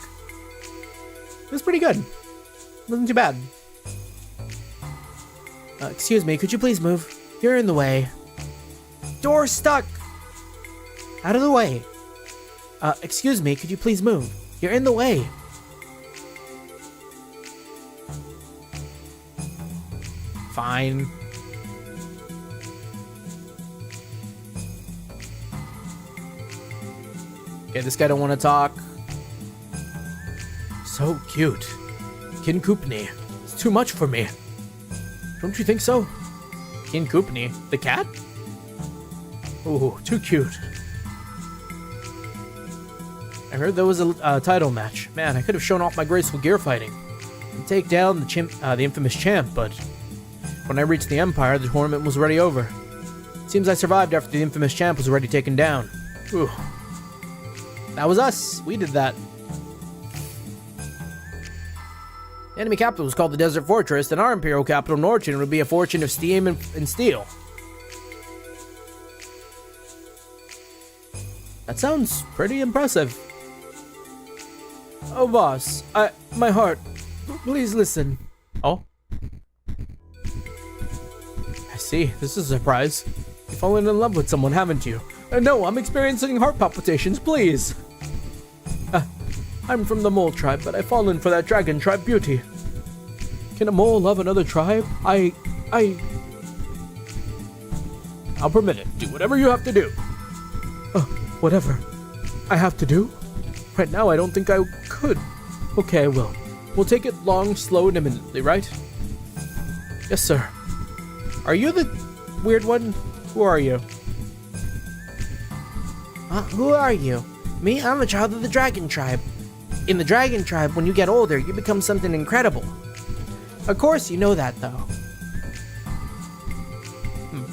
It was pretty good. Wasn't too bad. Excuse me, could you please move? You're in the way. Door stuck! Out of the way. Excuse me, could you please move? You're in the way. Fine. Okay, this guy don't want to talk. So cute. Kinkupni. It's too much for me. Don't you think so? Kinkupni? The cat? Ooh, too cute. I heard there was a title match. Man, I could have shown off my graceful gear fighting and take down the infamous champ, but when I reached the Empire, the tournament was already over. Seems I survived after the infamous champ was already taken down. Ooh. That was us. We did that. The enemy capital was called the Desert Fortress, and our imperial capital, Norton, would be a fortune of steam and steel. That sounds pretty impressive. Oh, boss, my heart, please listen. Oh? I see. This is a surprise. You've fallen in love with someone, haven't you? No, I'm experiencing heart palpitations, please. I'm from the mole tribe, but I've fallen for that dragon tribe beauty. Can a mole love another tribe? I'll permit it. Do whatever you have to do. Whatever I have to do? Right now, I don't think I could. Okay, I will. We'll take it long, slow, and imminently, right? Yes, sir. Are you the weird one? Who are you? Who are you? Me? I'm a child of the dragon tribe. In the dragon tribe, when you get older, you become something incredible. Of course, you know that, though.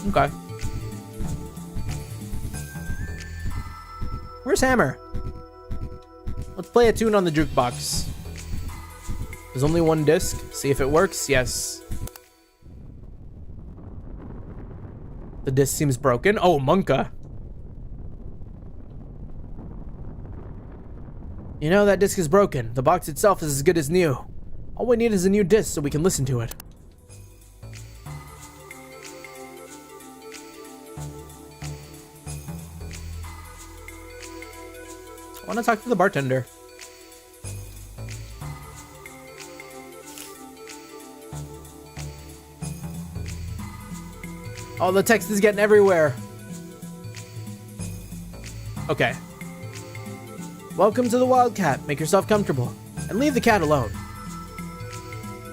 Okay. Where's Hammer? Let's play a tune on the jukebox. There's only one disc. See if it works. Yes. The disc seems broken. Oh, Monka. You know, that disc is broken. The box itself is as good as new. All we need is a new disc so we can listen to it. I want to talk to the bartender. Oh, the text is getting everywhere. Okay. Welcome to the Wildcat. Make yourself comfortable. And leave the cat alone.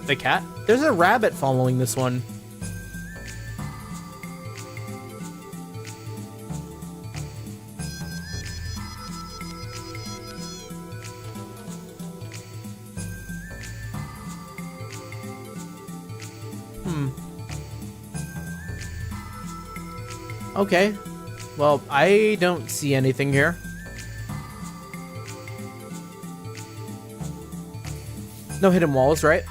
The cat? There's a rabbit following this one. Okay. Well, I don't see anything here. No hidden walls, right?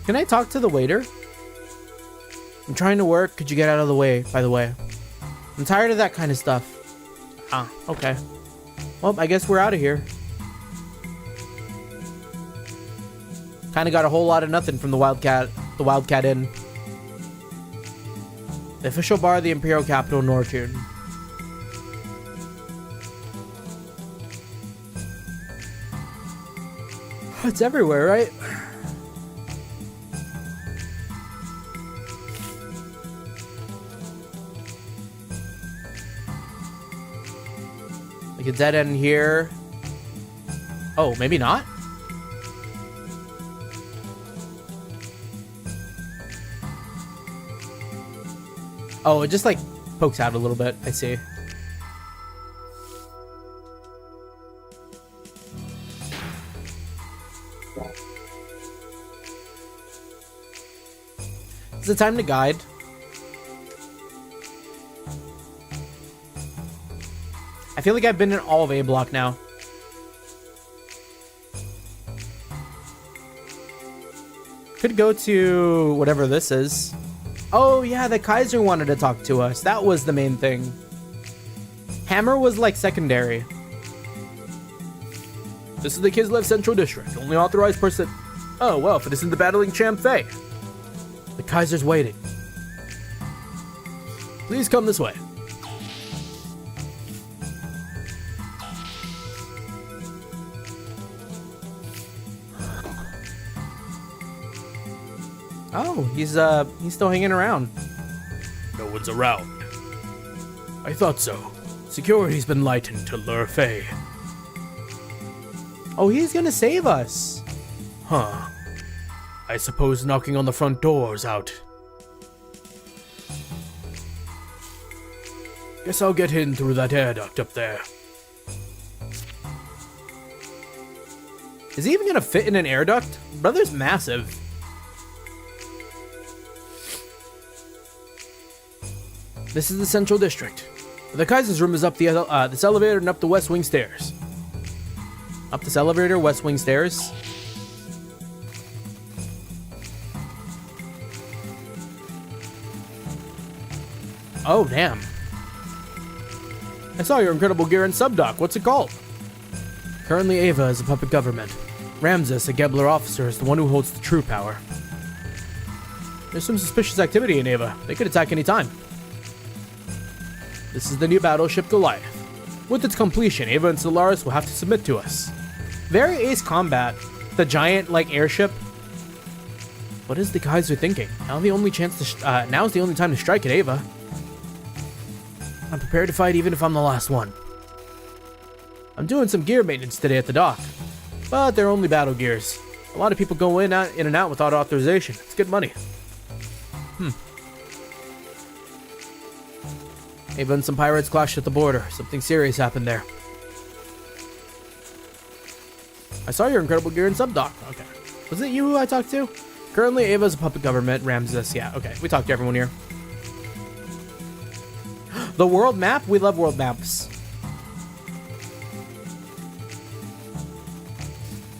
Can I talk to the waiter? I'm trying to work. Could you get out of the way, by the way? I'm tired of that kind of stuff. Ah, okay. Well, I guess we're out of here. Kind of got a whole lot of nothing from the Wildcat Inn. The official bar of the Imperial Capital, Nortune. It's everywhere, right? Like a dead end here. Oh, maybe not? Oh, it just like pokes out a little bit. I see. Is it time to guide? I feel like I've been in all of A block now. Could go to whatever this is. Oh yeah, the Kaiser wanted to talk to us. That was the main thing. Hammer was like secondary. This is the Kislev Central District. Only authorized person. Oh well, if it isn't the battling champ Faye. The Kaiser's waiting. Please come this way. Oh, he's still hanging around. No one's around. I thought so. Security's been lightened to lure Faye. Oh, he's gonna save us. Huh. I suppose knocking on the front door's out. Guess I'll get in through that air duct up there. Is he even gonna fit in an air duct? Brother's massive. This is the Central District. The Kaiser's room is up this elevator and up the West Wing stairs. Up this elevator, West Wing stairs. Oh, damn. I saw your incredible gear in Subdoc. What's it called? Currently, Ava is a puppet government. Ramses, a Gebler officer, is the one who holds the true power. There's some suspicious activity in Ava. They could attack any time. This is the new battleship Goliath. With its completion, Ava and Solaris will have to submit to us. Very Ace Combat. The giant, like, airship. What is the Kaiser thinking? Now's the only time to strike at Ava. I'm prepared to fight even if I'm the last one. I'm doing some gear maintenance today at the dock. But they're only battle gears. A lot of people go in and out without authorization. It's good money. Ava and some pirates clashed at the border. Something serious happened there. I saw your incredible gear in Subdoc. Okay. Was it you who I talked to? Currently, Ava's a puppet government. Ramses, yeah, okay. We talked to everyone here. The world map? We love world maps.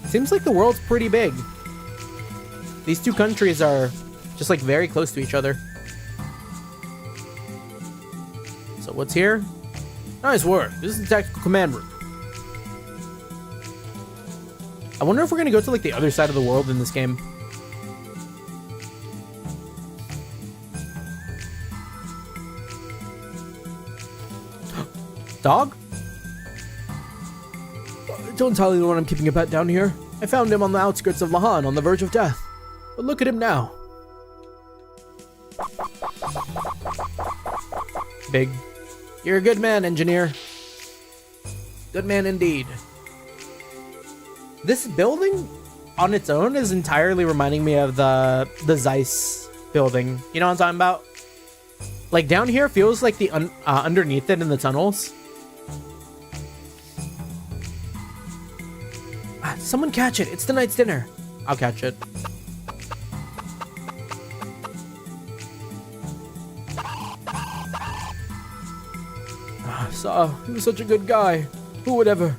Seems like the world's pretty big. These two countries are just like very close to each other. So what's here? Nice work. This is the tactical command room. I wonder if we're gonna go to like the other side of the world in this game. Dog? Don't tell anyone I'm keeping a pet down here. I found him on the outskirts of Lahan on the verge of death. But look at him now. Big. You're a good man, engineer. Good man indeed. This building on its own is entirely reminding me of the Zeiss building. You know what I'm talking about? Like down here feels like the underneath it in the tunnels. Someone catch it. It's tonight's dinner. I'll catch it. He was such a good guy. Who would ever?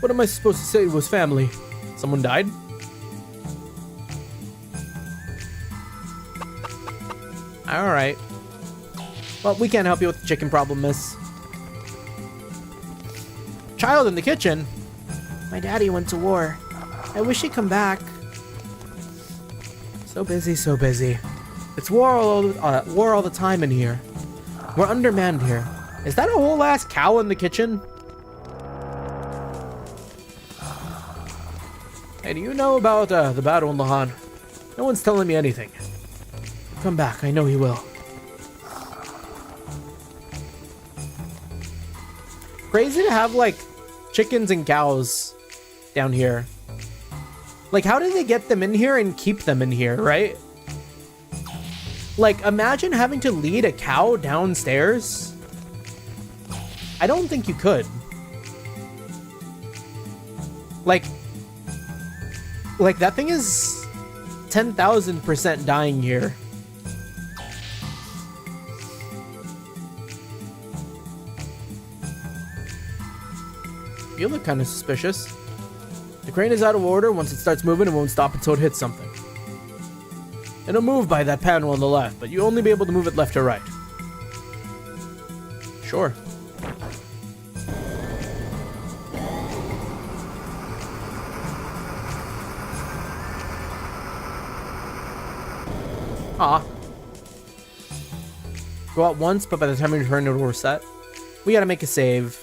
What am I supposed to say to his family? Someone died? Alright. Well, we can't help you with the chicken problem, miss. Child in the kitchen? My daddy went to war. I wish he'd come back. So busy, so busy. It's war all the time in here. We're undermanned here. Is that a whole ass cow in the kitchen? Hey, do you know about the battle in Lahan? No one's telling me anything. Come back, I know he will. Crazy to have like chickens and cows down here. Like, how did they get them in here and keep them in here, right? Like, imagine having to lead a cow downstairs. I don't think you could. Like that thing is 10,000% dying here. You look kind of suspicious. The crane is out of order. Once it starts moving, it won't stop until it hits something. It'll move by that panel on the left, but you'll only be able to move it left or right. Sure. Aw. Go out once, but by the time we return, it'll reset. We gotta make a save.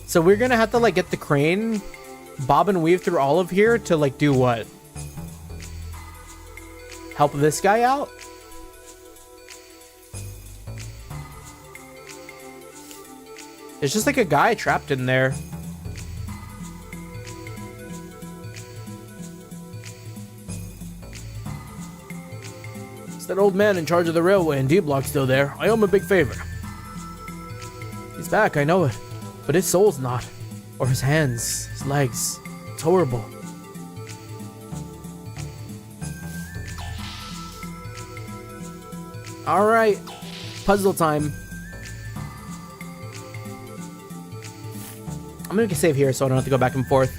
So we're gonna have to like get the crane, bob and weave through all of here to like do what? Help this guy out? There's just like a guy trapped in there. Is that old man in charge of the railway and D-Block still there? I owe him a big favor. He's back, I know it. But his soul's not. Or his hands, his legs. It's horrible. Alright. Puzzle time. I'm gonna make a save here so I don't have to go back and forth.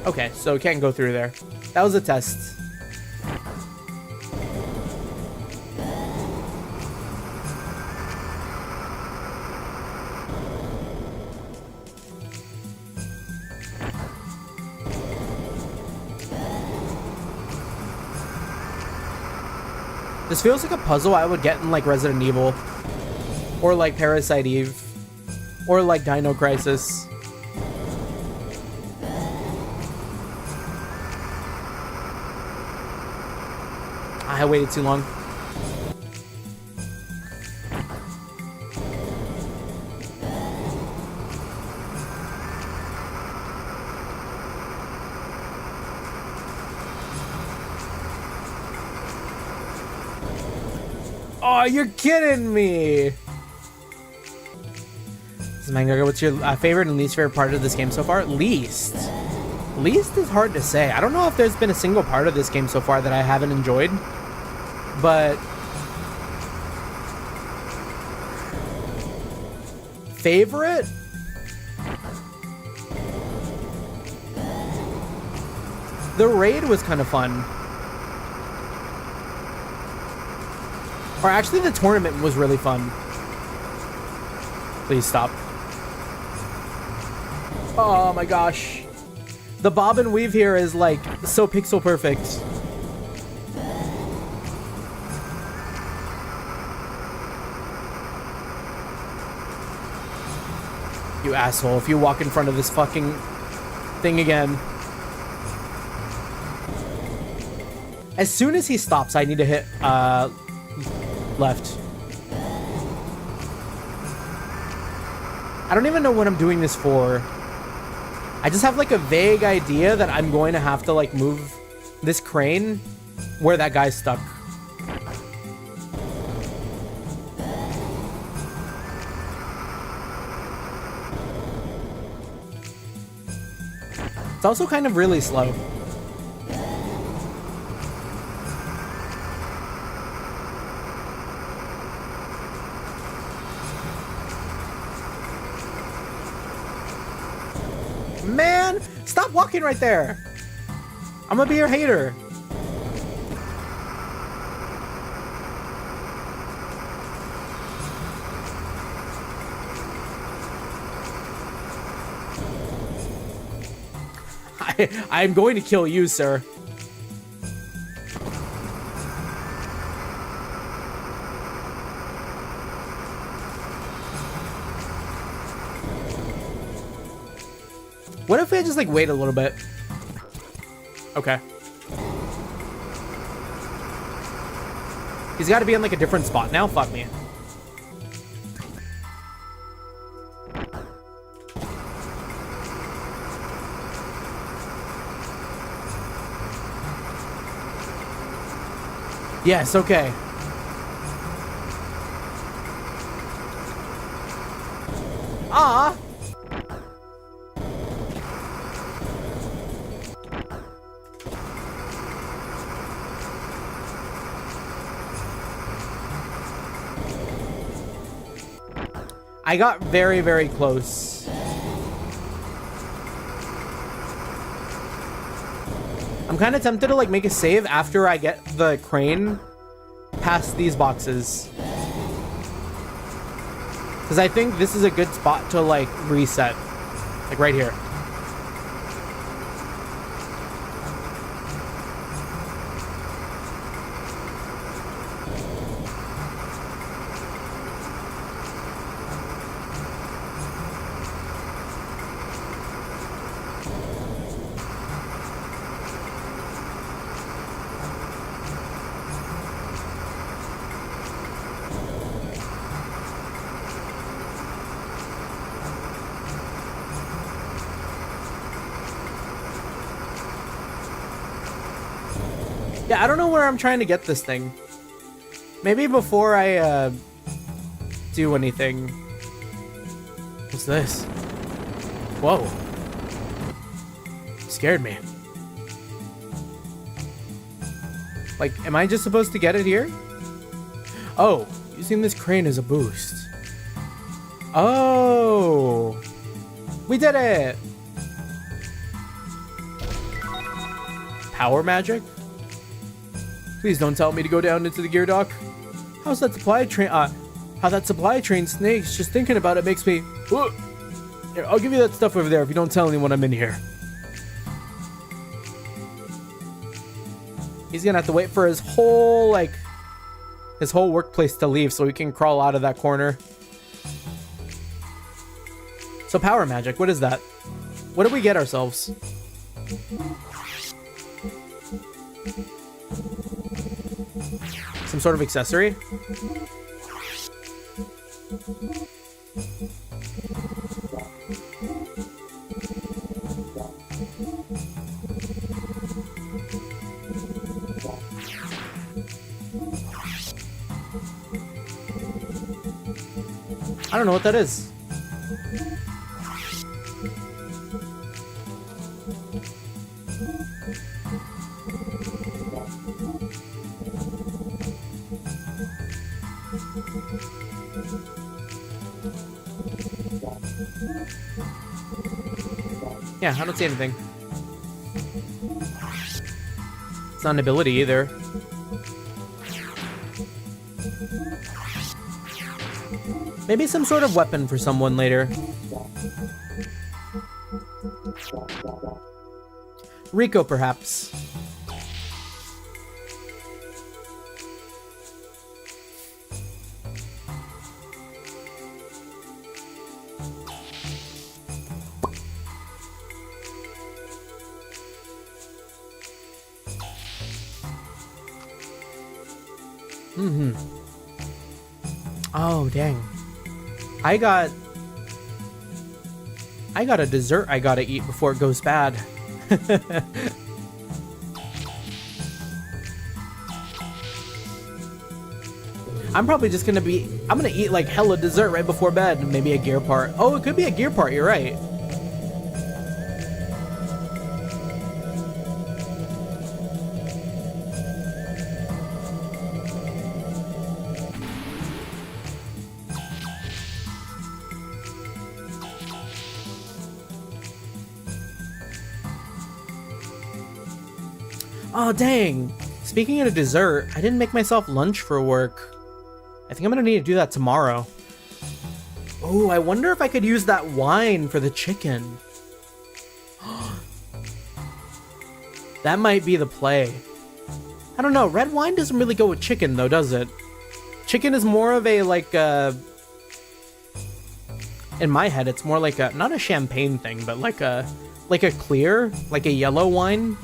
Okay, so can't go through there. That was a test. This feels like a puzzle I would get in like Resident Evil, or like Parasite Eve, or like Dino Crisis. I waited too long. Oh, you're kidding me. Mangaga, what's your favorite and least favorite part of this game so far? Least is hard to say. I don't know if there's been a single part of this game so far that I haven't enjoyed, but favorite? The raid was kind of fun. Or actually the tournament was really fun. Please stop. Oh my gosh. The bob and weave here is like so pixel perfect. You asshole, if you walk in front of this fucking thing again. As soon as he stops, I need to hit left. I don't even know what I'm doing this for. I just have like a vague idea that I'm going to have to like move this crane where that guy's stuck. It's also kind of really slow. Man, stop walking right there. I'm gonna be your hater. I'm going to kill you, sir. What if I just like wait a little bit? Okay. He's got to be in like a different spot now. Fuck me. Yes, okay. Ah. I got very, very close. I'm kind of tempted to like make a save after I get the crane past these boxes. Because I think this is a good spot to like reset. Like right here. Yeah, I don't know where I'm trying to get this thing. Maybe before I do anything. What's this? Whoa. Scared me. Like, am I just supposed to get it here? Oh, using this crane as a boost. Oh. We did it. Power magic? Please don't tell me to go down into the gear dock. How's that supply train? How that supply train snakes? Just thinking about it makes me. Here, I'll give you that stuff over there if you don't tell anyone I'm in here. He's gonna have to wait for his whole workplace to leave so he can crawl out of that corner. So power magic, what is that? What did we get ourselves? Some sort of accessory? I don't know what that is. Yeah, I don't see anything. It's not an ability either. Maybe some sort of weapon for someone later. Rico, perhaps. Oh, dang. I got a dessert I gotta eat before it goes bad. I'm probably just gonna eat like hella dessert right before bed. Maybe a gear part. Oh, it could be a gear part, you're right. Oh, dang. Speaking of dessert, I didn't make myself lunch for work. I think I'm gonna need to do that tomorrow. Oh, I wonder if I could use that wine for the chicken. That might be the play. I don't know, red wine doesn't really go with chicken though, does it? Chicken is more of a, like, in my head, it's more like not a champagne thing, but like a clear, like a yellow wine.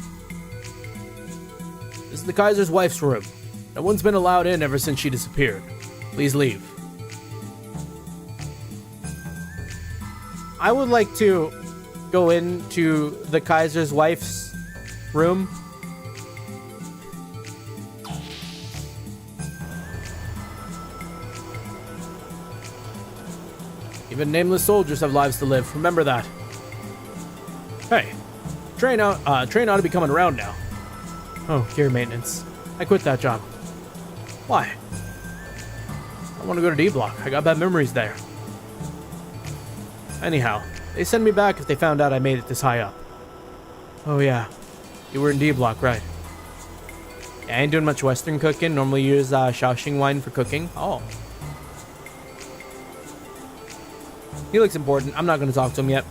This is the Kaiser's wife's room. No one's been allowed in ever since she disappeared. Please leave. I would like to go into the Kaiser's wife's room. Even nameless soldiers have lives to live. Remember that. Hey, train ought to be coming around now. Oh, gear maintenance. I quit that job. Why? I want to go to D Block. I got bad memories there. Anyhow, they send me back if they found out I made it this high up. Oh yeah, You were in D Block, right? yeah, I ain't doing much Western cooking. Normally use Shaoxing wine for cooking. Oh. He looks important. I'm not going to talk to him yet.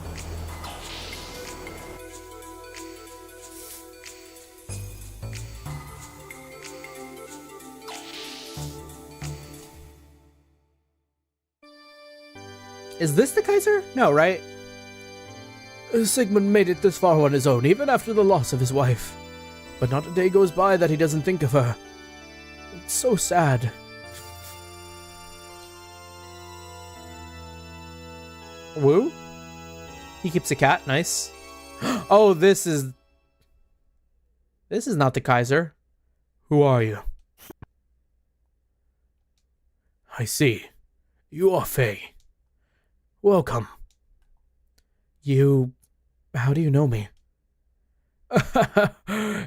Is this the Kaiser? No, right? Sigmund made it this far on his own, even after the loss of his wife. But not a day goes by that he doesn't think of her. It's so sad. Woo? He keeps a cat. Nice. Oh, this is not the Kaiser. Who are you? I see. You are Faye. Welcome. How do you know me?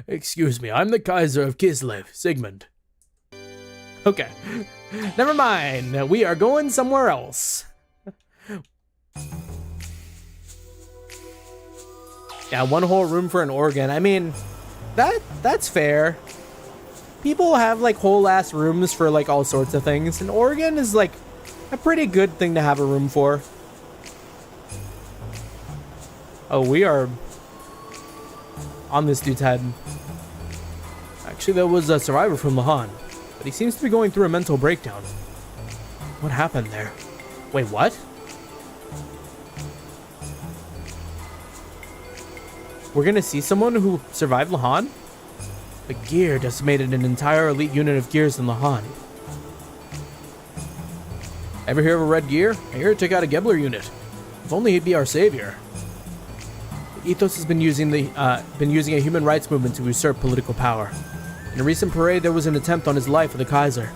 Excuse me, I'm the Kaiser of Kislev, Sigmund. Okay. Never mind. We are going somewhere else. Yeah, one whole room for an organ. I mean, that's fair. People have like whole ass rooms for like all sorts of things. An organ is like a pretty good thing to have a room for. Oh, we are on this dude's head. Actually, there was a survivor from Lahan, but he seems to be going through a mental breakdown. What happened there? Wait, what? We're gonna see someone who survived Lahan? The gear decimated an entire elite unit of gears in Lahan. Ever hear of a red gear? I hear it took out a Gebler unit. If only he'd be our savior. Ethos has been using a human rights movement to usurp political power. In a recent parade, there was an attempt on his life with the Kaiser.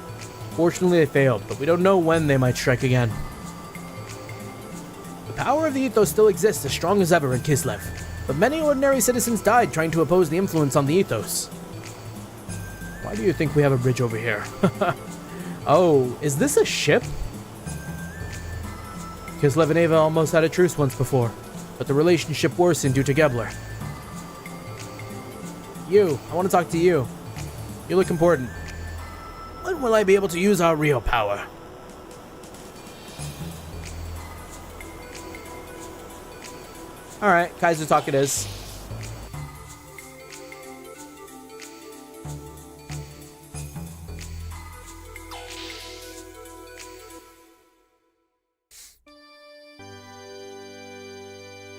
Fortunately, they failed, but we don't know when they might strike again. power of the ethos still exists as strong as ever in Kislev, but many ordinary citizens died trying to oppose the influence on the ethos. Why do you think we have a bridge over here? Oh, is this a ship? Kislev and Ava almost had a truce once before, but the relationship worsened due to Gebler. You, I want to talk to you. You look important. When will I be able to use our real power? All right, Kaiser talk it is.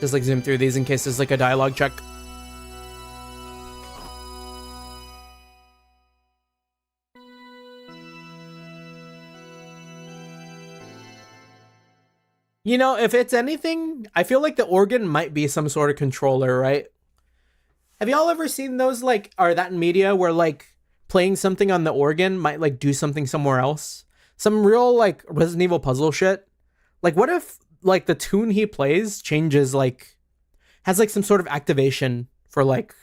Just like zoom through these in case there's like a dialogue check. You know, if it's anything, I feel like the organ might be some sort of controller, right? Have y'all ever seen those, like, or that in media where, like, playing something on the organ might, like, do something somewhere else? Some real, like, Resident Evil puzzle shit? Like, what if, like, the tune he plays changes, like, has, like, some sort of activation for, like,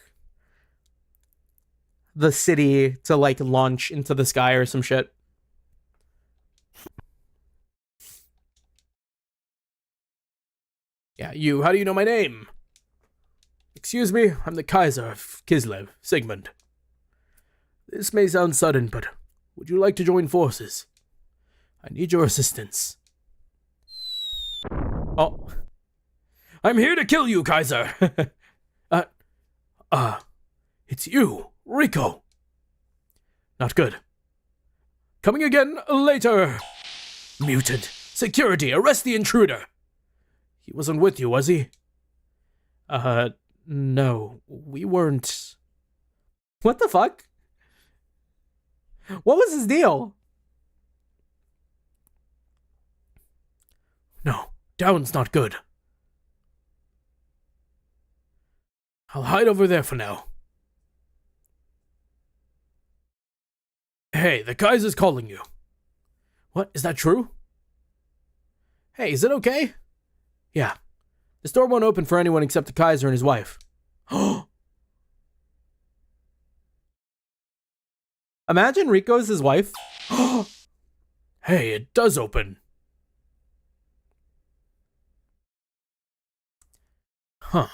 the city to, like, launch into the sky or some shit? Yeah, you, how do you know my name? Excuse me, I'm the Kaiser of Kislev, Sigmund. This may sound sudden, but would you like to join forces? I need your assistance. Oh. I'm here to kill you, Kaiser! It's you, Rico. Not good. Coming again later. Mutant. Security, arrest the intruder. He wasn't with you, was he? No, we weren't. What the fuck? What was his deal? No, down's not good. I'll hide over there for now. Hey, the Kaiser's calling you. What, is that true? Hey, is it okay? Yeah. This door won't open for anyone except the Kaiser and his wife. Imagine Rico's his wife. Hey, it does open. Huh.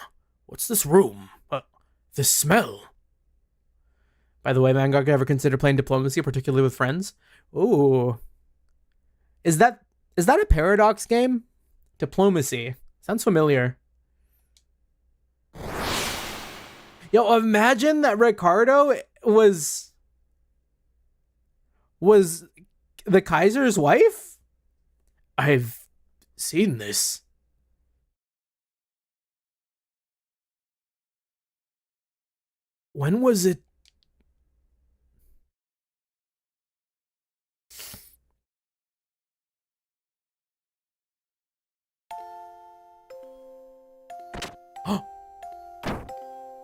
What's this room? This smell. By the way, Mangaka, ever consider playing diplomacy, particularly with friends? Ooh. Is that a Paradox game? Diplomacy. Sounds familiar. Yo, imagine that Ricardo was the Kaiser's wife? I've seen this. When was it?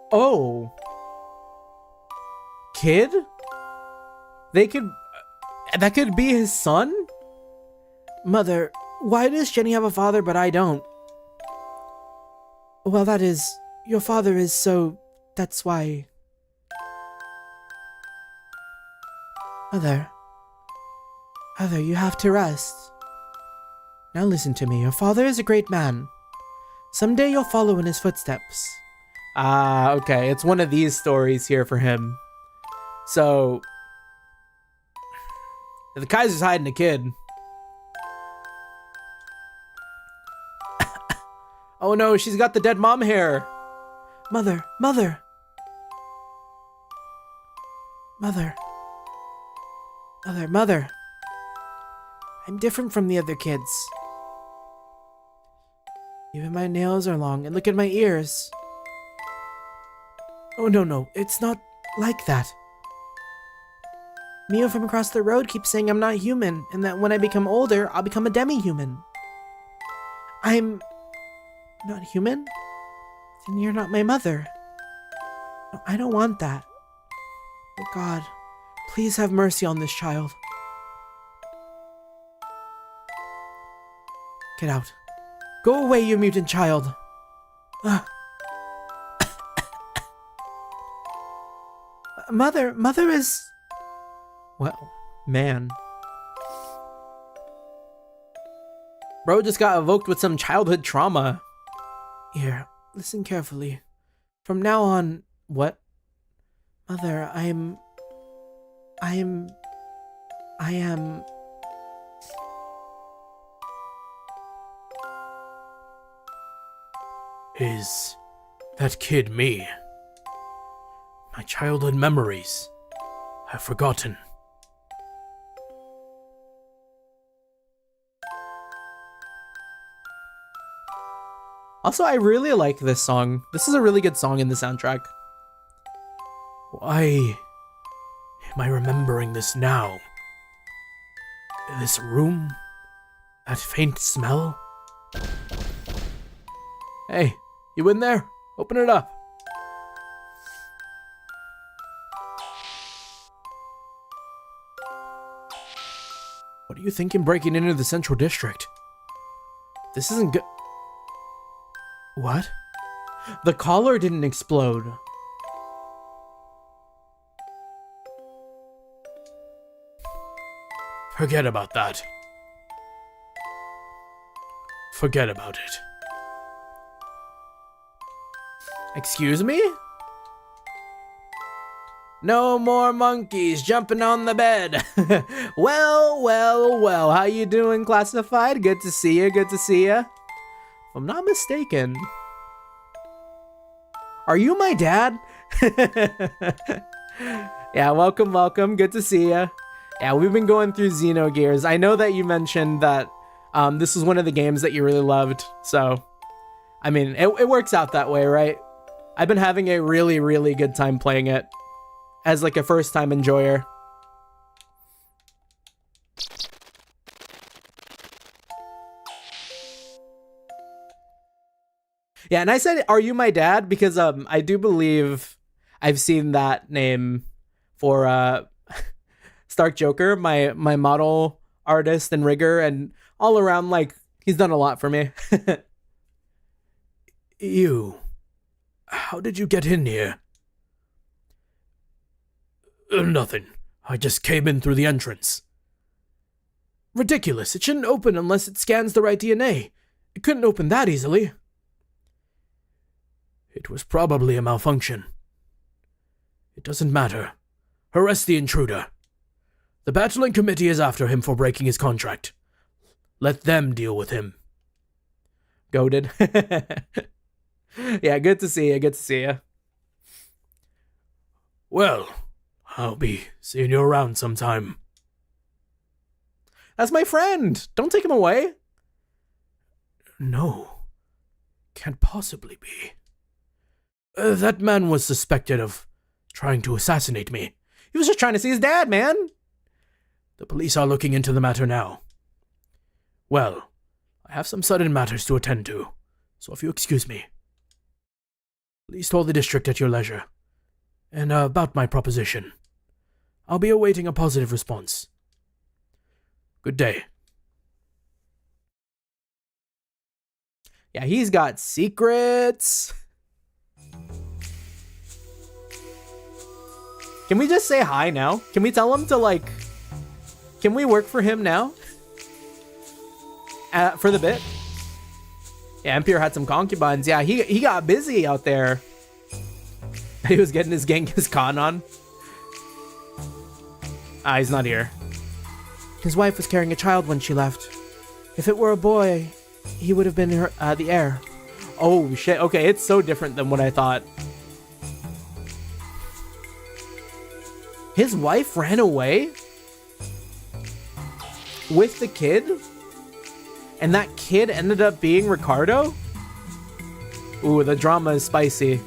Oh. Kid? That could be his son? Mother, why does Jenny have a father but I don't? Well, that is, your father is, so that's why. Mother, you have to rest. Now listen to me, your father is a great man. Someday you'll follow in his footsteps. Ah, okay, it's one of these stories here for him. So, the Kaiser's hiding a kid. Oh no, she's got the dead mom hair. Mother. I'm different from the other kids. Even my nails are long, and look at my ears. Oh, no, it's not like that. Mio from across the road keeps saying I'm not human, and that when I become older, I'll become a demi-human. I'm not human? Then you're not my mother. No, I don't want that. Oh God, please have mercy on this child. Get out. Go away, you mutant child. Mother is... Well, man. Bro just got evoked with some childhood trauma. Here, listen carefully. From now on... What? Mother, I am... Is that kid me? My childhood memories. I've forgotten. Also, I really like this song. This is a really good song in the soundtrack. Why am I remembering this now? This room? That faint smell? Hey, you in there? Open it up. What are you thinking breaking into the Central District? This isn't good. What? The collar didn't explode. Forget about that. Forget about it. Excuse me? No more monkeys jumping on the bed. Well, how you doing, Classified? Good to see you, good to see you. If I'm not mistaken, are you my dad? Yeah, welcome, good to see you. Yeah, we've been going through Xenogears. I know that you mentioned that this was one of the games that you really loved, so, I mean, it works out that way, right? I've been having a really, really good time playing it as like a first-time enjoyer. Yeah, and I said, "Are you my dad?" because I do believe I've seen that name for Stark Joker, my model artist and rigger, and all around, like, he's done a lot for me. How did you get in here? Nothing. I just came in through the entrance. Ridiculous. It shouldn't open unless it scans the right DNA. It couldn't open that easily. It was probably a malfunction. It doesn't matter. Arrest the intruder. The battling committee is after him for breaking his contract. Let them deal with him. Goated. Yeah, good to see you. Well, I'll be seeing you around sometime. That's my friend. Don't take him away. No. Can't possibly be. That man was suspected of trying to assassinate me. He was just trying to see his dad, man. The police are looking into the matter now. Well, I have some sudden matters to attend to, so if you excuse me. Please tour the district at your leisure. And about my proposition. I'll be awaiting a positive response. Good day. Yeah, he's got secrets. Can we just say hi now? Can we tell him to, like... Can we work for him now? For the bit? Yeah, Empire had some concubines. Yeah, he got busy out there. He was getting his Genghis Khan on. Ah, he's not here. His wife was carrying a child when she left. If it were a boy, he would have been the heir. Oh, shit. Okay, it's so different than what I thought. His wife ran away? With the kid? And that kid ended up being Ricardo? Ooh, the drama is spicy.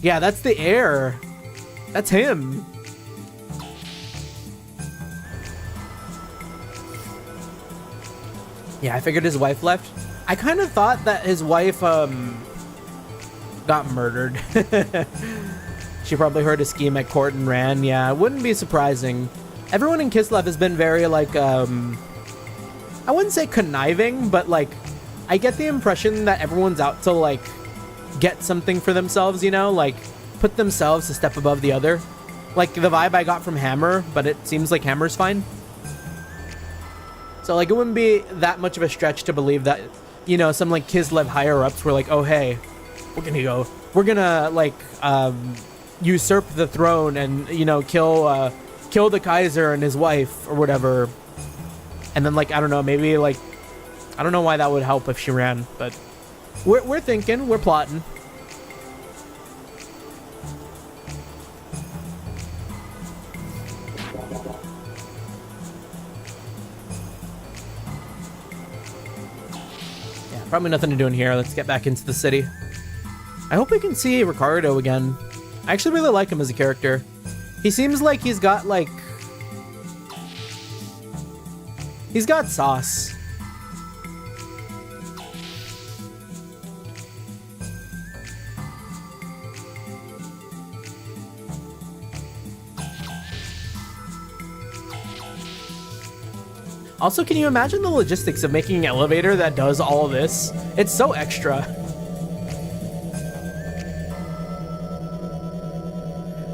Yeah, that's the heir. That's him. Yeah, I figured his wife left. I kind of thought that his wife, got murdered. She probably heard a scheme at court and ran. Yeah, it wouldn't be surprising. Everyone in Kislev has been very, like, I wouldn't say conniving, but like, I get the impression that everyone's out to like get something for themselves, you know, like put themselves a step above the other. Like the vibe I got from Hammer, but it seems like Hammer's fine. So like, it wouldn't be that much of a stretch to believe that, you know, some like Kislev higher ups were like, oh hey, we're gonna like usurp the throne and, you know, kill the Kaiser and his wife or whatever. And then like, I don't know, maybe like, I don't know why that would help if she ran, but we're thinking, we're plotting. Yeah, probably nothing to do in here. Let's get back into the city. I hope we can see Ricardo again. I actually really like him as a character. He seems like he's got sauce. Also, can you imagine the logistics of making an elevator that does all this? It's so extra.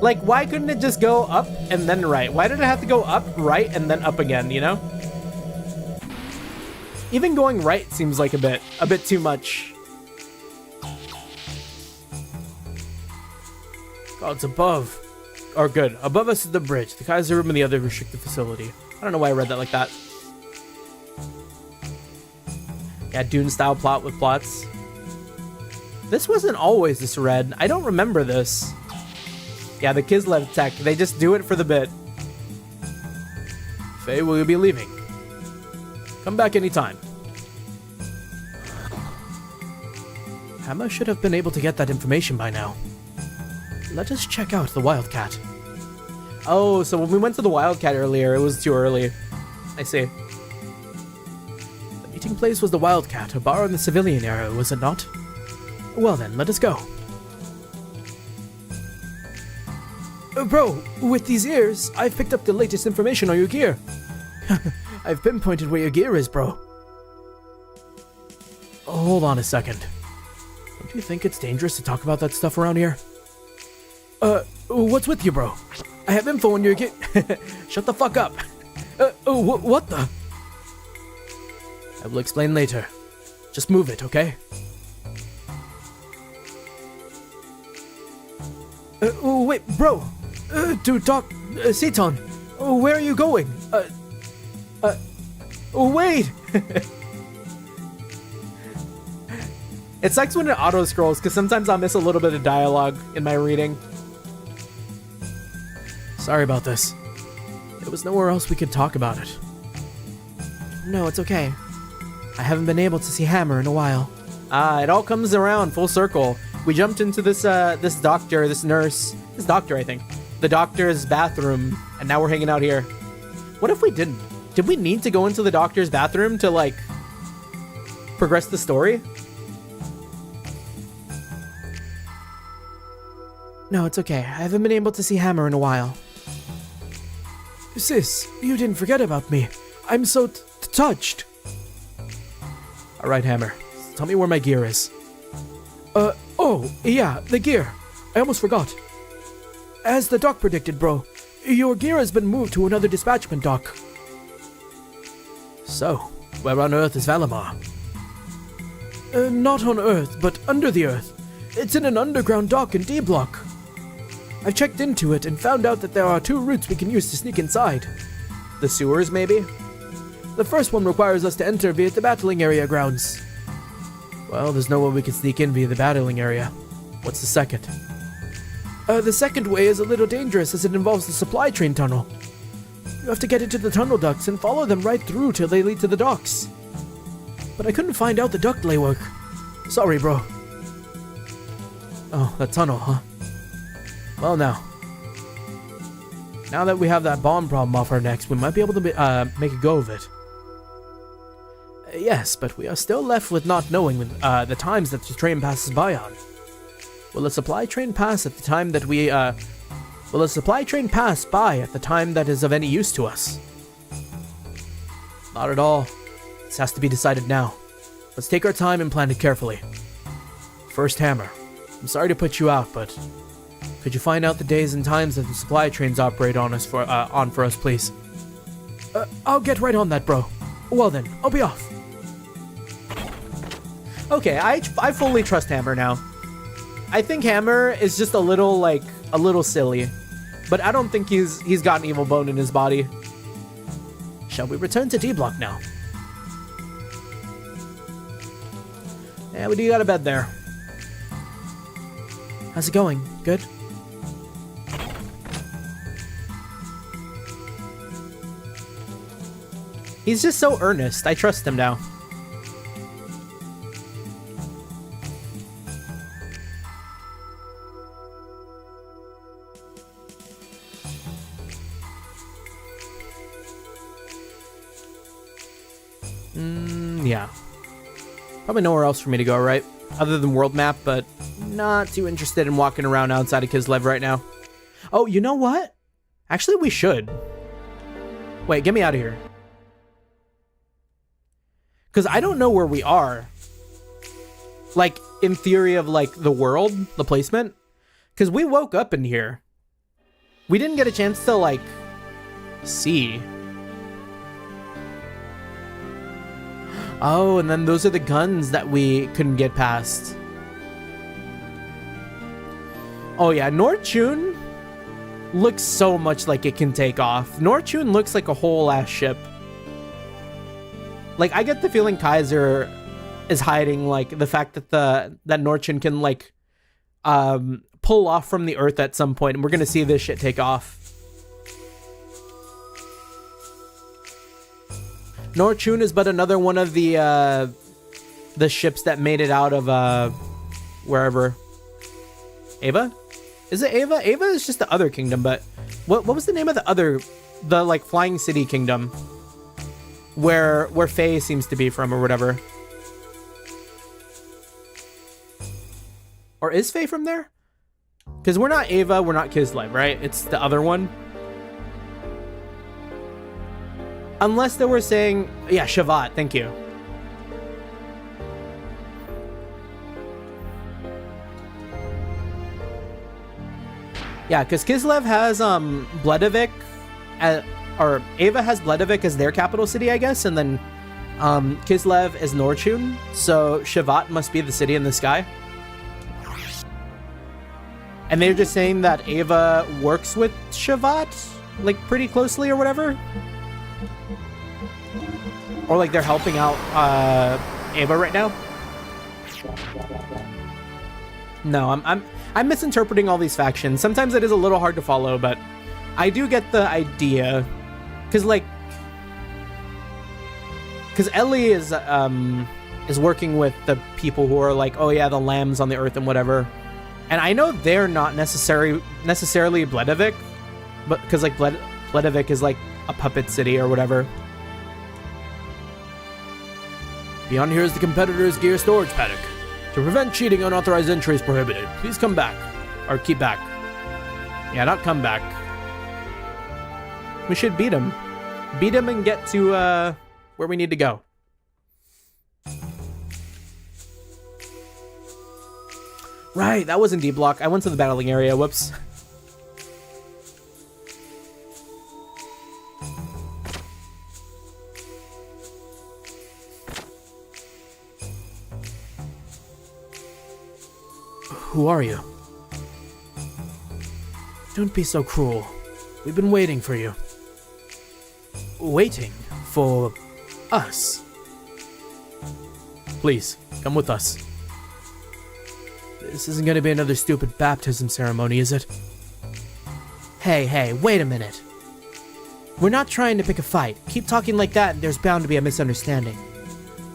Like, why couldn't it just go up and then right? Why did it have to go up, right, and then up again, you know? Even going right seems like a bit too much. Oh, it's above. Or good. Above us is the bridge, the Kaiser room, and the other restricted facility. I don't know why I read that like that. Yeah, Dune-style plot with plots. This wasn't always this red. I don't remember this. Yeah, the Kislev tech, they just do it for the bit. Faye, will you be leaving? Come back anytime. Hammer should have been able to get that information by now. Let us check out the Wildcat. Oh, so when we went to the Wildcat earlier, it was too early. I see. The meeting place was the Wildcat, a bar in the civilian area, was it not? Well then, let us go. Bro, with these ears, I've picked up the latest information on your gear. I've pinpointed where your gear is, bro. Hold on a second. Don't you think it's dangerous to talk about that stuff around here? What's with you, bro? I have info on your gear. Shut the fuck up. What the? I will explain later. Just move it, okay? Wait, bro. To talk, Seton, where are you going? Wait! It sucks when it auto scrolls because sometimes I'll miss a little bit of dialogue in my reading. Sorry about this. There was nowhere else we could talk about it. No, it's okay. I haven't been able to see Hammer in a while. It all comes around full circle. We jumped into this doctor, this nurse, this doctor, I think. The doctor's bathroom, and now we're hanging out here. What if we didn't? Did we need to go into the doctor's bathroom to, like, progress the story? No, it's okay. I haven't been able to see Hammer in a while. Sis, you didn't forget about me. I'm so touched. Alright, Hammer. Tell me where my gear is. Oh, yeah, the gear. I almost forgot. As the doc predicted, bro, your gear has been moved to another dispatchment dock. So, where on Earth is Valimar? Not on Earth, but under the Earth. It's in an underground dock in D Block. I've checked into it and found out that there are 2 routes we can use to sneak inside. The sewers, maybe? The first one requires us to enter via the battling area grounds. Well, there's no way we can sneak in via the battling area. What's the second? The second way is a little dangerous as it involves the supply train tunnel. You have to get into the tunnel ducts and follow them right through till they lead to the docks. But I couldn't find out the duct laywork. Sorry, bro. Oh, that tunnel, huh? Well, now that we have that bomb problem off our necks, we might be able to make a go of it. Yes, but we are still left with not knowing the times that the train passes by on. Will a supply train pass at the time that will a supply train pass by at the time that is of any use to us? Not at all. This has to be decided now. Let's take our time and plan it carefully. First, Hammer. I'm sorry to put you out, but could you find out the days and times that the supply trains operate on for us, please? I'll get right on that, bro. Well then, I'll be off. Okay, I fully trust Hammer now. I think Hammer is just a little silly, but I don't think he's got an evil bone in his body. Shall we return to D Block now? Yeah, we do got a bed there. How's it going? Good? He's just so earnest. I trust him now. Yeah. Probably nowhere else for me to go, right? Other than world map, but not too interested in walking around outside of Kislev right now. Oh, you know what? Actually, we should. Wait, get me out of here. Because I don't know where we are. Like, in theory of, like, the world, the placement. Because we woke up in here. We didn't get a chance to, like, see. Oh, and then those are the guns that we couldn't get past. Oh yeah, Norchun looks so much like it can take off. Norchun looks like a whole ass ship. Like, I get the feeling Kaiser is hiding, like, the fact that that Norchun can, like, pull off from the Earth at some point, and we're gonna see this shit take off. Norchun is but another one of the ships that made it out of wherever. Ava? Is it Ava? Ava is just the other kingdom, but what was the name of the like flying city kingdom where Faye seems to be from or whatever? Or is Faye from there? Because we're not Ava, we're not Kislev, right? It's the other one. Unless they were saying, yeah, Shavat, thank you. Yeah, because Kislev has Bledavik, or Ava has Bledavik as their capital city, I guess, and then Kislev is Norchun, so Shavat must be the city in the sky. And they're just saying that Ava works with Shavat, like, pretty closely or whatever. Or like they're helping out Ava right now. No, I'm misinterpreting all these factions. Sometimes it is a little hard to follow, but I do get the idea. Cause Ellie is working with the people who are like, oh yeah, the lambs on the earth and whatever. And I know they're not necessarily Bledavik, but because like Bledavik is like a puppet city or whatever. Beyond here is the competitor's gear storage paddock. To prevent cheating, unauthorized entry is prohibited. Please come back. Or keep back. Yeah, not come back. We should beat him. Beat him and get to where we need to go. Right, that was in D Block. I went to the battling area. Whoops. Who are you? Don't be so cruel. We've been waiting for you. Waiting for us. Please, come with us. This isn't going to be another stupid baptism ceremony, is it? Hey, wait a minute. We're not trying to pick a fight. Keep talking like that and there's bound to be a misunderstanding.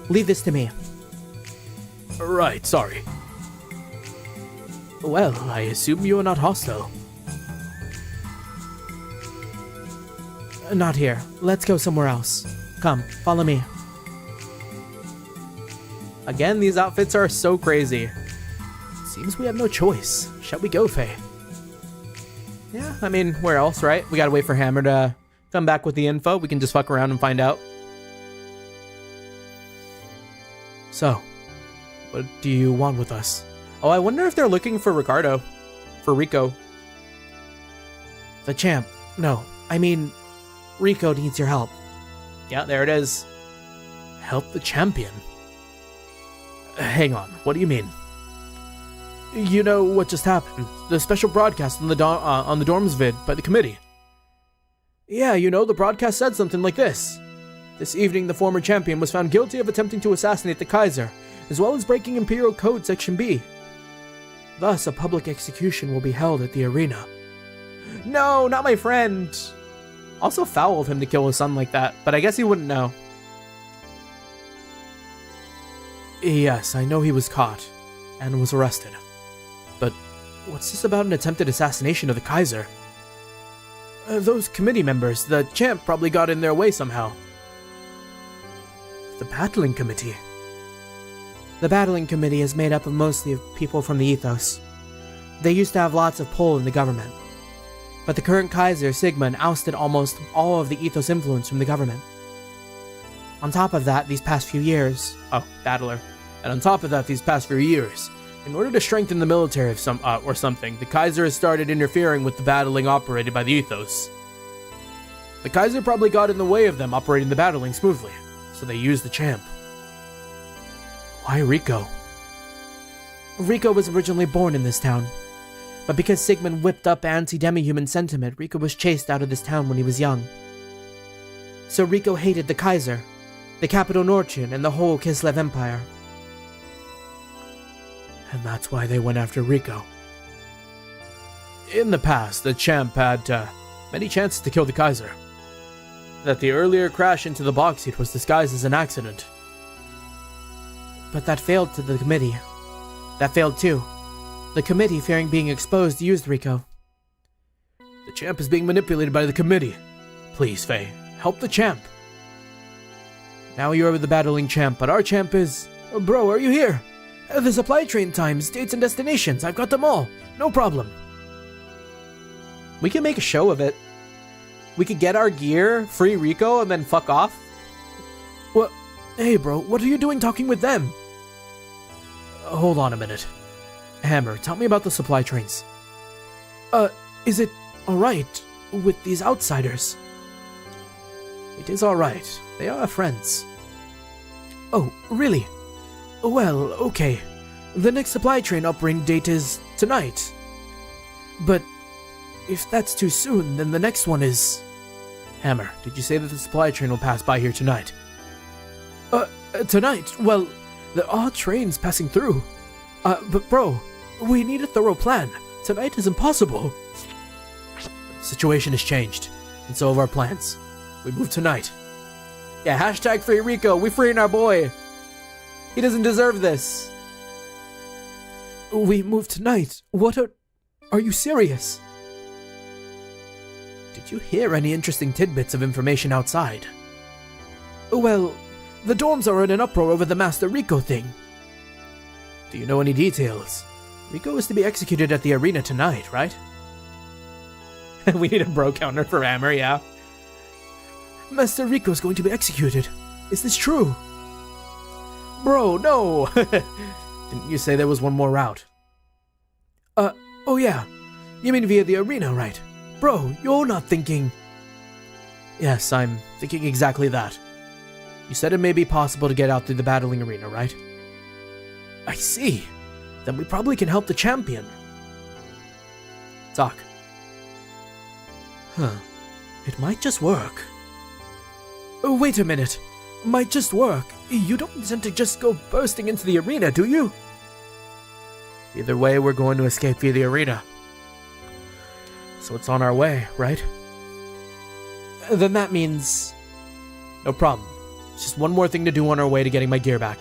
Leave this to me. Right, sorry. Well, I assume you are not hostile. Not here. Let's go somewhere else. Come, follow me. Again, these outfits are so crazy. Seems we have no choice. Shall we go, Faye? Yeah, I mean, where else, right? We gotta wait for Hammer to come back with the info. We can just fuck around and find out. So, what do you want with us? Oh, I wonder if they're looking for Ricardo. For Rico. The champ. No, I mean, Rico needs your help. Yeah, there it is. Help the champion? Hang on, what do you mean? You know what just happened? The special broadcast on the dorms vid by the committee. Yeah, you know, the broadcast said something like this. This evening, the former champion was found guilty of attempting to assassinate the Kaiser, as well as breaking Imperial Code Section B. Thus, a public execution will be held at the arena. No, not my friend. Also foul of him to kill his son like that, but I guess he wouldn't know. Yes, I know he was caught and was arrested. But what's this about an attempted assassination of the Kaiser? Those committee members, the champ probably got in their way somehow. The battling committee? The battling committee is made up of mostly people from the Ethos. They used to have lots of pull in the government. But the current Kaiser, Sigmund, ousted almost all of the Ethos influence from the government. On top of that, these past few years... Oh, battler. And on top of that, these past few years, in order to strengthen the military of something, the Kaiser has started interfering with the battling operated by the Ethos. The Kaiser probably got in the way of them operating the battling smoothly, so they used the champ. Why Rico? Rico was originally born in this town. But because Sigmund whipped up anti-demi-human sentiment, Rico was chased out of this town when he was young. So Rico hated the Kaiser, the capital Norchin, and the whole Kislev Empire. And that's why they went after Rico. In the past, the champ had many chances to kill the Kaiser. That the earlier crash into the box seat was disguised as an accident. But that failed to the committee. That failed too. The committee, fearing being exposed, used Rico. The champ is being manipulated by the committee. Please, Faye, help the champ. Now you're the battling champ, but our champ is... Bro, are you here? The supply train times, dates, and destinations. I've got them all. No problem. We can make a show of it. We could get our gear, free Rico, and then fuck off. What? Hey, bro, what are you doing talking with them? Hold on a minute. Hammer, tell me about the supply trains. Is it alright with these outsiders? It is alright. They are our friends. Oh, really? Well, okay. The next supply train operating date is tonight. But if that's too soon, then the next one is... Hammer, did you say that the supply train will pass by here tonight? Tonight? Well, there are trains passing through. But bro, we need a thorough plan. Tonight is impossible. The situation has changed, and so have our plans. We move tonight. Yeah, hashtag free Rico. We freeing our boy. He doesn't deserve this. We move tonight. Are you serious? Did you hear any interesting tidbits of information outside? Well, the dorms are in an uproar over the Master Rico thing. Do you know any details? Rico is to be executed at the arena tonight, right? We need a bro counter for Hammer, yeah. Master Rico is going to be executed. Is this true? Bro, no! Didn't you say there was one more route? Oh yeah. You mean via the arena, right? Bro, you're not thinking... Yes, I'm thinking exactly that. You said it may be possible to get out through the battling arena, right? I see. Then we probably can help the champion. Talk. Huh. It might just work. Oh, wait a minute. Might just work. You don't intend to just go bursting into the arena, do you? Either way, we're going to escape via the arena. So it's on our way, right? Then that means... No problem. It's just one more thing to do on our way to getting my gear back.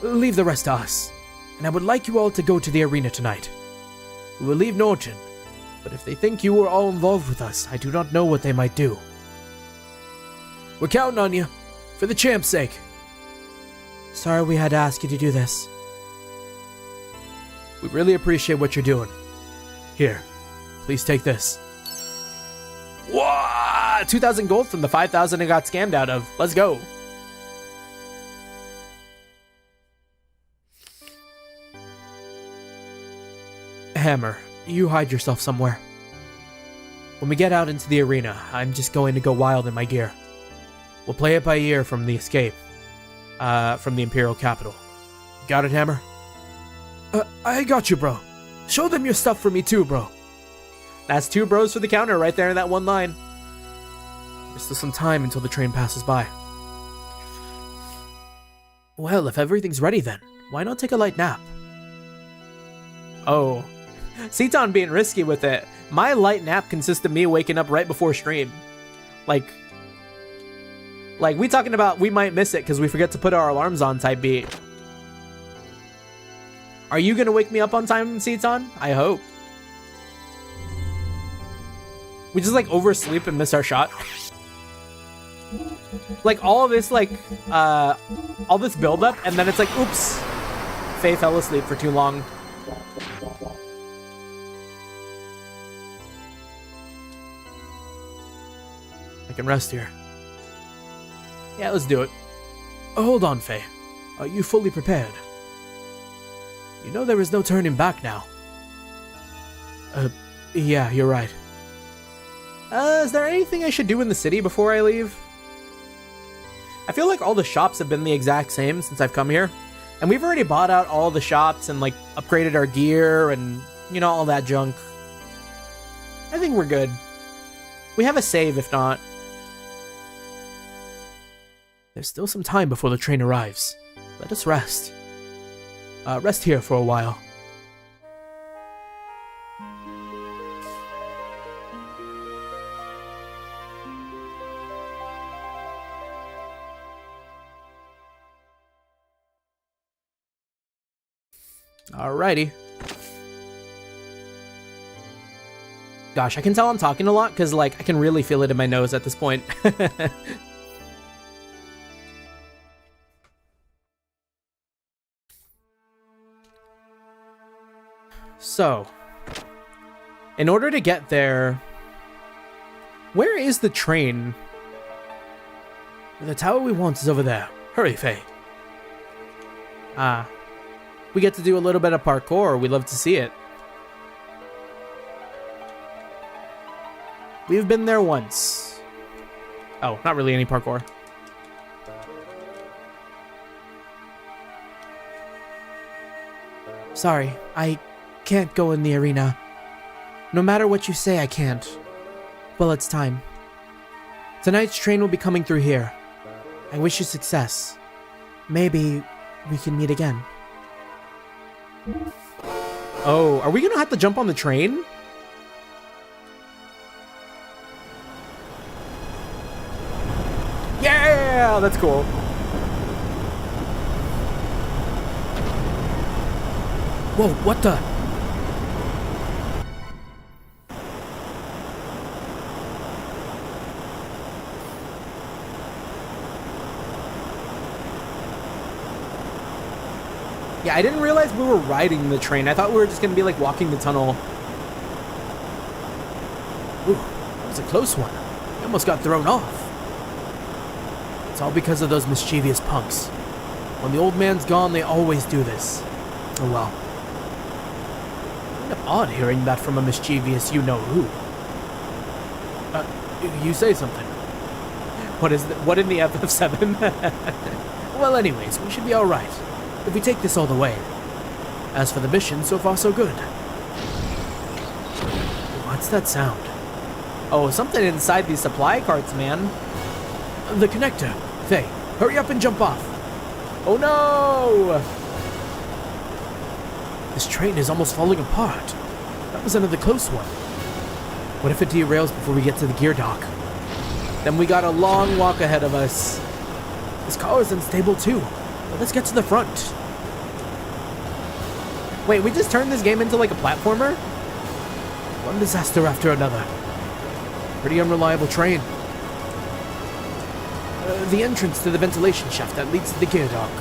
Leave the rest to us. And I would like you all to go to the arena tonight. We will leave Norton, but if they think you were all involved with us, I do not know what they might do. We're counting on you, for the champ's sake. Sorry we had to ask you to do this. We really appreciate what you're doing. Here, please take this. Whoa! 2,000 gold from the 5,000 I got scammed out of. Let's go. Hammer, you hide yourself somewhere. When we get out into the arena, I'm just going to go wild in my gear. We'll play it by ear from the escape, from the Imperial capital. Got it, Hammer? I got you, bro. Show them your stuff for me too, bro. That's 2 bros for the counter right there in that one line. There's still some time until the train passes by. Well, if everything's ready then, why not take a light nap? Oh, Seaton being risky with it. My light nap consists of me waking up right before stream. Like we talking about we might miss it because we forget to put our alarms on type beat. Are you gonna wake me up on time, Seaton? I hope. We just like oversleep and miss our shot. Like all of this all this build up and then it's like, oops, Faye fell asleep for too long. I can rest here. Yeah, let's do it. Hold on, Faye. Are you fully prepared? You know there is no turning back now. Yeah, you're right. Is there anything I should do in the city before I leave? I feel like all the shops have been the exact same since I've come here. And we've already bought out all the shops and like upgraded our gear and, you know, all that junk. I think we're good. We have a save if not. There's still some time before the train arrives. Let us rest. Rest here for a while. Alrighty. Gosh, I can tell I'm talking a lot because, like, I can really feel it in my nose at this point. So, in order to get there, where is the train? The tower we want is over there. Hurry, Faye. We get to do a little bit of parkour. We love to see it. We've been there once. Oh, not really any parkour. Sorry, I can't go in the arena. No matter what you say, I can't. Well, it's time. Tonight's train will be coming through here. I wish you success. Maybe we can meet again. Oh, are we gonna have to jump on the train? Yeah, that's cool. Whoa, what the? Yeah, I didn't realize we were riding the train. I thought we were just gonna be like walking the tunnel. Ooh, that was a close one. I almost got thrown off. It's all because of those mischievous punks. When the old man's gone, they always do this. Oh well. Kind of odd hearing that from a mischievous you-know-who. You say something. What is what in the FF7? Well, anyways, we should be alright. If we take this all the way. As for the mission, so far so good. What's that sound? Oh, something inside these supply carts, man. The connector. Faye, hurry up and jump off. Oh no! This train is almost falling apart. That was another close one. What if it derails before we get to the gear dock? Then we got a long walk ahead of us. This car is unstable too. But let's get to the front. Wait, we just turned this game into like a platformer? One disaster after another. Pretty unreliable train. The entrance to the ventilation shaft that leads to the gear dock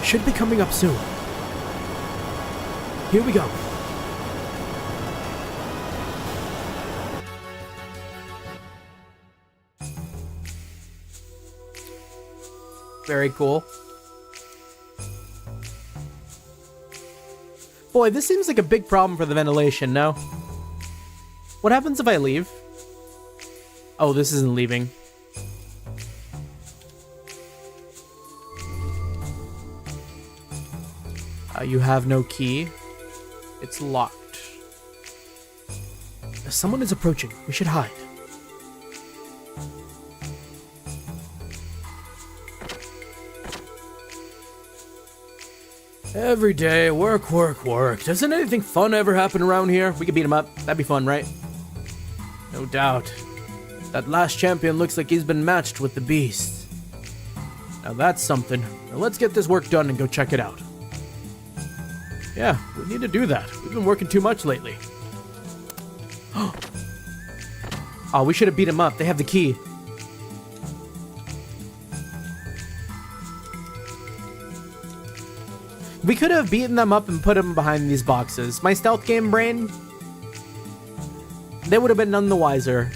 should be coming up soon. Here we go. Very cool. Boy, this seems like a big problem for the ventilation, no? What happens if I leave? Oh, this isn't leaving. You have no key. It's locked. Someone is approaching. We should hide. Every day, work, work, work. Doesn't anything fun ever happen around here? We could beat him up. That'd be fun, right? No doubt. That last champion looks like he's been matched with the beast. Now that's something. Now let's get this work done and go check it out. Yeah, we need to do that. We've been working too much lately. Oh, we should have beat him up. They have the key. We could have beaten them up and put them behind these boxes. My stealth game brain, they would have been none the wiser.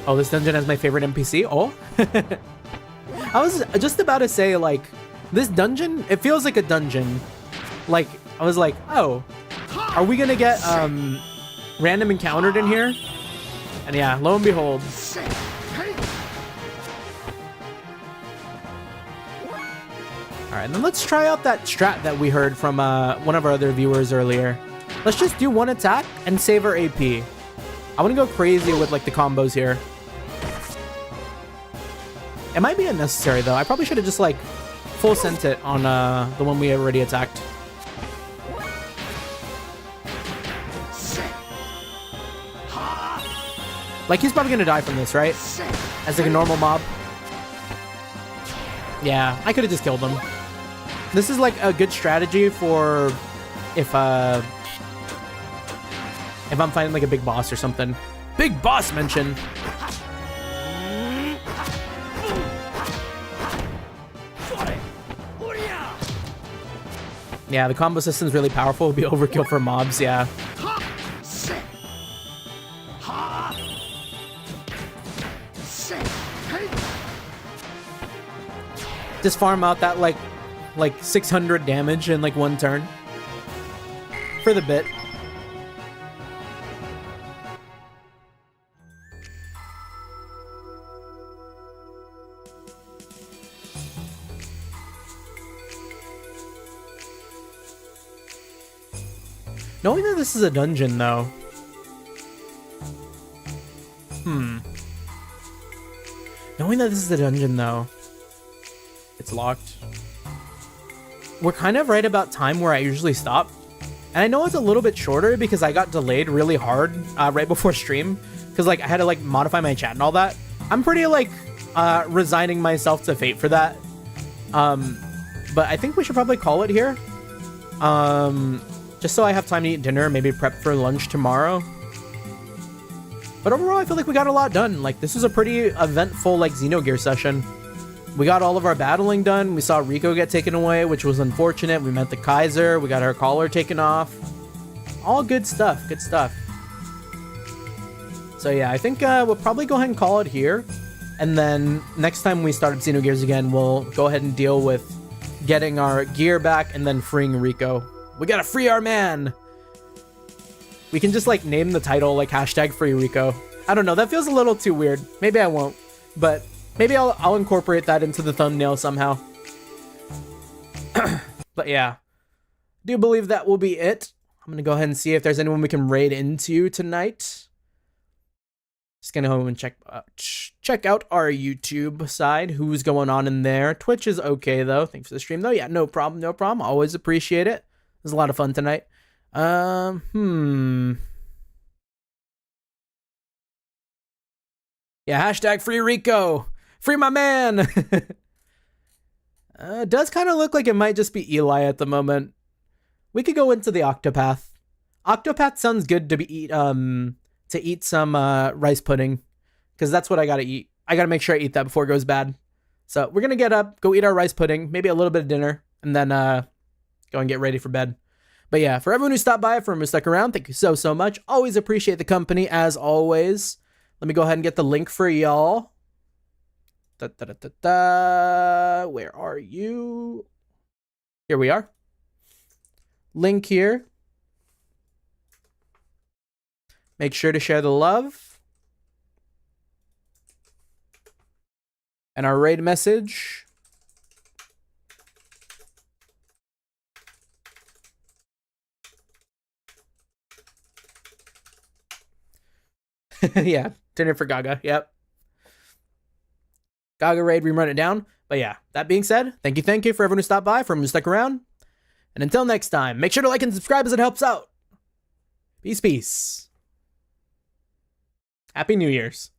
Oh, this dungeon has my favorite NPC. Oh, I was just about to say, like, this dungeon, it feels like a dungeon. Like, I was like, oh, are we gonna get random encountered in here? And yeah, lo and behold. Alright, then let's try out that strat that we heard from one of our other viewers earlier. Let's just do one attack and save our AP. I want to go crazy with like the combos here. It might be unnecessary though. I probably should have just like full sent it on the one we already attacked. Like, he's probably gonna die from this, right? As like a normal mob. Yeah, I could have just killed him. This is like a good strategy for if I'm fighting like a big boss or something. Big boss mention. Yeah, the combo system's really powerful. It'll be overkill for mobs, yeah. Just farm out that like 600 damage in like one turn. For the bit. Knowing that this is a dungeon though. Knowing that this is a dungeon though. It's locked. We're kind of right about time where I usually stop. And I know it's a little bit shorter because I got delayed really hard right before stream. Because like I had to like modify my chat and all that. I'm pretty like resigning myself to fate for that. But I think we should probably call it here. Just so I have time to eat dinner, maybe prep for lunch tomorrow. But overall, I feel like we got a lot done. Like this was a pretty eventful like Xenogears session. We got all of our battling done. We saw Rico get taken away, which was unfortunate. We met the Kaiser. We got her collar taken off. All good stuff. Good stuff. So yeah, I think we'll probably go ahead and call it here. And then next time we start up Xenogears again, we'll go ahead and deal with getting our gear back and then freeing Rico. We gotta free our man. We can just like name the title like #FreeRico. I don't know. That feels a little too weird. Maybe I won't. But maybe I'll incorporate that into the thumbnail somehow. But yeah, do believe that will be it. I'm gonna go ahead and see if there's anyone we can raid into tonight. Just gonna go and check out our YouTube side. Who's going on in there? Twitch is okay though. Thanks for the stream though. Yeah, no problem, no problem. Always appreciate it. It was a lot of fun tonight. Yeah, #FreeRico. Free my man. It does kind of look like it might just be Eli at the moment. We could go into the Octopath. Octopath sounds good to eat some rice pudding, because that's what I gotta eat. I gotta make sure I eat that before it goes bad. So we're gonna get up, go eat our rice pudding, maybe a little bit of dinner, and then go and get ready for bed. But yeah, for everyone who stopped by, for everyone who stuck around, thank you so much. Always appreciate the company, as always. Let me go ahead and get the link for y'all. Where are you? Here we are. Link here. Make sure to share the love. And our raid message. Yeah, dinner for Gaga. Yep. Gaga raid, we run it down. But yeah, that being said, thank you for everyone who stopped by, for everyone who stuck around. And until next time, make sure to like and subscribe as it helps out. Peace. Happy New Year's.